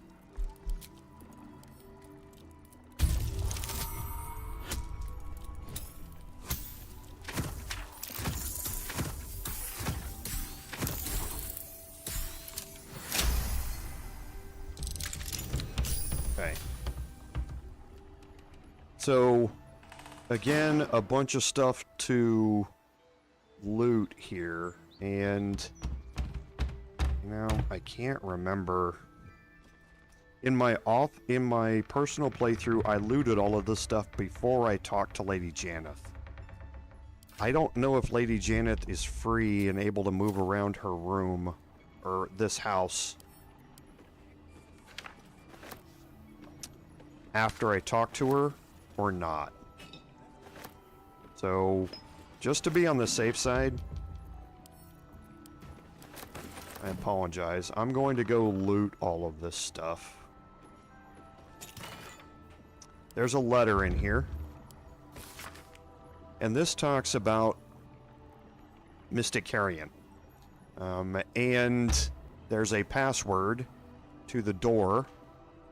Okay. So, again, a bunch of stuff to loot here, and you know, I can't remember. In my personal playthrough, I looted all of this stuff before I talked to Lady Jannath. I don't know if Lady Jannath is free and able to move around her room or this house after I talk to her or not. So, just to be on the safe side, I apologize. I'm going to go loot all of this stuff. There's a letter in here. And this talks about Mystic Carrion. And there's a password to the door,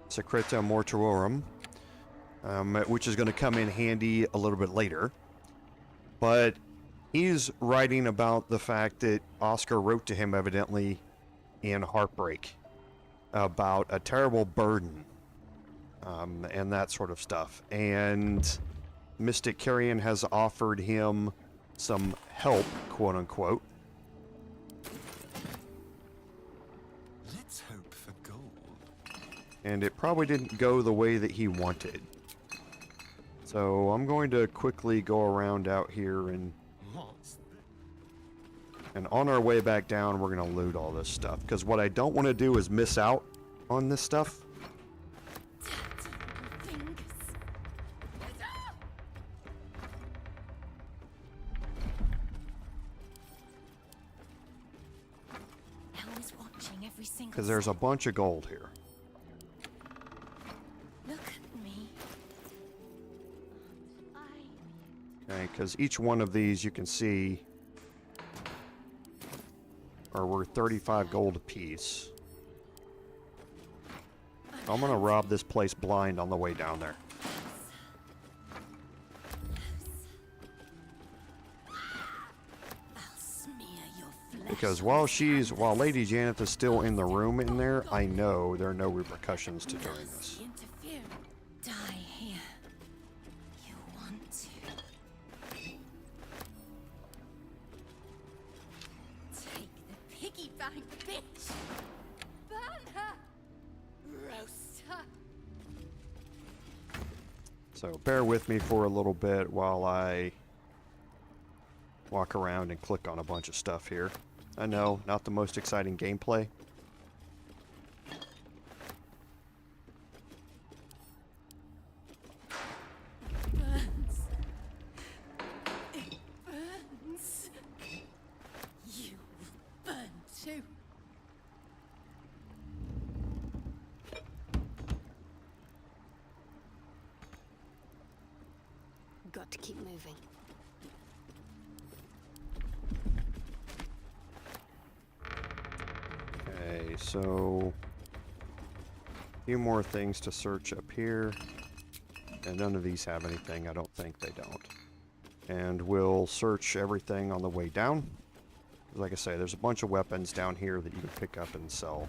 Secreta Mortuorum, which is going to come in handy a little bit later. But he's writing about the fact that Oskar wrote to him, evidently, in heartbreak, about a terrible burden, and that sort of stuff. And Mystic Carrion has offered him some help, quote-unquote. Let's hope for gold. And it probably didn't go the way that he wanted. So I'm going to quickly go around out here and on our way back down, we're going to loot all this stuff. Because what I don't want to do is miss out on this stuff. Because there's a bunch of gold here. Look at me. Okay, because each one of these you can see are worth 35 gold apiece. I'm gonna rob this place blind on the way down there. Because while Lady Jannath is still in the room in there, I know there are no repercussions to doing this. Die here. You want to. Take the piggy bank, bitch. Burn her. Roast her. So bear with me for a little bit while I walk around and click on a bunch of stuff here. I know, not the most exciting gameplay. Burns. It burns. You will burn too. got to keep moving. Okay, so a few more things to search up here. And none of these have anything. I don't think they don't. And we'll search everything on the way down. Like I say, there's a bunch of weapons down here that you can pick up and sell.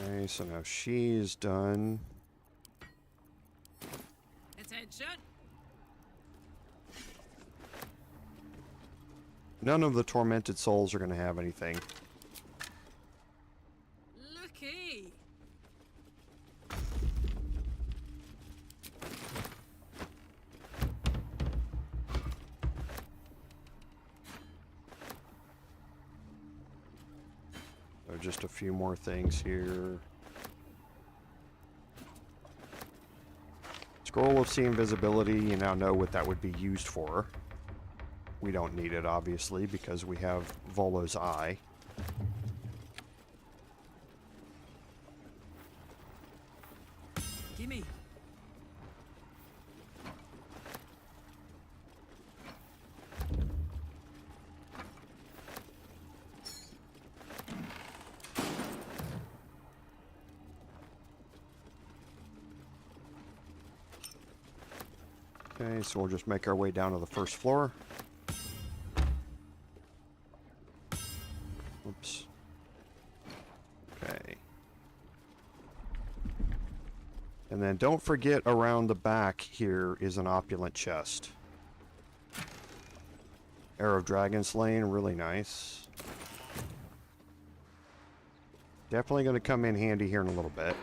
Okay, so now she's done. Attention! None of the tormented souls are going to have anything. Looky! So just a few more things here. Scroll of Sea Invisibility, you now know what that would be used for. We don't need it, obviously, because we have Volo's Eye. Gimme! Okay, so we'll just make our way down to the first floor. Oops. Okay. And then don't forget around the back here is an opulent chest. Arrow of Dragon Slaying, really nice. Definitely going to come in handy here in a little bit.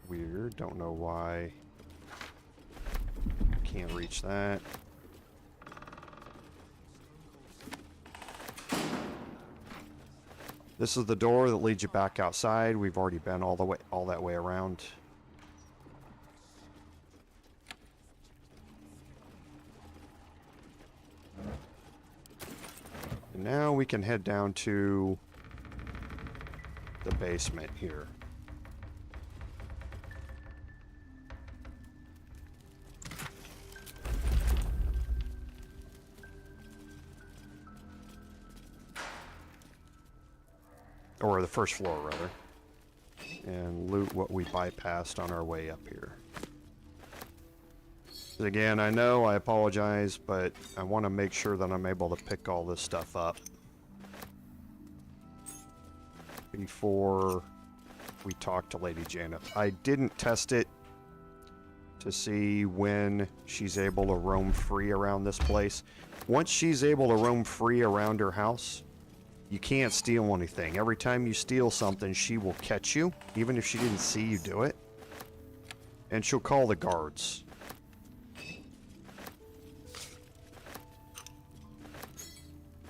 Weird, don't know why. Can't reach that. This is the door that leads you back outside. We've already been all that way around. And now we can head down to the basement here. Or the first floor, rather. And loot what we bypassed on our way up here. Again, I know, I apologize, but I want to make sure that I'm able to pick all this stuff up before we talk to Lady Jannath. I didn't test it to see when she's able to roam free around this place. Once she's able to roam free around her house, you can't steal anything. Every time you steal something, she will catch you, even if she didn't see you do it. And she'll call the guards.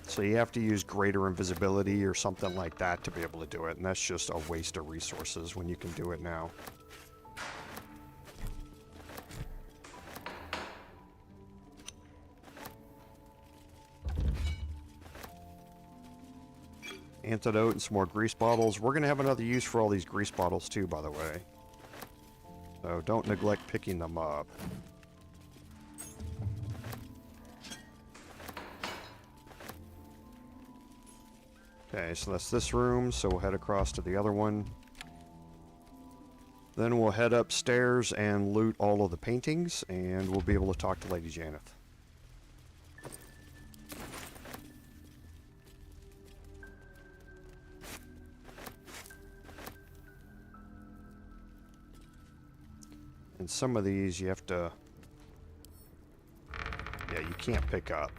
So you have to use greater invisibility or something like that to be able to do it, and that's just a waste of resources when you can do it now. Antidote and some more grease bottles. We're going to have another use for all these grease bottles too, by the way. So don't neglect picking them up. Okay, so that's this room, so we'll head across to the other one. Then we'll head upstairs and loot all of the paintings, and we'll be able to talk to Lady Jannath. And some of these you have to... Yeah, you can't pick up.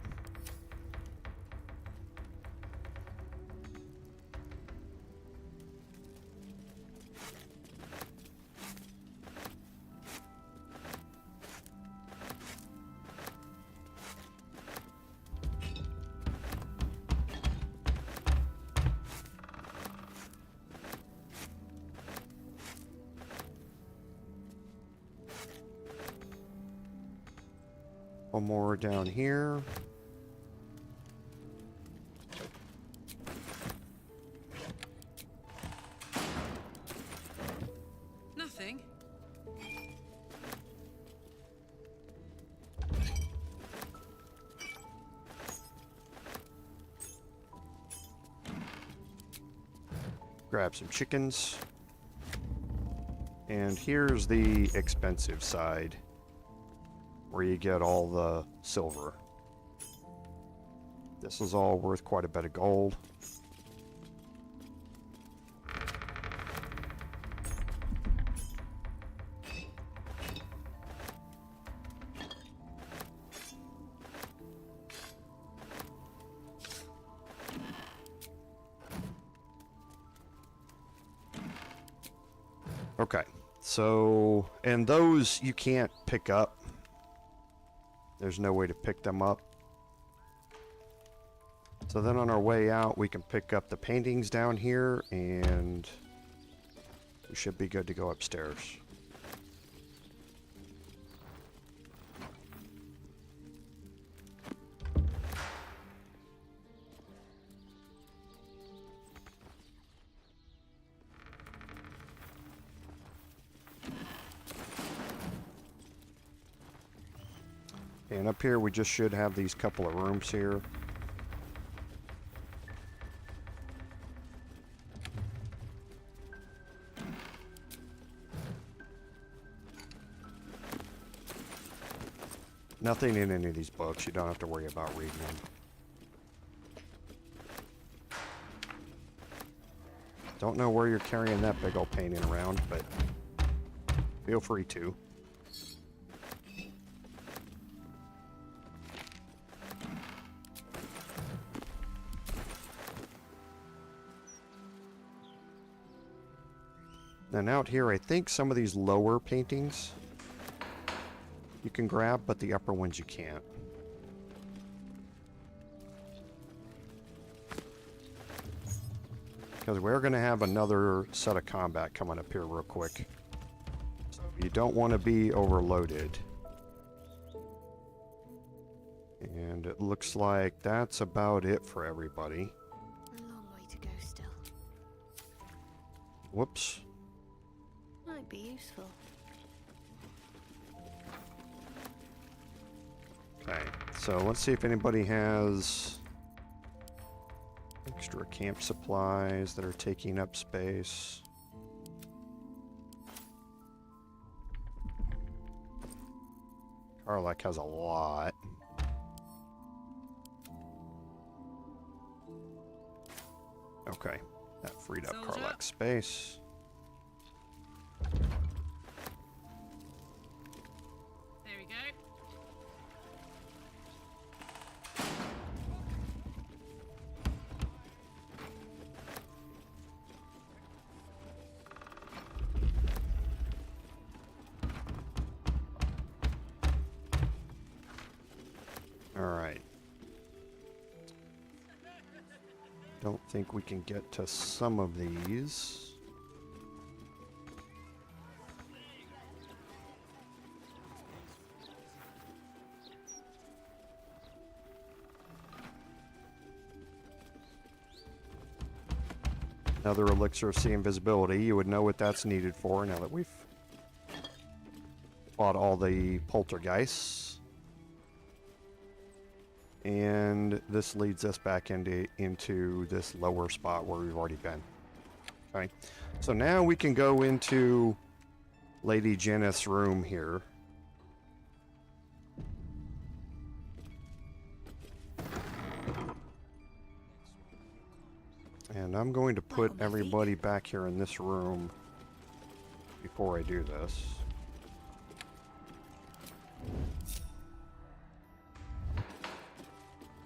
One more down here. Nothing. Grab some chickens. And here's the expensive side, where you get all the silver. This is all worth quite a bit of gold. Okay, so, and those you can't pick up. There's no way to pick them up. So then on our way out, we can pick up the paintings down here, and we should be good to go upstairs. And up here, we just should have these couple of rooms here. Nothing in any of these books. You don't have to worry about reading them. Don't know where you're carrying that big old painting around, but feel free to. And out here, I think some of these lower paintings you can grab, but the upper ones you can't. Because we're going to have another set of combat coming up here real quick. So you don't want to be overloaded. And it looks like that's about it for everybody. A long way to go still. Whoops. Might be useful. Okay, so let's see if anybody has extra camp supplies that are taking up space. Karlach has a lot. Okay, that freed up Karlach's space. There we go. Alright. Don't think we can get to some of these. Another elixir of sea invisibility. You would know what that's needed for now that we've fought all the poltergeists. And this leads us back into this lower spot where we've already been. Okay, so now we can go into Lady Jannath's room here. And I'm going to put everybody back here in this room before I do this.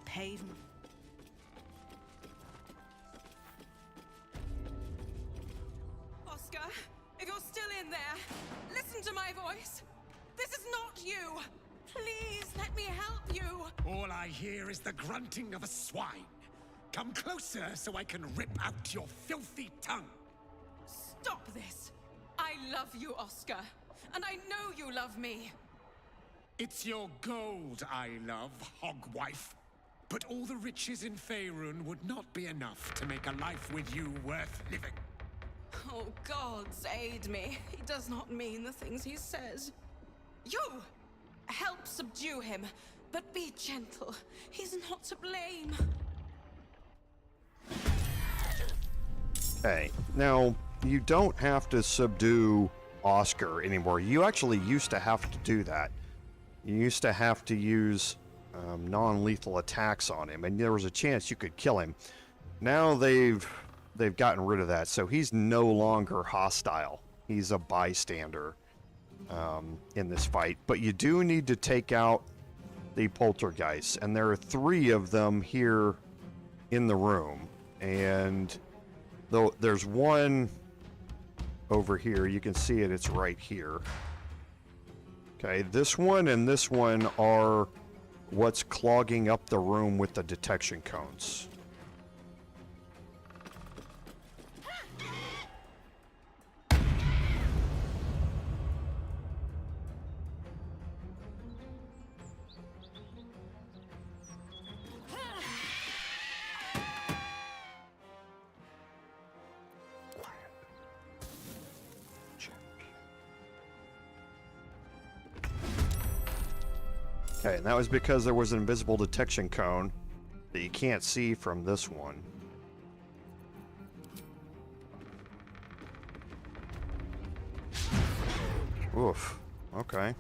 Pavement. Oskar, if you're still in there, listen to my voice. This is not you. Please let me help you. All I hear is the grunting of a swine. Come closer so I can rip out your filthy tongue. Stop this. I love you, Oskar. And I know you love me. It's your gold I love, hogwife. But all the riches in Faerun would not be enough to make a life with you worth living. Oh, gods aid me. He does not mean the things he says. You! Help subdue him, but be gentle. He's not to blame. Okay, now, you don't have to subdue Oskar anymore. You actually used to have to do that. You used to have to use non-lethal attacks on him, and there was a chance you could kill him. Now they've gotten rid of that, so he's no longer hostile. He's a bystander in this fight. But you do need to take out the Poltergeists, and there are 3 of them here in the room. And though there's one over here, you can see it, it's right here. Okay, this one and this one are what's clogging up the room with the detection cones. Okay, and that was because there was an invisible detection cone that you can't see from this one. Oof. Okay.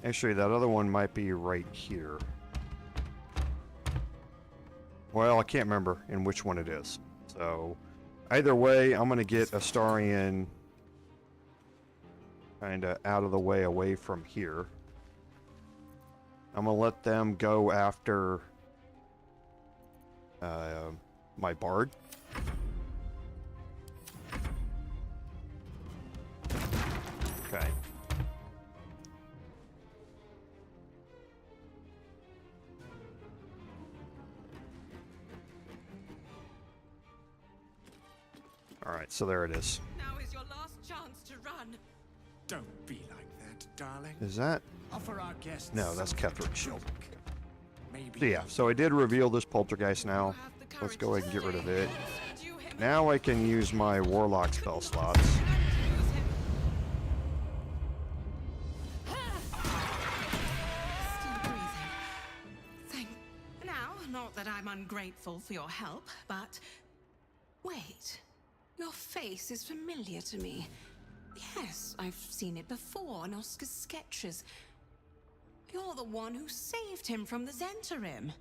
Actually, that other one might be right here. Well, I can't remember in which one it is. So, either way, I'm going to get Astarion kind of out of the way, away from here. I'm going to let them go after my bard. Okay. Alright, so there it is. Now is your last chance to run. Don't be like that, darling. Is that? Offer our guests No, that's Ketherick's shield. Maybe. So yeah, so I did reveal this Poltergeist now. Let's go ahead and get rid of it. Now I can use my Warlock spell slots. Still breathing. Thank. Now, not that I'm ungrateful for your help, but wait. Your face is familiar to me. Yes, I've seen it before in Oskar's sketches. You're the one who saved him from the Zentarim.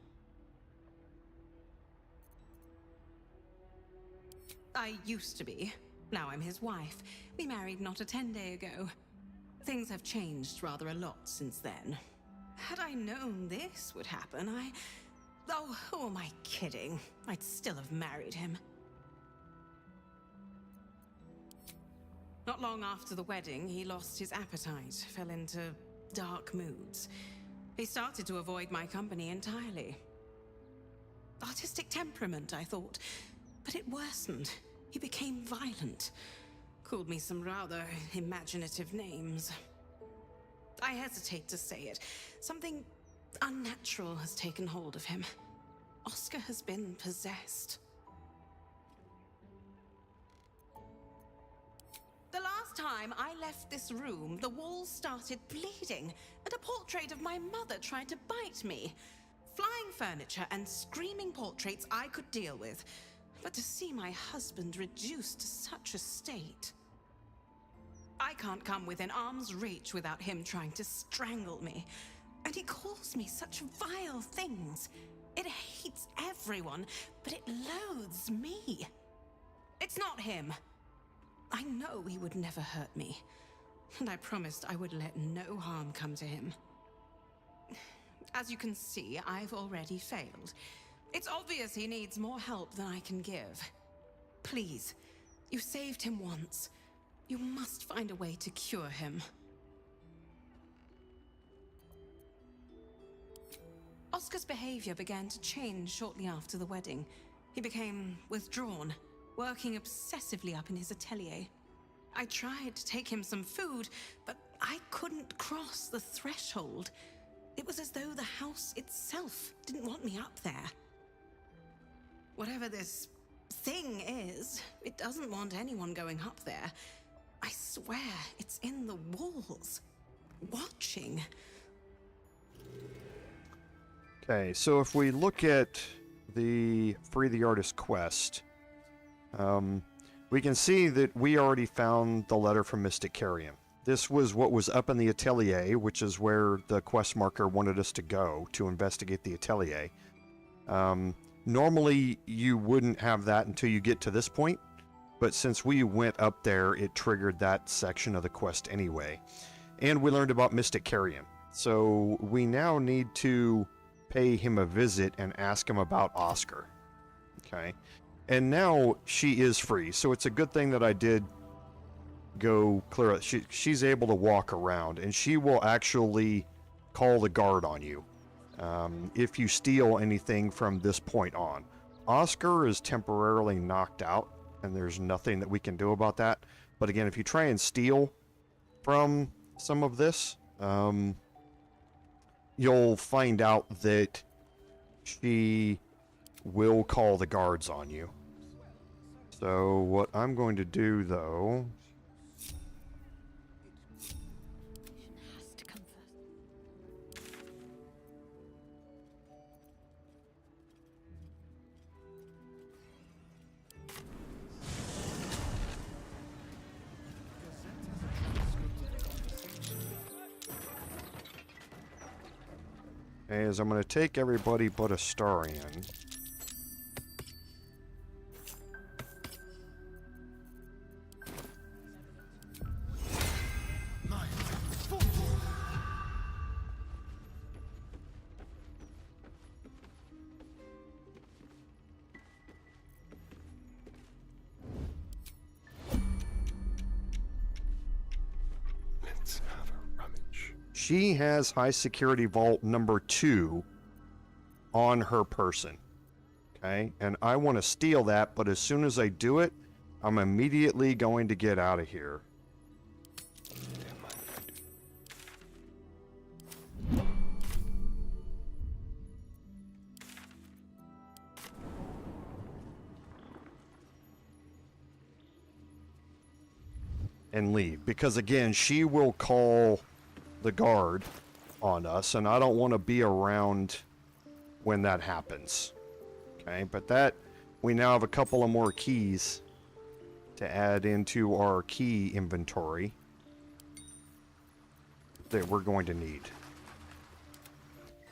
I used to be. Now I'm his wife. We married not a 10-day ago. Things have changed rather a lot since then. Had I known this would happen, Oh, who am I kidding? I'd still have married him. Not long after the wedding, he lost his appetite, fell into dark moods. He started to avoid my company entirely. Artistic temperament, I thought, but it worsened. He became violent. Called me some rather imaginative names. I hesitate to say it. Something unnatural has taken hold of him. Oskar has been possessed. The last time I left this room, the walls started bleeding, and a portrait of my mother tried to bite me. Flying furniture and screaming portraits I could deal with, but to see my husband reduced to such a state. I can't come within arm's reach without him trying to strangle me, and he calls me such vile things. It hates everyone, but it loathes me. It's not him. I know he would never hurt me, and I promised I would let no harm come to him. As you can see, I've already failed. It's obvious he needs more help than I can give. Please, you saved him once. You must find a way to cure him. Oskar's behavior began to change shortly after the wedding. He became withdrawn, working obsessively up in his atelier. I tried to take him some food, but I couldn't cross the threshold. It was as though the house itself didn't want me up there. Whatever this thing is, it doesn't want anyone going up there. I swear it's in the walls, watching. Okay, so if we look at the Free the Artist quest, we can see that we already found the letter from Mystic Carrion. This was what was up in the atelier, which is where the quest marker wanted us to go to investigate the atelier. Normally, you wouldn't have that until you get to this point, but since we went up there, it triggered that section of the quest anyway. And we learned about Mystic Carrion. So we now need to pay him a visit and ask him about Oskar. Okay. And now she is free, so it's a good thing that I did go clear it. She's able to walk around, and she will actually call the guard on you if you steal anything from this point on. Oskar is temporarily knocked out, and there's nothing that we can do about that. But again, if you try and steal from some of this, you'll find out that she will call the guards on you. So what I'm going to do, though... is I'm going to take everybody but Astarion. She has high security vault number 2 on her person. Okay, and I want to steal that, but as soon as I do it, I'm immediately going to get out of here. And leave, because again, she will call the guard on us, and I don't want to be around when that happens. Okay, but that, we now have a couple of more keys to add into our key inventory that we're going to need.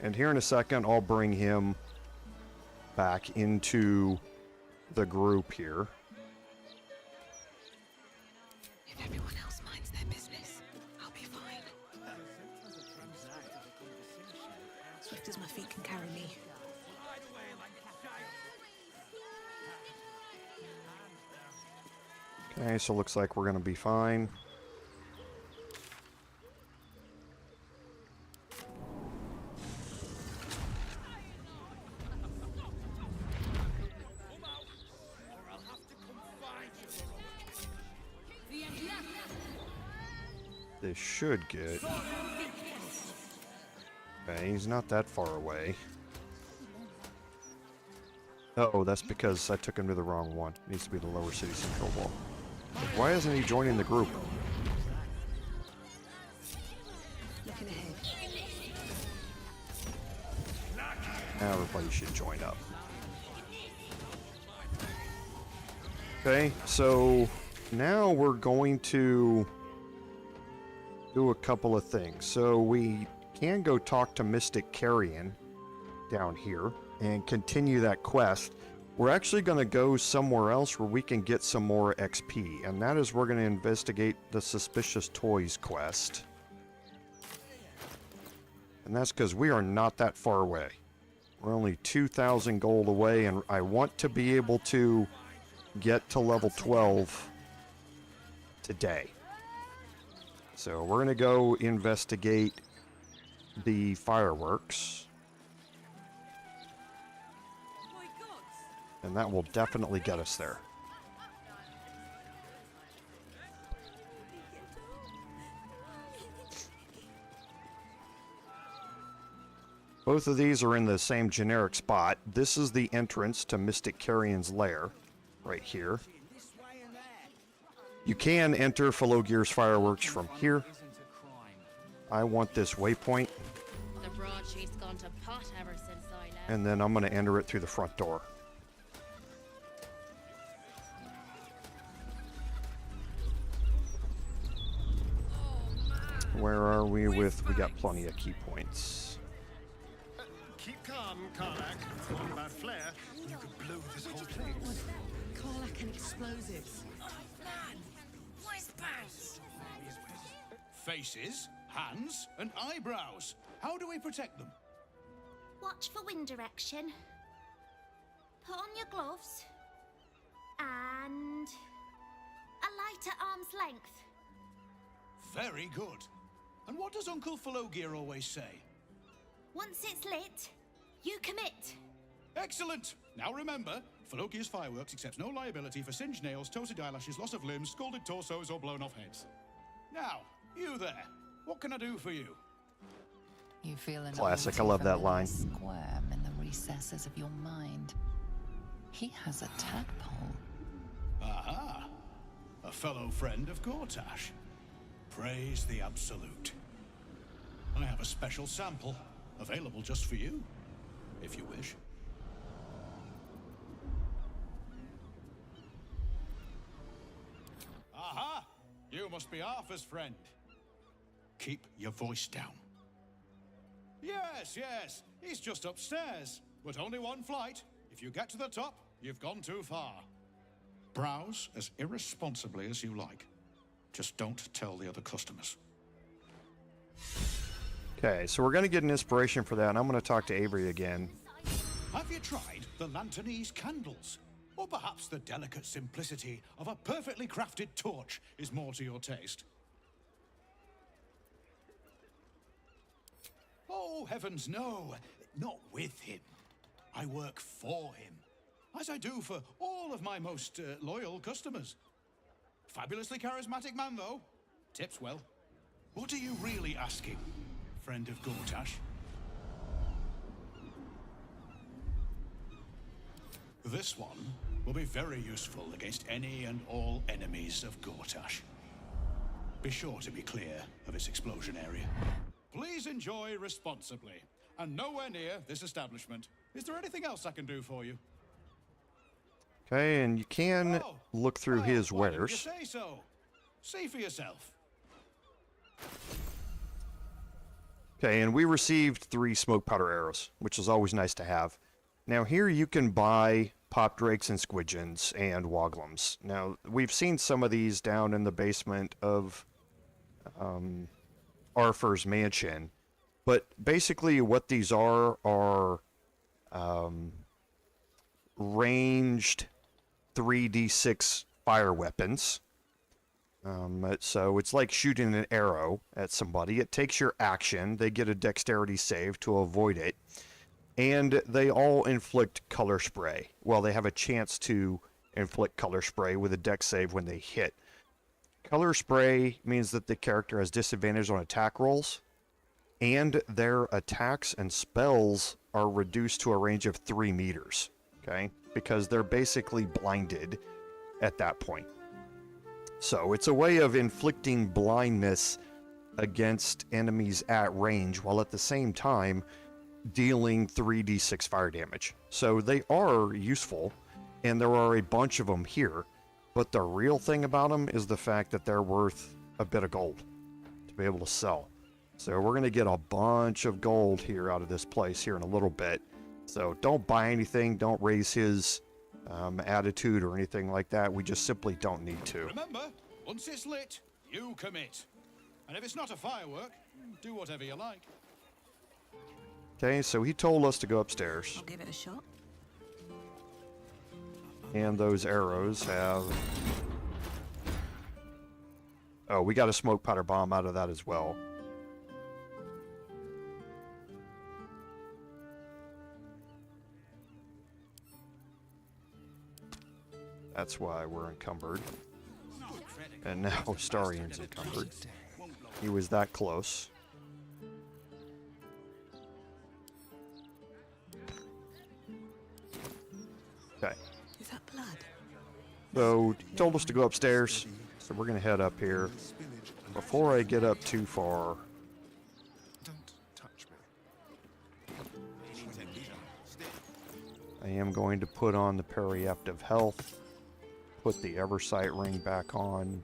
And here in a second, I'll bring him back into the group here. If everyone else minds their business, I'll be fine. Swift as my feet can carry me. Okay, so looks like we're going to be fine. This should get... Okay, he's not that far away. Oh, that's because I took him to the wrong one. It needs to be the lower city central wall. Why isn't he joining the group? Looking ahead. Everybody should join up. Okay, so now we're going to do a couple of things. So we can go talk to Mystic Carrion down here and continue that quest. We're actually going to go somewhere else where we can get some more XP, and that is we're going to investigate the Suspicious Toys quest. And that's because we are not that far away. We're only 2,000 gold away, and I want to be able to get to level 12 today. So we're going to go investigate the fireworks. And that will definitely get us there. Both of these are in the same generic spot. This is the entrance to Mystic Carrion's lair, right here. You can enter Felogyr's fireworks from here. I want this waypoint. The broadsheet's gone to pot ever since I left. And then I'm going to enter it through the front door. Where are we with... We got plenty of key points. Keep calm, Karlach. It's all about flair. You could blow this whole place. Karlach and explosives. Faces, hands, and eyebrows. How do we protect them? Watch for wind direction. Put on your gloves. And a light at arm's length. Very good. And what does Uncle Felogyr always say? Once it's lit, you commit. Excellent! Now remember, Felogyr's fireworks accepts no liability for singed nails, toasted eyelashes, loss of limbs, scalded torsos, or blown off heads. Now, you there. What can I do for you? You feel an Classic, I love that line. Squirm in the recesses of your mind. He has a tadpole. Aha! A fellow friend of Gortash. Praise the Absolute. I have a special sample, available just for you, if you wish. Aha! You must be Arthur's friend. Keep your voice down. Yes, yes, he's just upstairs, but only one flight. If you get to the top, you've gone too far. Browse as irresponsibly as you like. Just don't tell the other customers. Okay, so we're going to get an inspiration for that, and I'm going to talk to Avery again. Have you tried the Lanternese candles? Or perhaps the delicate simplicity of a perfectly crafted torch is more to your taste? Oh, heavens no! Not with him. I work for him, as I do for all of my most loyal customers. Fabulously charismatic man, though. Tips well. What are you really asking, friend of Gortash? This one will be very useful against any and all enemies of Gortash. Be sure to be clear of its explosion area. Please enjoy responsibly, and nowhere near this establishment. Is there anything else I can do for you? Okay, and you can look through his Why didn't you wares. say so? See for yourself. Okay, and we received 3 smoke powder arrows, which is always nice to have. Now here you can buy pop drakes and squidgens and woglums. Now, we've seen some of these down in the basement of Arthur's mansion, but basically what these are ranged 3d6 fire weapons. So it's like shooting an arrow at somebody. It takes your action. They get a dexterity save to avoid it. And they all inflict color spray. Well, they have a chance to inflict color spray with a dex save when they hit. Color spray means that the character has disadvantage on attack rolls, and their attacks and spells are reduced to a range of 3 meters, okay? Because they're basically blinded at that point. So it's a way of inflicting blindness against enemies at range, while at the same time dealing 3d6 fire damage. So they are useful, and there are a bunch of them here, but the real thing about them is the fact that they're worth a bit of gold to be able to sell. So we're going to get a bunch of gold here out of this place here in a little bit. So don't buy anything, don't raise his attitude or anything like that. We just simply don't need to. Remember, once it's lit, you commit. And if it's not a firework, do whatever you like. Okay, so he told us to go upstairs. I'll give it a shot. And those arrows have... Oh, we got a smoke powder bomb out of that as well. That's why we're encumbered. And now Starian's encumbered. He was that close. Okay. Is that blood? So, he told us to go upstairs, so we're going to head up here. Before I get up too far, I am going to put on the Periaptive Health, put the Eversight Ring back on.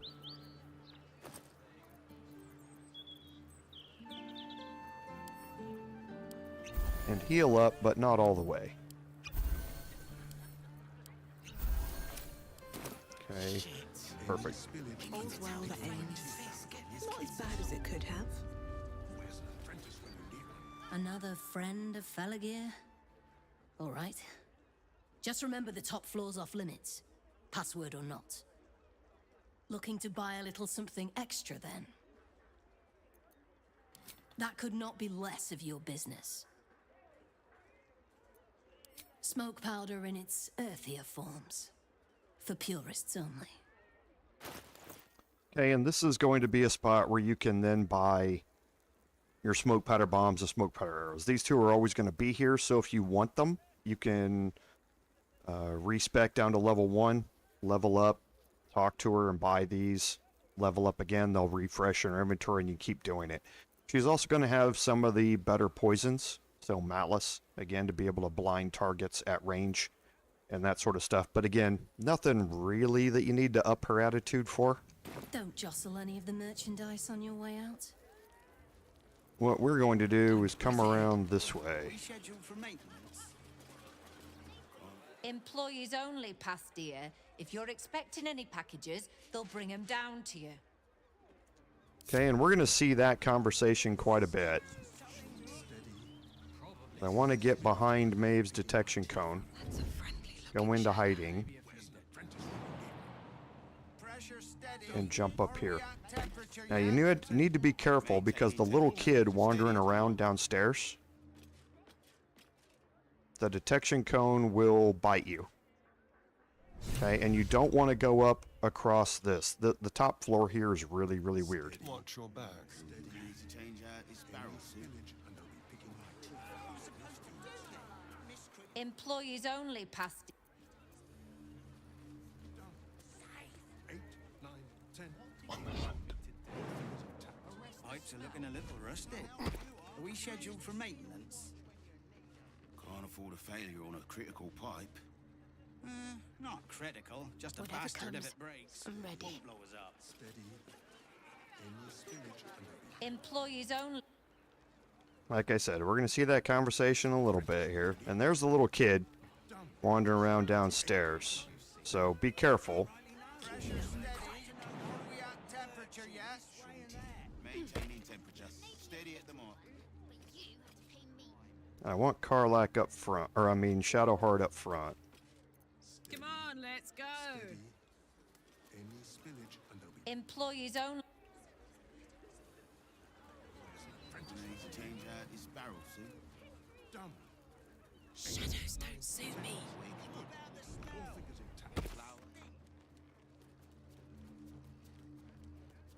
And heal up, but not all the way. Okay, perfect. All's well that ends. Not as bad as it could have. Another friend of Felogyr? All right. Just remember the top floor's off limits, password or not. Looking to buy a little something extra then? That could not be less of your business. Smoke powder in its earthier forms. For purists only. Okay, and this is going to be a spot where you can then buy your smoke powder bombs and smoke powder arrows. These two are always going to be here, so if you want them, you can respec down to level 1, level up, talk to her and buy these, level up again, they'll refresh your inventory and you keep doing it. She's also going to have some of the better poisons, so Malice, again, to be able to blind targets at range and that sort of stuff. But again, nothing really that you need to up her attitude for. Don't jostle any of the merchandise on your way out. What we're going to do is come around this way. Employees only, past dear. If you're expecting any packages, they'll bring them down to you. Okay, and we're going to see that conversation quite a bit. I want to get behind Maeve's detection cone. Go into hiding. And jump up here. Now you need to be careful because the little kid wandering around downstairs, the detection cone will bite you. Okay, and you don't want to go up across this. The top floor here is really, really weird. Watch your back. Employees only, past. 8, 9, 10. Pipes are looking a little rusted. Are we scheduled for maintenance? Can't afford a failure on a critical pipe. Not critical, just a Whatever bastard if comes, it breaks. I'm ready. Won't blow us up. Steady. Any spillage Employees only. Like I said, we're going to see that conversation a little bit here. And there's the little kid wandering around downstairs. So be careful. Maintaining temperature. Steady at the mark. I want Karlach up front, or I mean Shadowheart up front. Come on, let's go. Any spillage and there'll be Employees only. Need to change out this barrel, see? done. Shadows don't suit me.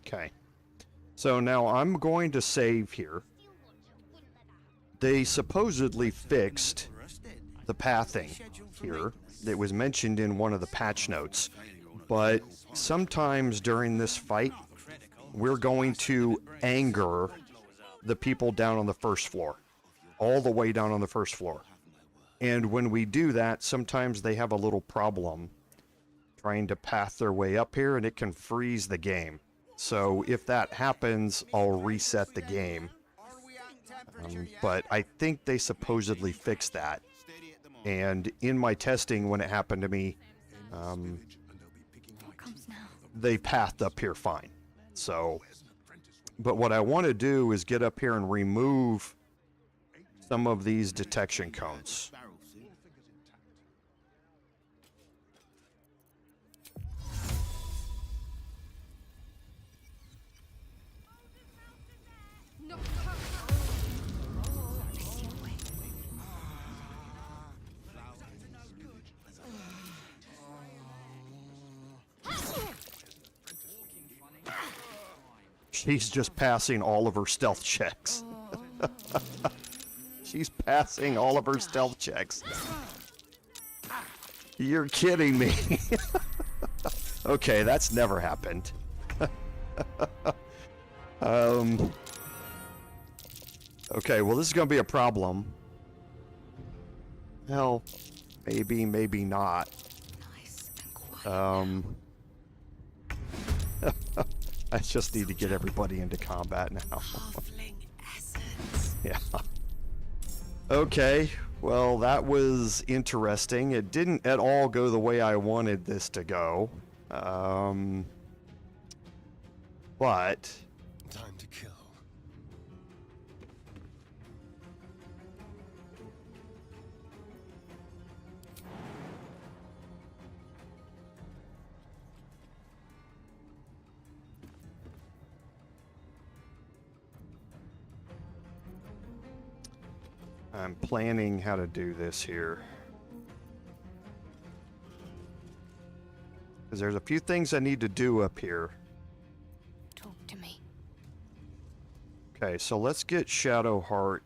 Okay. So now I'm going to save here. They supposedly fixed the pathing here that was mentioned in one of the patch notes. But sometimes during this fight, we're going to anger the people down on the first floor. All the way down on the first floor. And when we do that, sometimes they have a little problem trying to path their way up here, and it can freeze the game. So if that happens, I'll reset the game. But I think they supposedly fixed that. And in my testing, when it happened to me, they pathed up here fine. So, but what I want to do is get up here and remove some of these detection cones. She's just passing all of her stealth checks. She's passing all of her stealth checks. You're kidding me. Okay, that's never happened. Okay, well, this is going to be a problem. Hell, maybe, maybe not. I just need to get everybody into combat now. Yeah. Okay, well, that was interesting. It didn't at all go the way I wanted this to go. But Time to kill. I'm planning how to do this here. Because there's a few things I need to do up here. Talk to me. Okay, so let's get Shadowheart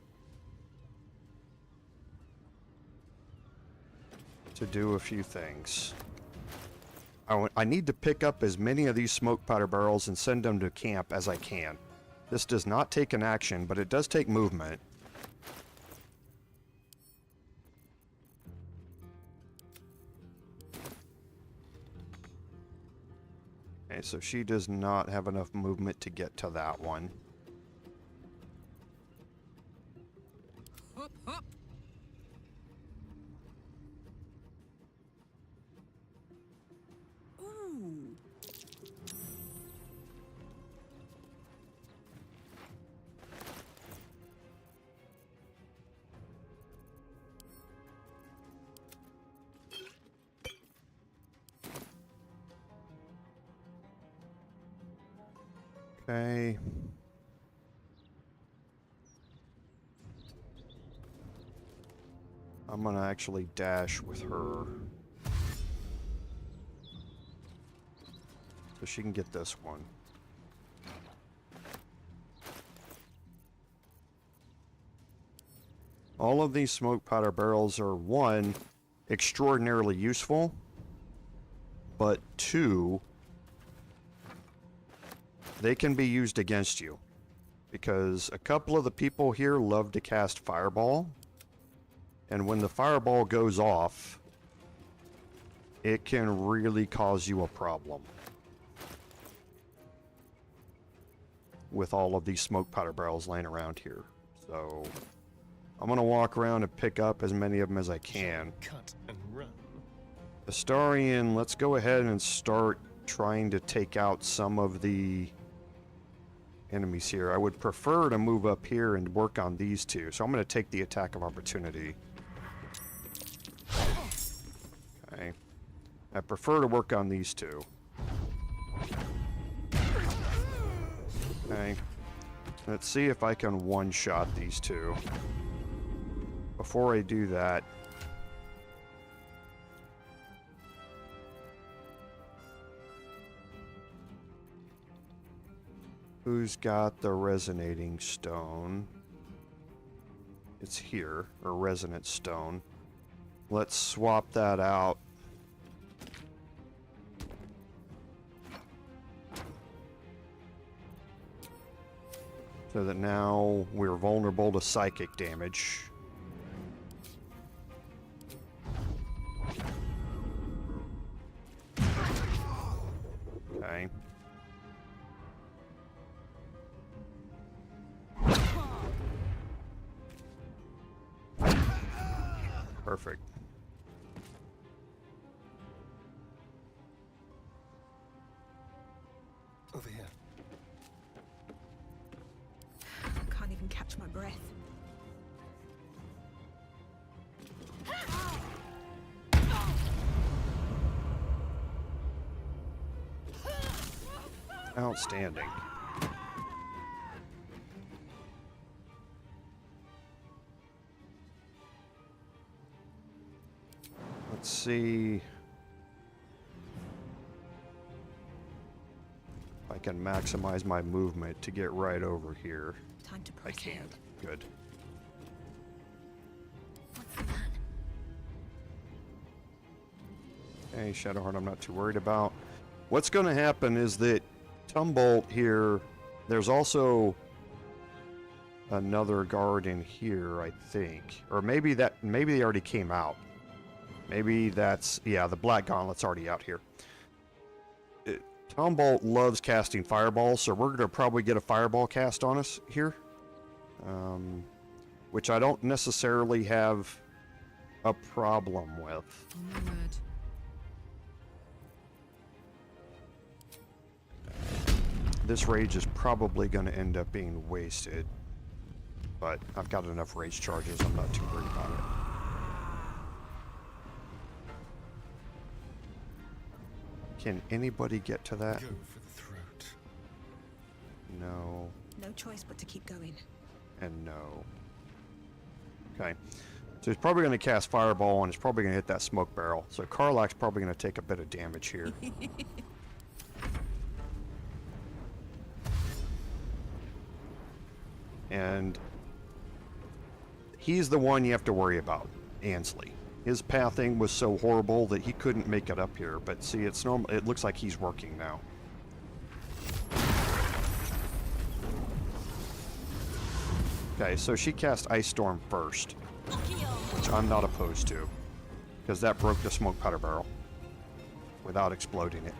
to do a few things. I need to pick up as many of these smoke powder barrels and send them to camp as I can. This does not take an action, but it does take movement. Okay, so she does not have enough movement to get to that one. Hop, hop. Ooh. Okay. I'm gonna actually dash with her. So she can get this one. All of these smoke powder barrels are, one, extraordinarily useful, but two, they can be used against you. Because a couple of the people here love to cast Fireball, and when the Fireball goes off, it can really cause you a problem with all of these smoke powder barrels laying around here. So I'm gonna walk around and pick up as many of them as I can. Cut and run. Astarian, let's go ahead and start trying to take out some of the enemies here. I would prefer to move up here and work on these two. So I'm going to take the attack of opportunity. Okay. I prefer to work on these two. Okay. Let's see if I can one-shot these two. Before I do that, who's got the resonating stone? It's here, or resonant stone. Let's swap that out. So that now we're vulnerable to psychic damage. Okay. Perfect. Over here. I can't even catch my breath. Outstanding. Let's see if I can maximize my movement to get right over here. Time to I can. Good. Okay, Shadowheart I'm not too worried about. What's going to happen is that Tumbolt here, there's also another guard in here, I think. Or maybe they already came out. Maybe that's, yeah, the Black Gauntlet's already out here. Tumbolt loves casting fireballs, so we're going to probably get a fireball cast on us here. Which I don't necessarily have a problem with. Oh my word. This rage is probably going to end up being wasted. But I've got enough rage charges, I'm not too worried about it. Can anybody get to that? Go for the throat. No. No choice but to keep going. And no. Okay. So he's probably going to cast Fireball, and he's probably going to hit that smoke barrel. So Karlach's probably going to take a bit of damage here. And he's the one you have to worry about, Ansley. His pathing was so horrible that he couldn't make it up here. But see, it's normal. It looks like he's working now. Okay, so she cast Ice Storm first, which I'm not opposed to, because that broke the smoke powder barrel without exploding it.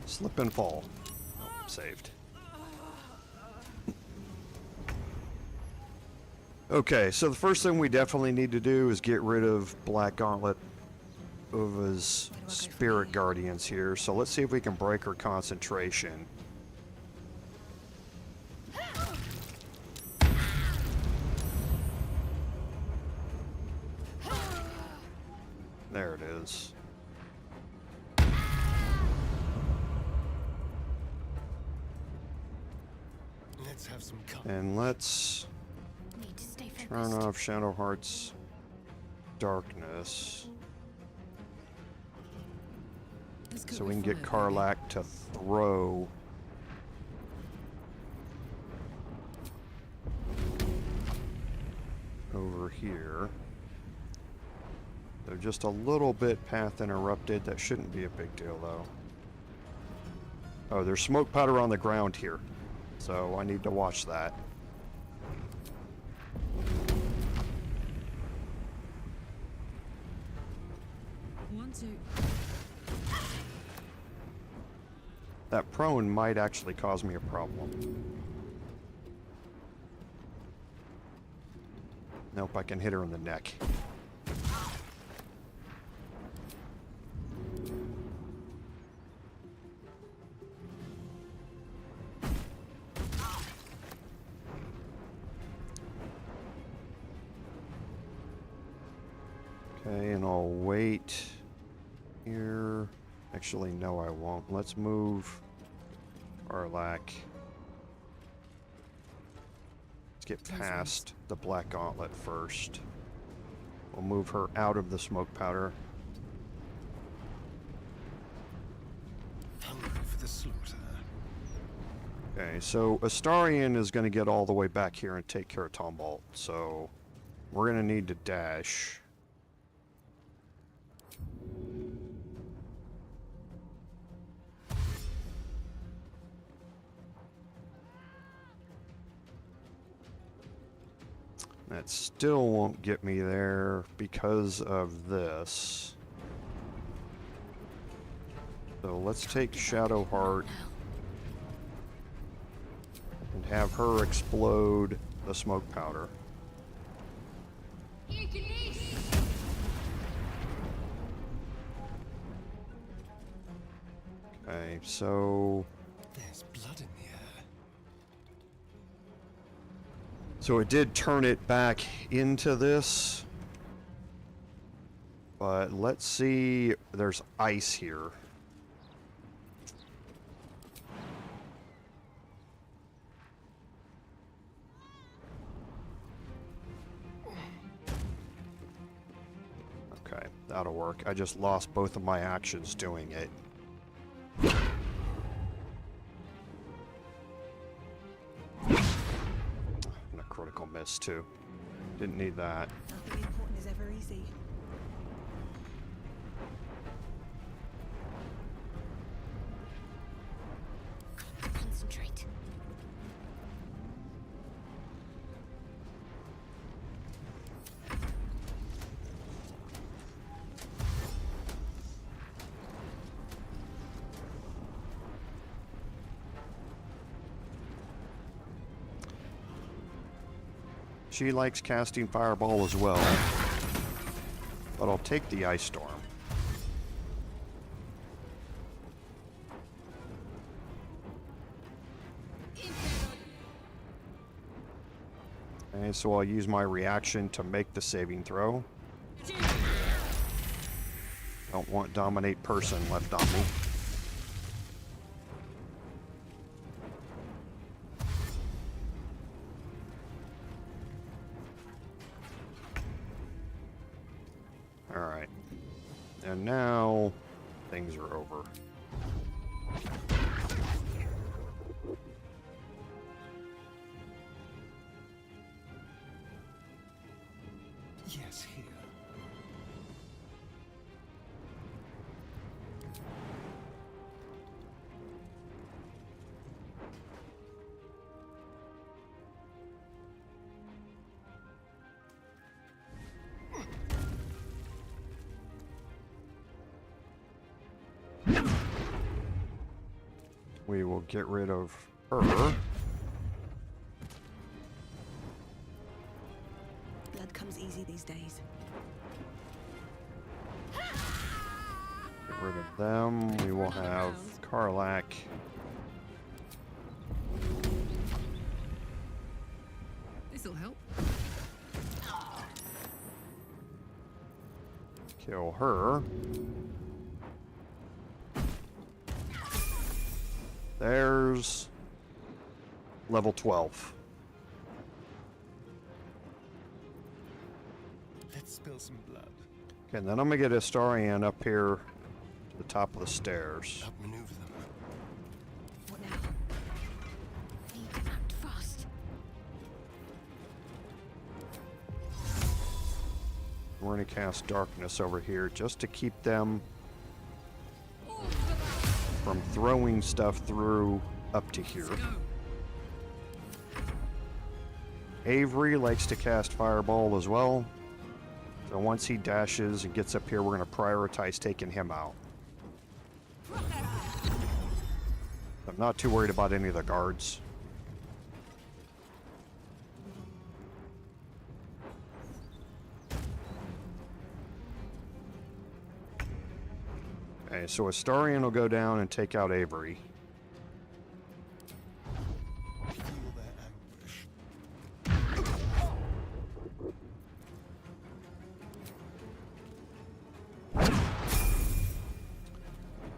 Slip and fall. Oh, saved. Okay, so the first thing we definitely need to do is get rid of Black Gauntlet of his Spirit Guardians here. So let's see if we can break her concentration. There it is. Let's have some And let's turn off Shadowheart's darkness. So we can get Karlach to throw over here. They're just a little bit path interrupted. That shouldn't be a big deal though. Oh, there's smoke powder on the ground here. So I need to watch that. That prone might actually cause me a problem. Nope, I can hit her in the neck. Okay, and I'll wait here. Actually, no, I won't. Let's move Karlach. Let's get past the Black Gauntlet first. We'll move her out of the smoke powder. hungry for the slaughter. Okay, so Astarion is going to get all the way back here and take care of Tumbolt. So we're going to need to dash. That still won't get me there because of this. So let's take Shadowheart and have her explode the smoke powder. Okay, so there's blood in the air. So it did turn it back into this. But let's see, there's ice here. That'll work. I just lost both of my actions doing it. And a critical miss, too. Didn't need that. Nothing important is ever easy. Concentrate. She likes casting Fireball as well, but I'll take the Ice Storm. Okay, so I'll use my reaction to make the saving throw. Don't want Dominate Person left on me. Alright. And now things are over. Yes, here. We will get rid of her. Blood comes easy these days. Get rid of them. We will have Karlach. This'll help. Kill her. There's level 12. Let's spill some blood. Okay, and then I'm gonna get Astarion up here to the top of the stairs. Outmaneuver them. What now? Need to act fast. We're gonna cast Darkness over here just to keep them from throwing stuff through up to here. Avery likes to cast Fireball as well. So once he dashes and gets up here, we're going to prioritize taking him out. I'm not too worried about any of the guards. Okay, so Astarion will go down and take out Avery. Feel their anguish.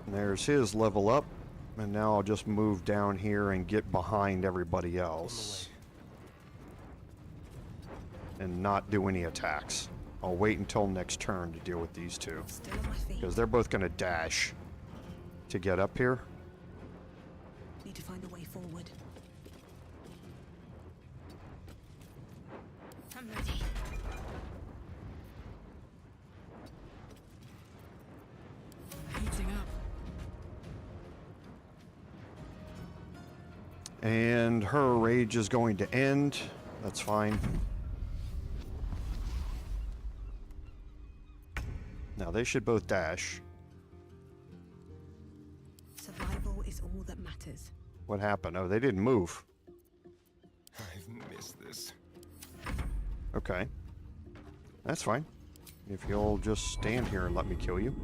And there's his level up. And now I'll just move down here and get behind everybody else. And not do any attacks. I'll wait until next turn to deal with these two. Still on my feet. Because they're both going to dash to get up here. Need to find a way forward. I'm ready. Heating up. And her rage is going to end. That's fine. Now they should both dash. Survival is all that matters. What happened? Oh, they didn't move. I've missed this. Okay. That's fine. If you'll just stand here and let me kill you.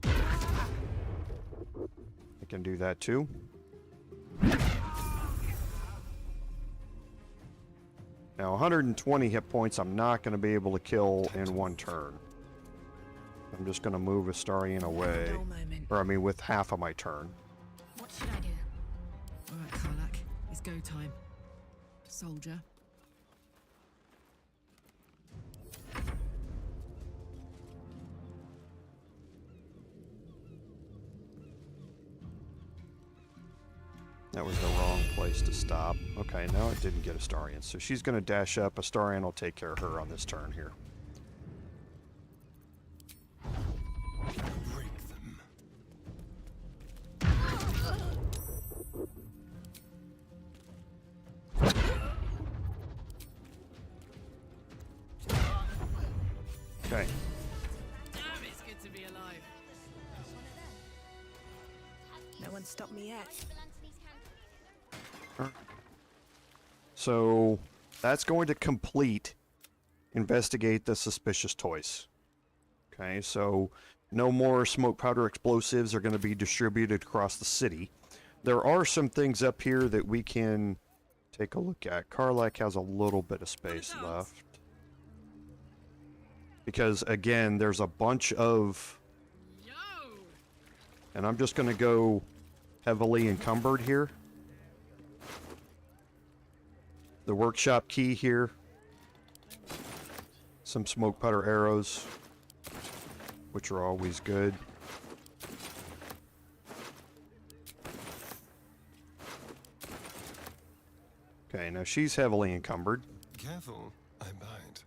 I can do that too. Now 120 hit points I'm not going to be able to kill in one turn. I'm just going to move Astarion away. Or I mean with half of my turn. What should I do? All right, Karlach. It's go time. Soldier. That was the wrong place to stop. Okay, now it didn't get Astarion. So she's going to dash up. Astarion will take care of her on this turn here. Break them. Okay. Damn, it's good to be alive. No one stopped me yet. So that's going to complete investigate the suspicious toys. Okay, so no more smoke powder explosives are going to be distributed across the city. There are some things up here that we can take a look at. Karlach has a little bit of space left. Because again, there's a bunch of... And I'm just going to go heavily encumbered here. The workshop key here. Some smoke powder arrows, which are always good. Okay, now she's heavily encumbered. Careful, I bite.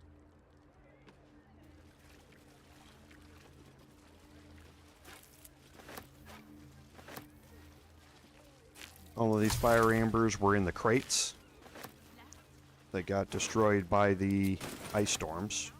All of these fire ambers were in the crates. They got destroyed by the ice storms.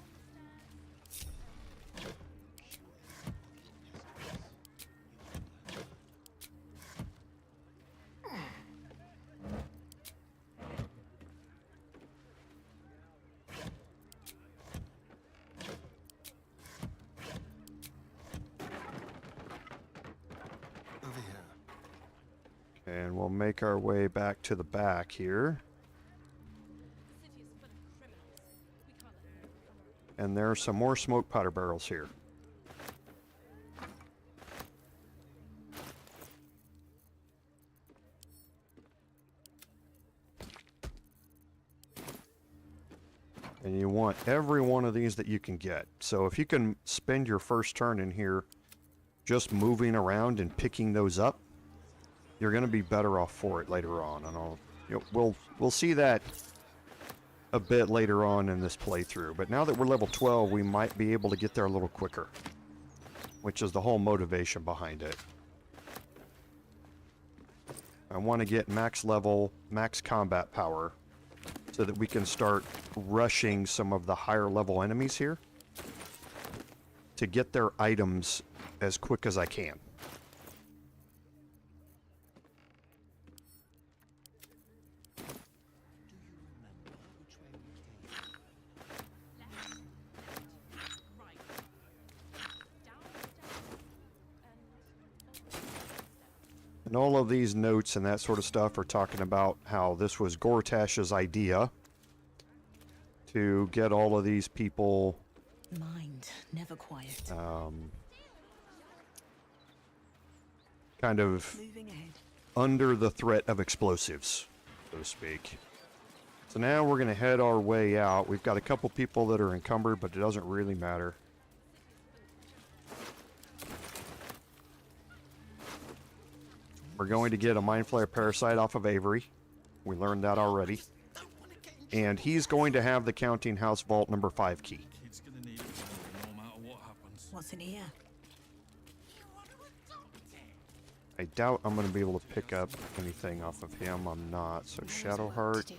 Over here. And we'll make our way back to the back here. And there are some more smoke powder barrels here. And you want every one of these that you can get. So if you can spend your first turn in here just moving around and picking those up, you're going to be better off for it later on. And we'll see that a bit later on in this playthrough, but now that we're level 12, we might be able to get there a little quicker, which is the whole motivation behind it. I want to get max level, max combat power, so that we can start rushing some of the higher level enemies here to get their items as quick as I can. And all of these notes and that sort of stuff are talking about how this was Gortash's idea to get all of these people Mind never quiet. kind of under the threat of explosives, so to speak. So now we're going to head our way out. We've got a couple people that are encumbered, but it doesn't really matter. We're going to get a Mind Flayer Parasite off of Avery. We learned that already. And he's going to have the Counting House Vault number 5 key. What's in here? I doubt I'm going to be able to pick up anything off of him. I'm not. So Shadowheart.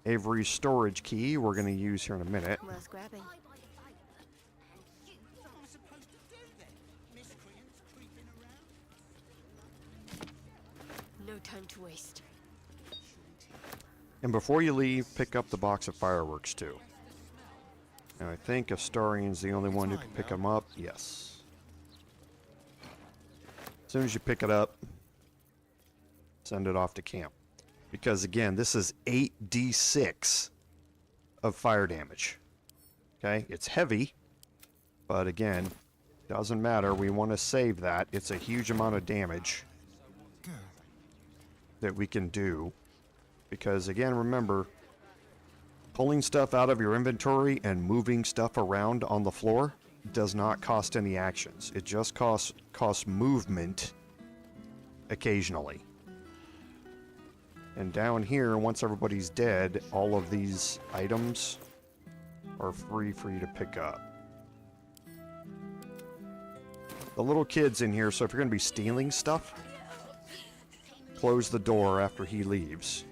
Avery's storage key we're going to use here in a minute. Worth grabbing. No time to waste. And before you leave, pick up the box of fireworks too. And I think Astarion's the only one who can pick them up. Yes. As soon as you pick it up, send it off to camp. Because again, this is 8d6 of fire damage. Okay, it's heavy, but again, doesn't matter. We want to save that. It's a huge amount of damage that we can do. Because again, remember, pulling stuff out of your inventory and moving stuff around on the floor does not cost any actions. It just costs movement occasionally. And down here, once everybody's dead, all of these items are free for you to pick up. The little kid's in here, so if you're going to be stealing stuff, close the door after he leaves.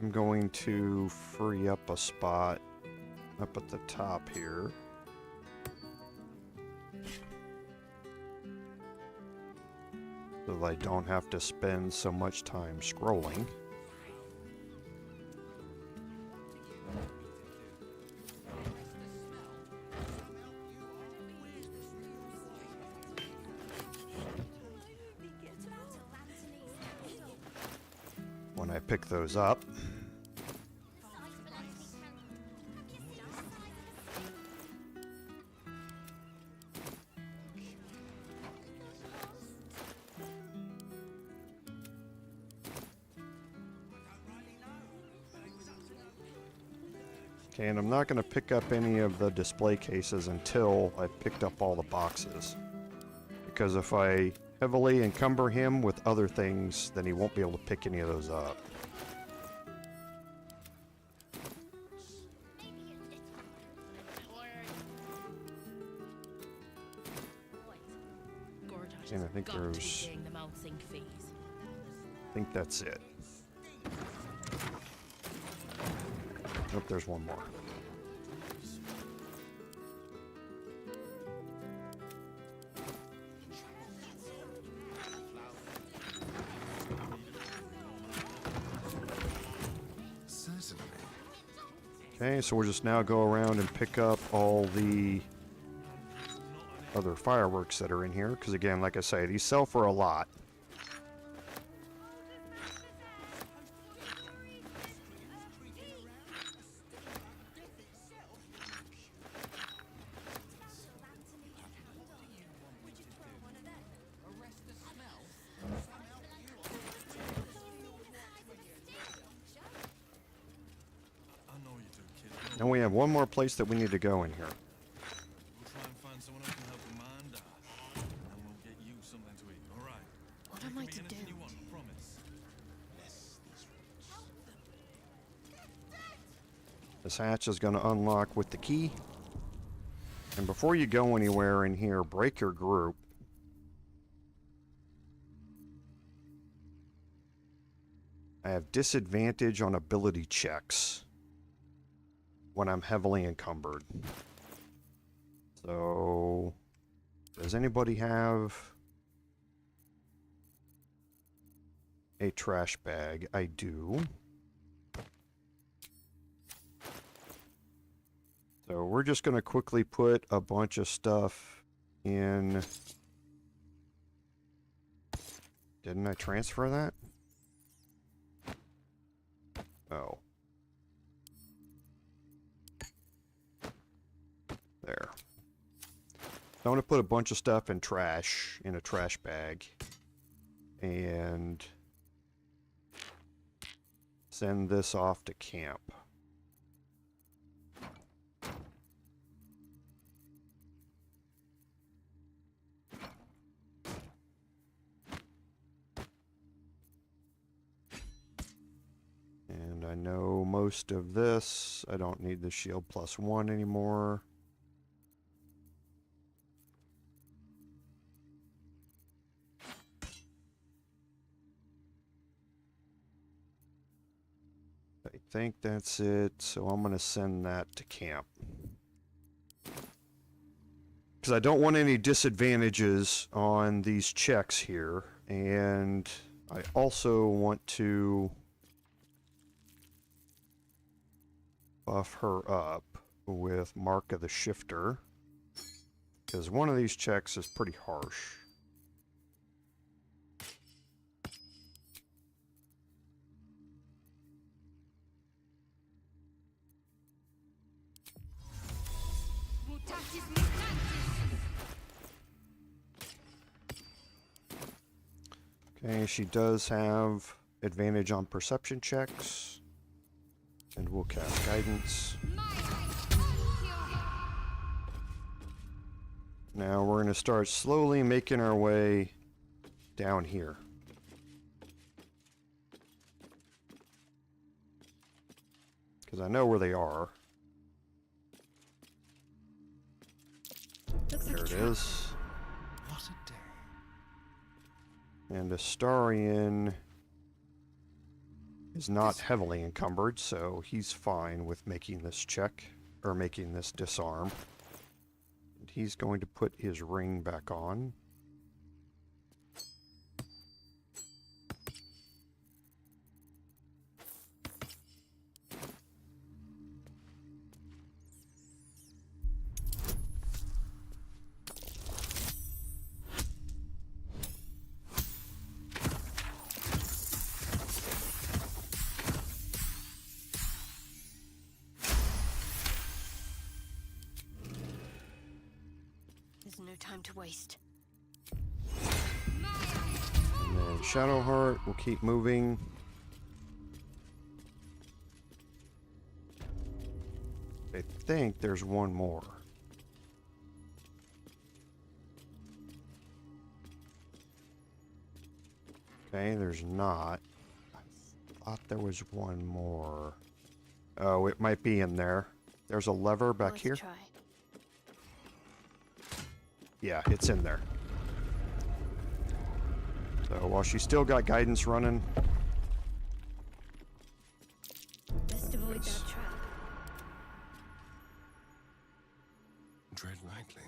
I'm going to free up a spot up at the top here. So that I don't have to spend so much time scrolling. When I pick those up, okay, and I'm not going to pick up any of the display cases until I've picked up all the boxes. Because if I heavily encumber him with other things, then he won't be able to pick any of those up. And I think there's... I think that's it. Nope, there's one more. Okay, so we'll just now go around and pick up all the other fireworks that are in here, because again, like I say, these sell for a lot. And we have one more place that we need to go in here. What am I to do? This hatch is going to unlock with the key. And before you go anywhere in here, break your group. I have disadvantage on ability checks when I'm heavily encumbered. So, does anybody have a trash bag? I do. So we're just going to quickly put a bunch of stuff in. Didn't I transfer that? Oh. There. So I'm going to put a bunch of stuff in trash, in a trash bag, and send this off to camp. And I know most of this, I don't need the shield +1 anymore. I think that's it, so I'm going to send that to camp. Because I don't want any disadvantages on these checks here, and I also want to buff her up with Mark of the Shifter, because one of these checks is pretty harsh. Okay, she does have advantage on perception checks. And we'll cast guidance. Now we're going to start slowly making our way down here. Because I know where they are. There it is. What a day. And Astarion is not heavily encumbered, so he's fine with making this check, or making this disarm. And he's going to put his ring back on. No time to waste. And then Shadowheart will keep moving. I think there's one more. Okay, there's not. I thought there was one more. Oh, it might be in there. There's a lever back here. Try. Yeah, it's in there. So while she's still got guidance running. Best avoid that trap. Tread lightly.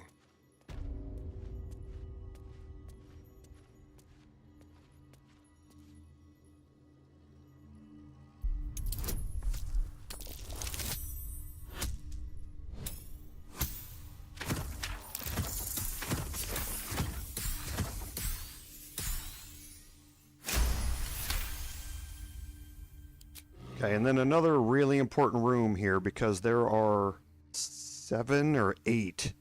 Okay, and then another really important room here because there are 7 or 8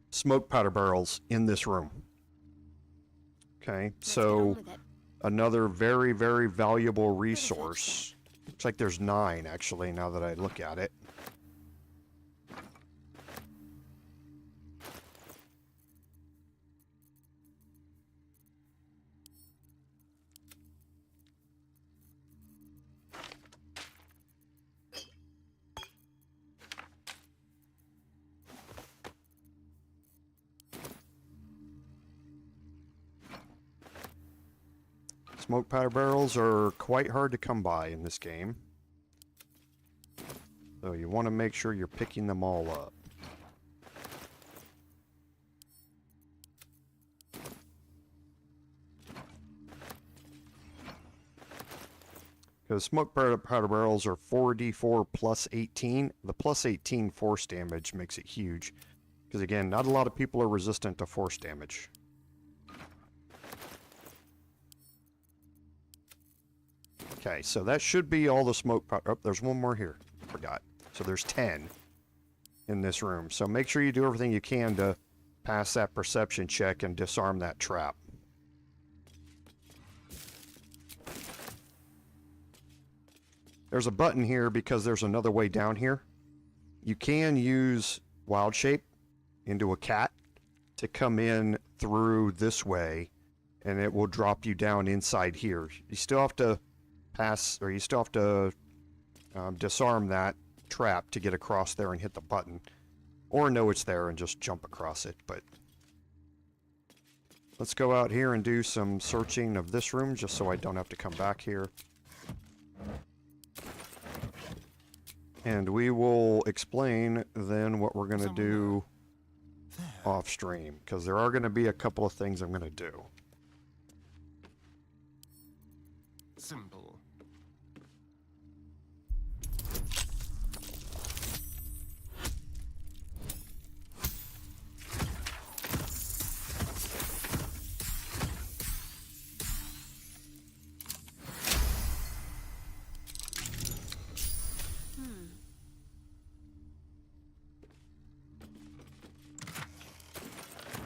smoke powder barrels in this room. Okay, so another very, very valuable resource. Looks like there's 9 actually now that I look at it. Smoke powder barrels are quite hard to come by in this game. So you want to make sure you're picking them all up. Because smoke powder barrels are 4d4 plus 18. The plus 18 force damage makes it huge. Because again, not a lot of people are resistant to force damage. Okay, so that should be all the smoke powder. Oh, there's one more here. Forgot. So there's 10 in this room. So make sure you do everything you can to pass that perception check and disarm that trap. There's a button here because there's another way down here. You can use wild shape into a cat to come in through this way, and it will drop you down inside here. You still have to pass, or you still have to disarm that trap to get across there and hit the button, or know it's there and just jump across it. But let's go out here and do some searching of this room just so I don't have to come back here. And we will explain then what we're going to do off stream, because there are going to be a couple of things I'm going to do. Simple.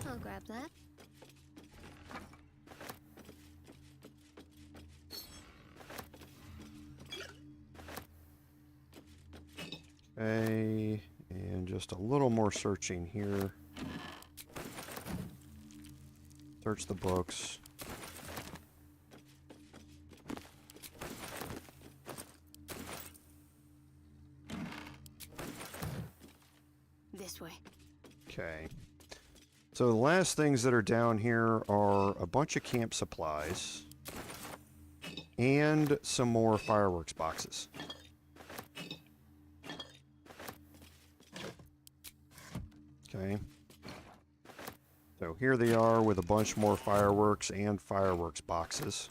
I'll grab that. Okay, and just a little more searching here. Search the books. This way. Okay. So the last things that are down here are a bunch of camp supplies and some more fireworks boxes. Okay. So here they are with a bunch more fireworks and fireworks boxes.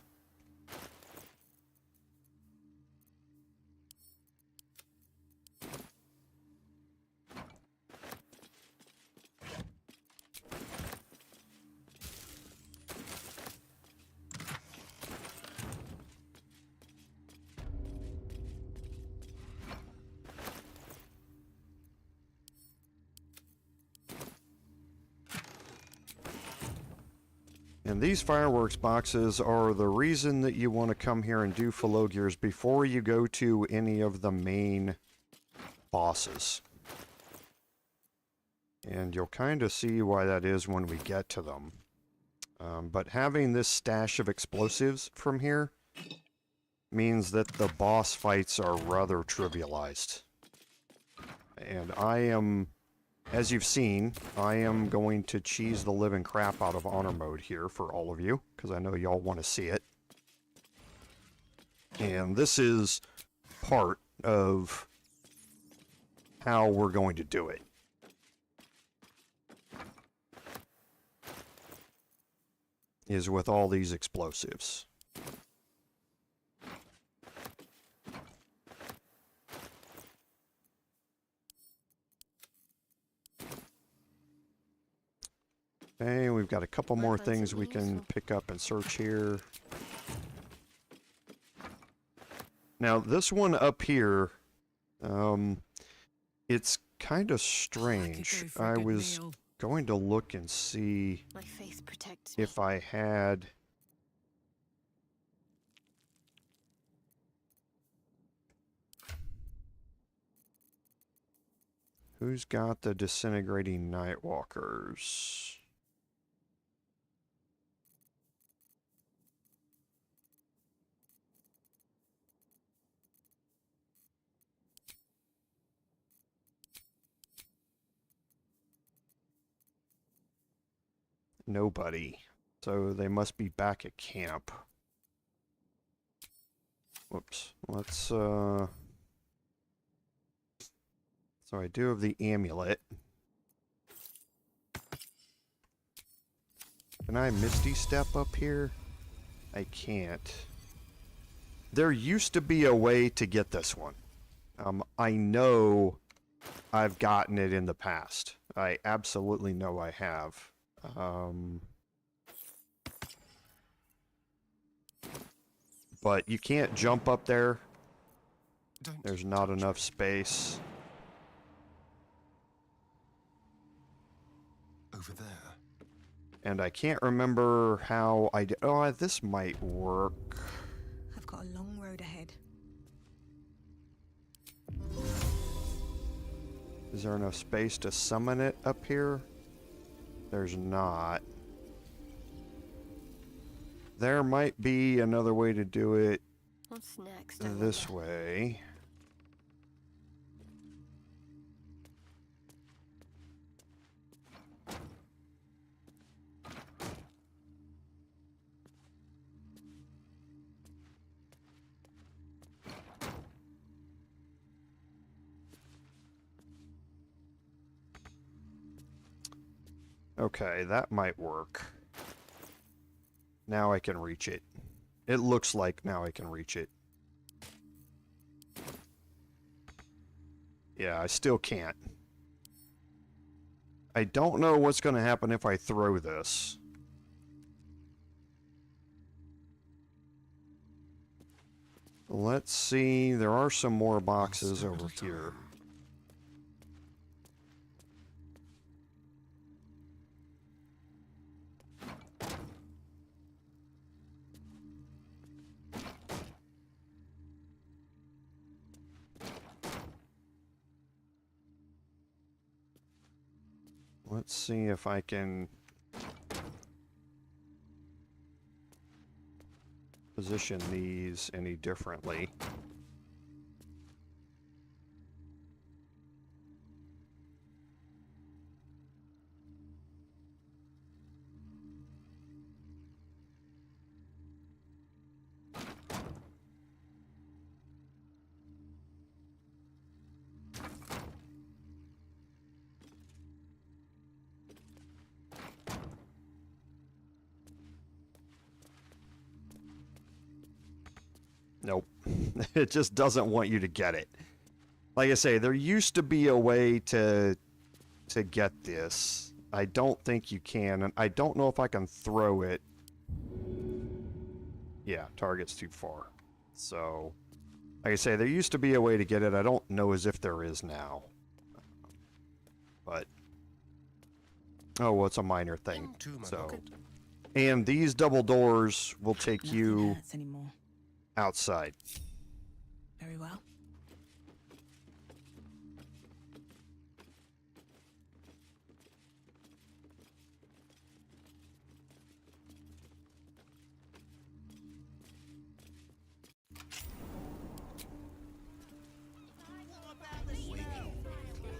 And these fireworks boxes are the reason that you want to come here and do Felogyrs before you go to any of the main bosses. And you'll kind of see why that is when we get to them. But having this stash of explosives from here means that the boss fights are rather trivialized. And I am... As you've seen, I am going to cheese the living crap out of honor mode here for all of you, because I know y'all want to see it. And this is part of how we're going to do it. Is with all these explosives. Okay, we've got a couple more things we can pick up and search here. Now, this one up here, it's kind of strange. I was going to look and see if I had... Who's got the disintegrating Nightwalkers? Nobody. So they must be back at camp. Whoops. Let's, So I do have the amulet. Can I Misty Step up here? I can't. There used to be a way to get this one. I know I've gotten it in the past. I absolutely know I have. But you can't jump up there. There's not enough space. Over there. And I can't remember how I did. Oh, this might work. I've got a long road ahead. Is there enough space to summon it up here? There's not. There might be another way to do it. What's next? This way. Okay, that might work. Now I can reach it. It looks like now I can reach it. Yeah, I still can't. I don't know what's going to happen if I throw this. Let's see. There are some more boxes over here. let's see if I can position these any differently. Nope. It just doesn't want you to get it. Like I say, there used to be a way to get this. I don't think you can, and I don't know if I can throw it. Yeah, target's too far. So, like I say, there used to be a way to get it. I don't know as if there is now. But, oh, well, it's a minor thing. So, and these double doors will take you outside. Very well.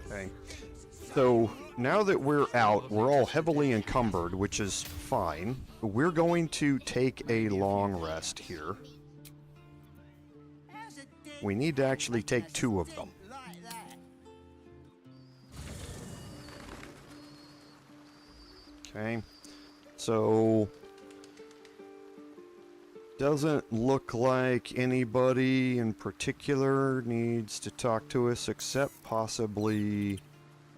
Okay. So now that we're out, we're all heavily encumbered, which is fine. We're going to take a long rest here. We need to actually take 2 of them. Okay. So doesn't look like anybody in particular needs to talk to us except possibly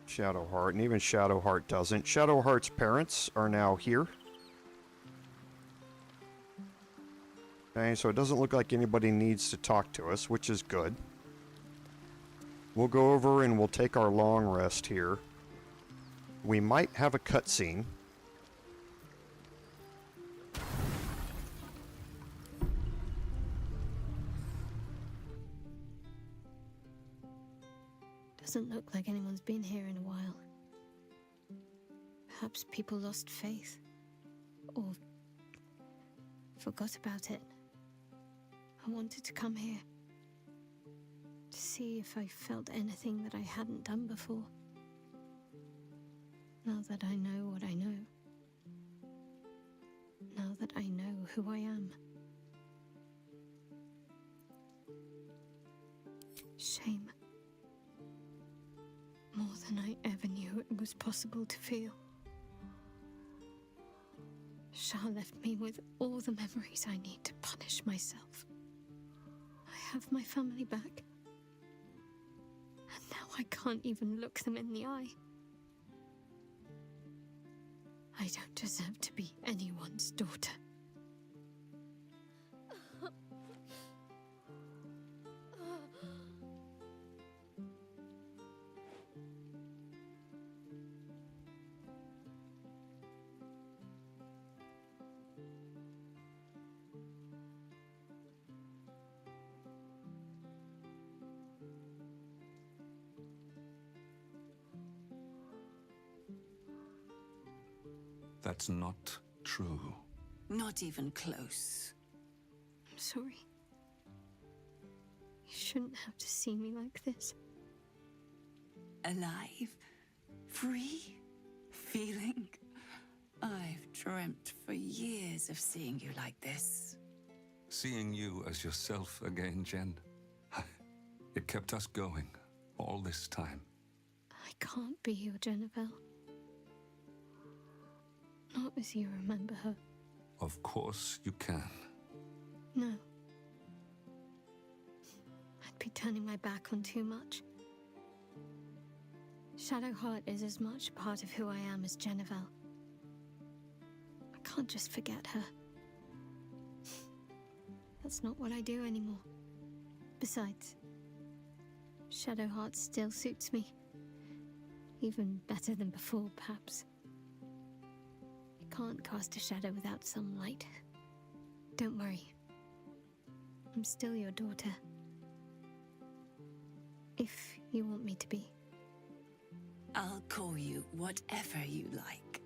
Shadowheart, and even Shadowheart doesn't. Shadowheart's parents are now here. Okay, so it doesn't look like anybody needs to talk to us, which is good. We'll go over and we'll take our long rest here. We might have a cutscene. Doesn't look like anyone's been here in a while. Perhaps people lost faith. Or forgot about it. I wanted to come here. To see if I felt anything that I hadn't done before. Now that I know what I know. Now that I know who I am. Shame. More than I ever knew it was possible to feel. Shah left me with all the memories I need to punish myself. I have my family back. And now I can't even look them in the eye. I don't deserve to be anyone's daughter. That's not true. Not even close. I'm sorry. You shouldn't have to see me like this. Alive? Free? Feeling? I've dreamt for years of seeing you like this. Seeing you as yourself again, Jen. It kept us going all this time. I can't be your Jannath. Not as you remember her. Of course you can. No. I'd be turning my back on too much. Shadowheart is as much a part of who I am as Jannath. I can't just forget her. That's not what I do anymore. Besides, Shadowheart still suits me. Even better than before, perhaps. You can't cast a shadow without some light. Don't worry. I'm still your daughter. If you want me to be. I'll call you whatever you like,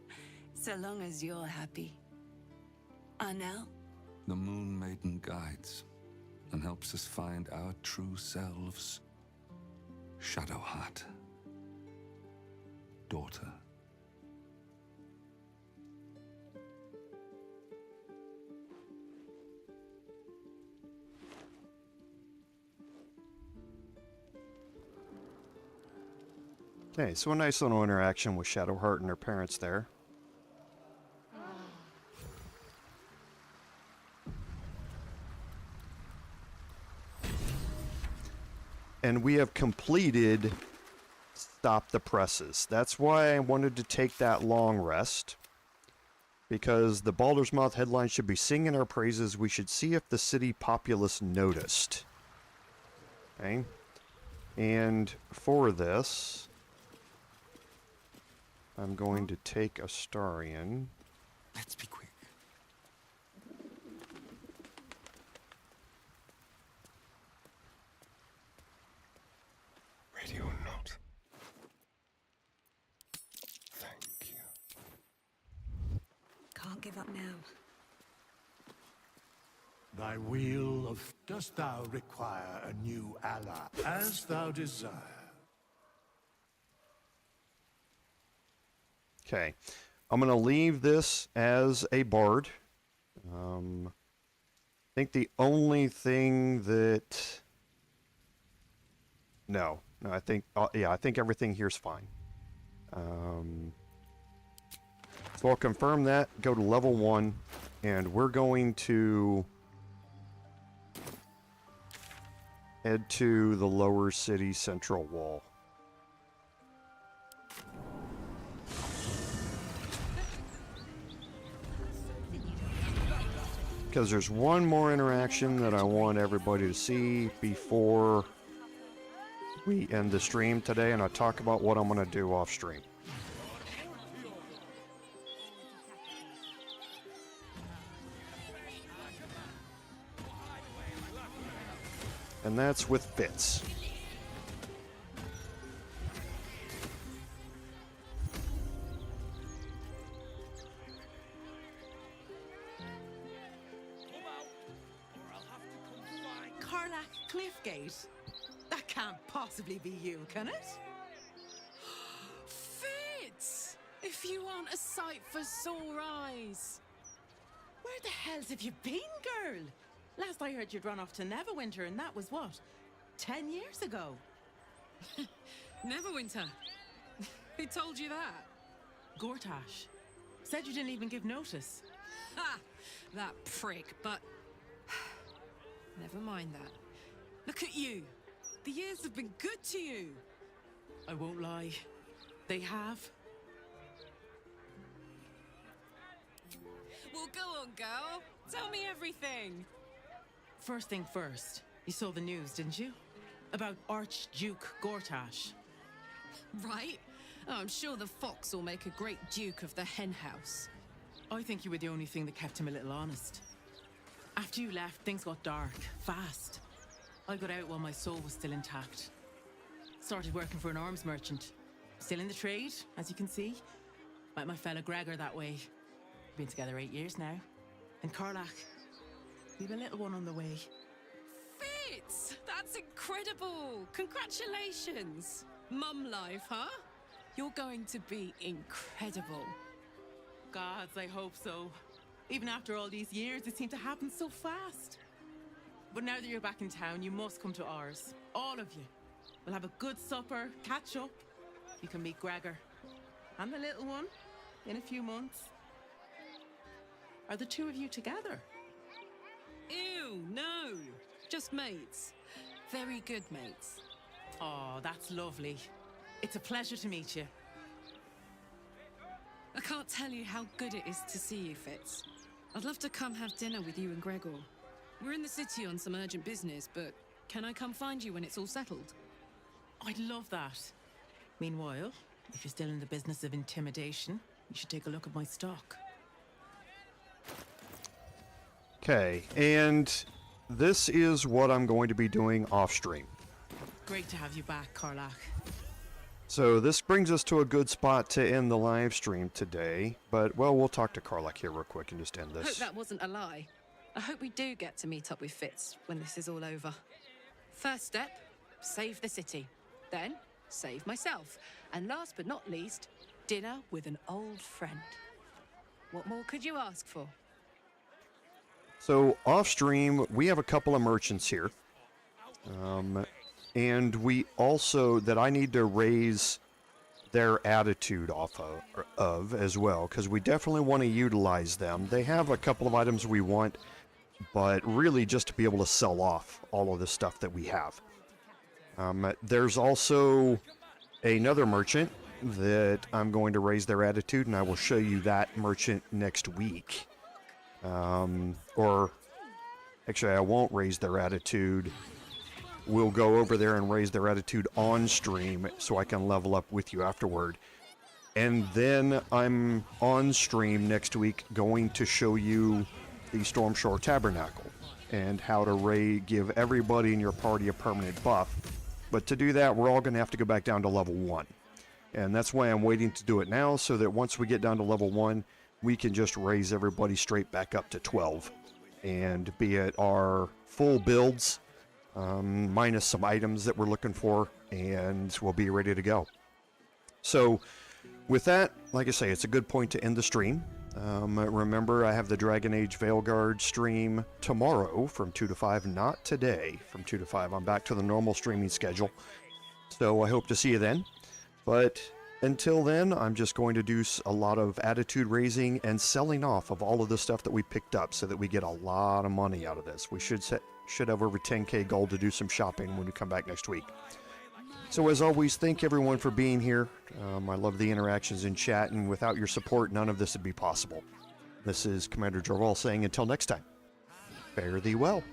so long as you're happy. Arnell? The Moon Maiden guides and helps us find our true selves. Shadowheart. Daughter. Okay, so a nice little interaction with Shadowheart and her parents there. And we have completed Stop the Presses. That's why I wanted to take that long rest. Because the Baldur's Mouth headline should be singing our praises. We should see if the city populace noticed. Okay. And for this, I'm going to take Astarion. Let's be quick. Ready or not? Thank you. Can't give up now. Thy wheel of... Dost thou require a new ally? As thou desire. Okay. I'm going to leave this as a bard. I think the only thing that... No, I think... yeah, I think everything here's fine. So I'll confirm that, go to level 1, and we're going to head to the lower city central wall. Because there's one more interaction that I want everybody to see before we end the stream today, and I talk about what I'm going to do off stream. And that's with Fytz. Karlach Cliffgate? That can't possibly be you, can it? Fytz! If you aren't a sight for sore eyes. Where the hells have you been, girl? Last I heard you'd run off to Neverwinter, and that was what? 10 years ago? Neverwinter? Who told you that? Gortash. Said you didn't even give notice. Ha! That prick, but... Never mind that. Look at you. The years have been good to you. I won't lie. They have. Well, go on, girl. Tell me everything. First thing first, you saw the news, didn't you? About Archduke Gortash. Right? Oh, I'm sure the fox will make a great duke of the hen house. I think you were the only thing that kept him a little honest. After you left, things got dark, fast. I got out while my soul was still intact. Started working for an arms merchant. Still in the trade, as you can see. Met my fella Gregor that way. Been together 8 years now. And Karlach. We've a little one on the way. Fytz! That's incredible! Congratulations! Mum life, huh? You're going to be incredible. Gods, I hope so. Even after all these years, it seemed to happen so fast. But now that you're back in town, you must come to ours. All of you. We'll have a good supper, catch up. You can meet Gregor. And the little one. In a few months. Are the two of you together? Ew, no. Just mates. Very good mates. Oh, that's lovely. It's a pleasure to meet you. I can't tell you how good it is to see you, Fytz. I'd love to come have dinner with you and Gregor. We're in the city on some urgent business, but can I come find you when it's all settled? I'd love that. Meanwhile, if you're still in the business of intimidation, you should take a look at my stock. Okay, and this is what I'm going to be doing off stream. Great to have you back, Karlach. So this brings us to a good spot to end the live stream today, but, well, we'll talk to Karlach here real quick and just end Hope this. that wasn't a lie. I hope we do get to meet up with Fytz when this is all over. First step, save the city. Then, save myself. And last but not least, dinner with an old friend. What more could you ask for? So off stream, we have a couple of merchants here. And we also, that I need to raise their attitude off of as well, because we definitely want to utilize them. They have a couple of items we want, but really just to be able to sell off all of the stuff that we have. There's also another merchant that I'm going to raise their attitude, and I will show you that merchant next week. Or actually, I won't raise their attitude. We'll go over there and raise their attitude on stream so I can level up with you afterward. And then I'm on stream next week going to show you the Stormshore Tabernacle and how to give everybody in your party a permanent buff. But to do that, we're all going to have to go back down to level 1. And that's why I'm waiting to do it now, so that once we get down to level 1, we can just raise everybody straight back up to 12 and be at our full builds, minus some items that we're looking for, and we'll be ready to go. So with that, like I say, it's a good point to end the stream. Remember, I have the Dragon Age Veilguard stream tomorrow from 2 to 5, not today from 2 to 5. I'm back to the normal streaming schedule, so I hope to see you then. But until then, I'm just going to do a lot of attitude raising and selling off of all of the stuff that we picked up so that we get a lot of money out of this. We should have over 10k gold to do some shopping when we come back next week. So as always, thank everyone for being here. I love the interactions in chat, and without your support, none of this would be possible. This is Commander Jorval saying until next time, fare thee well.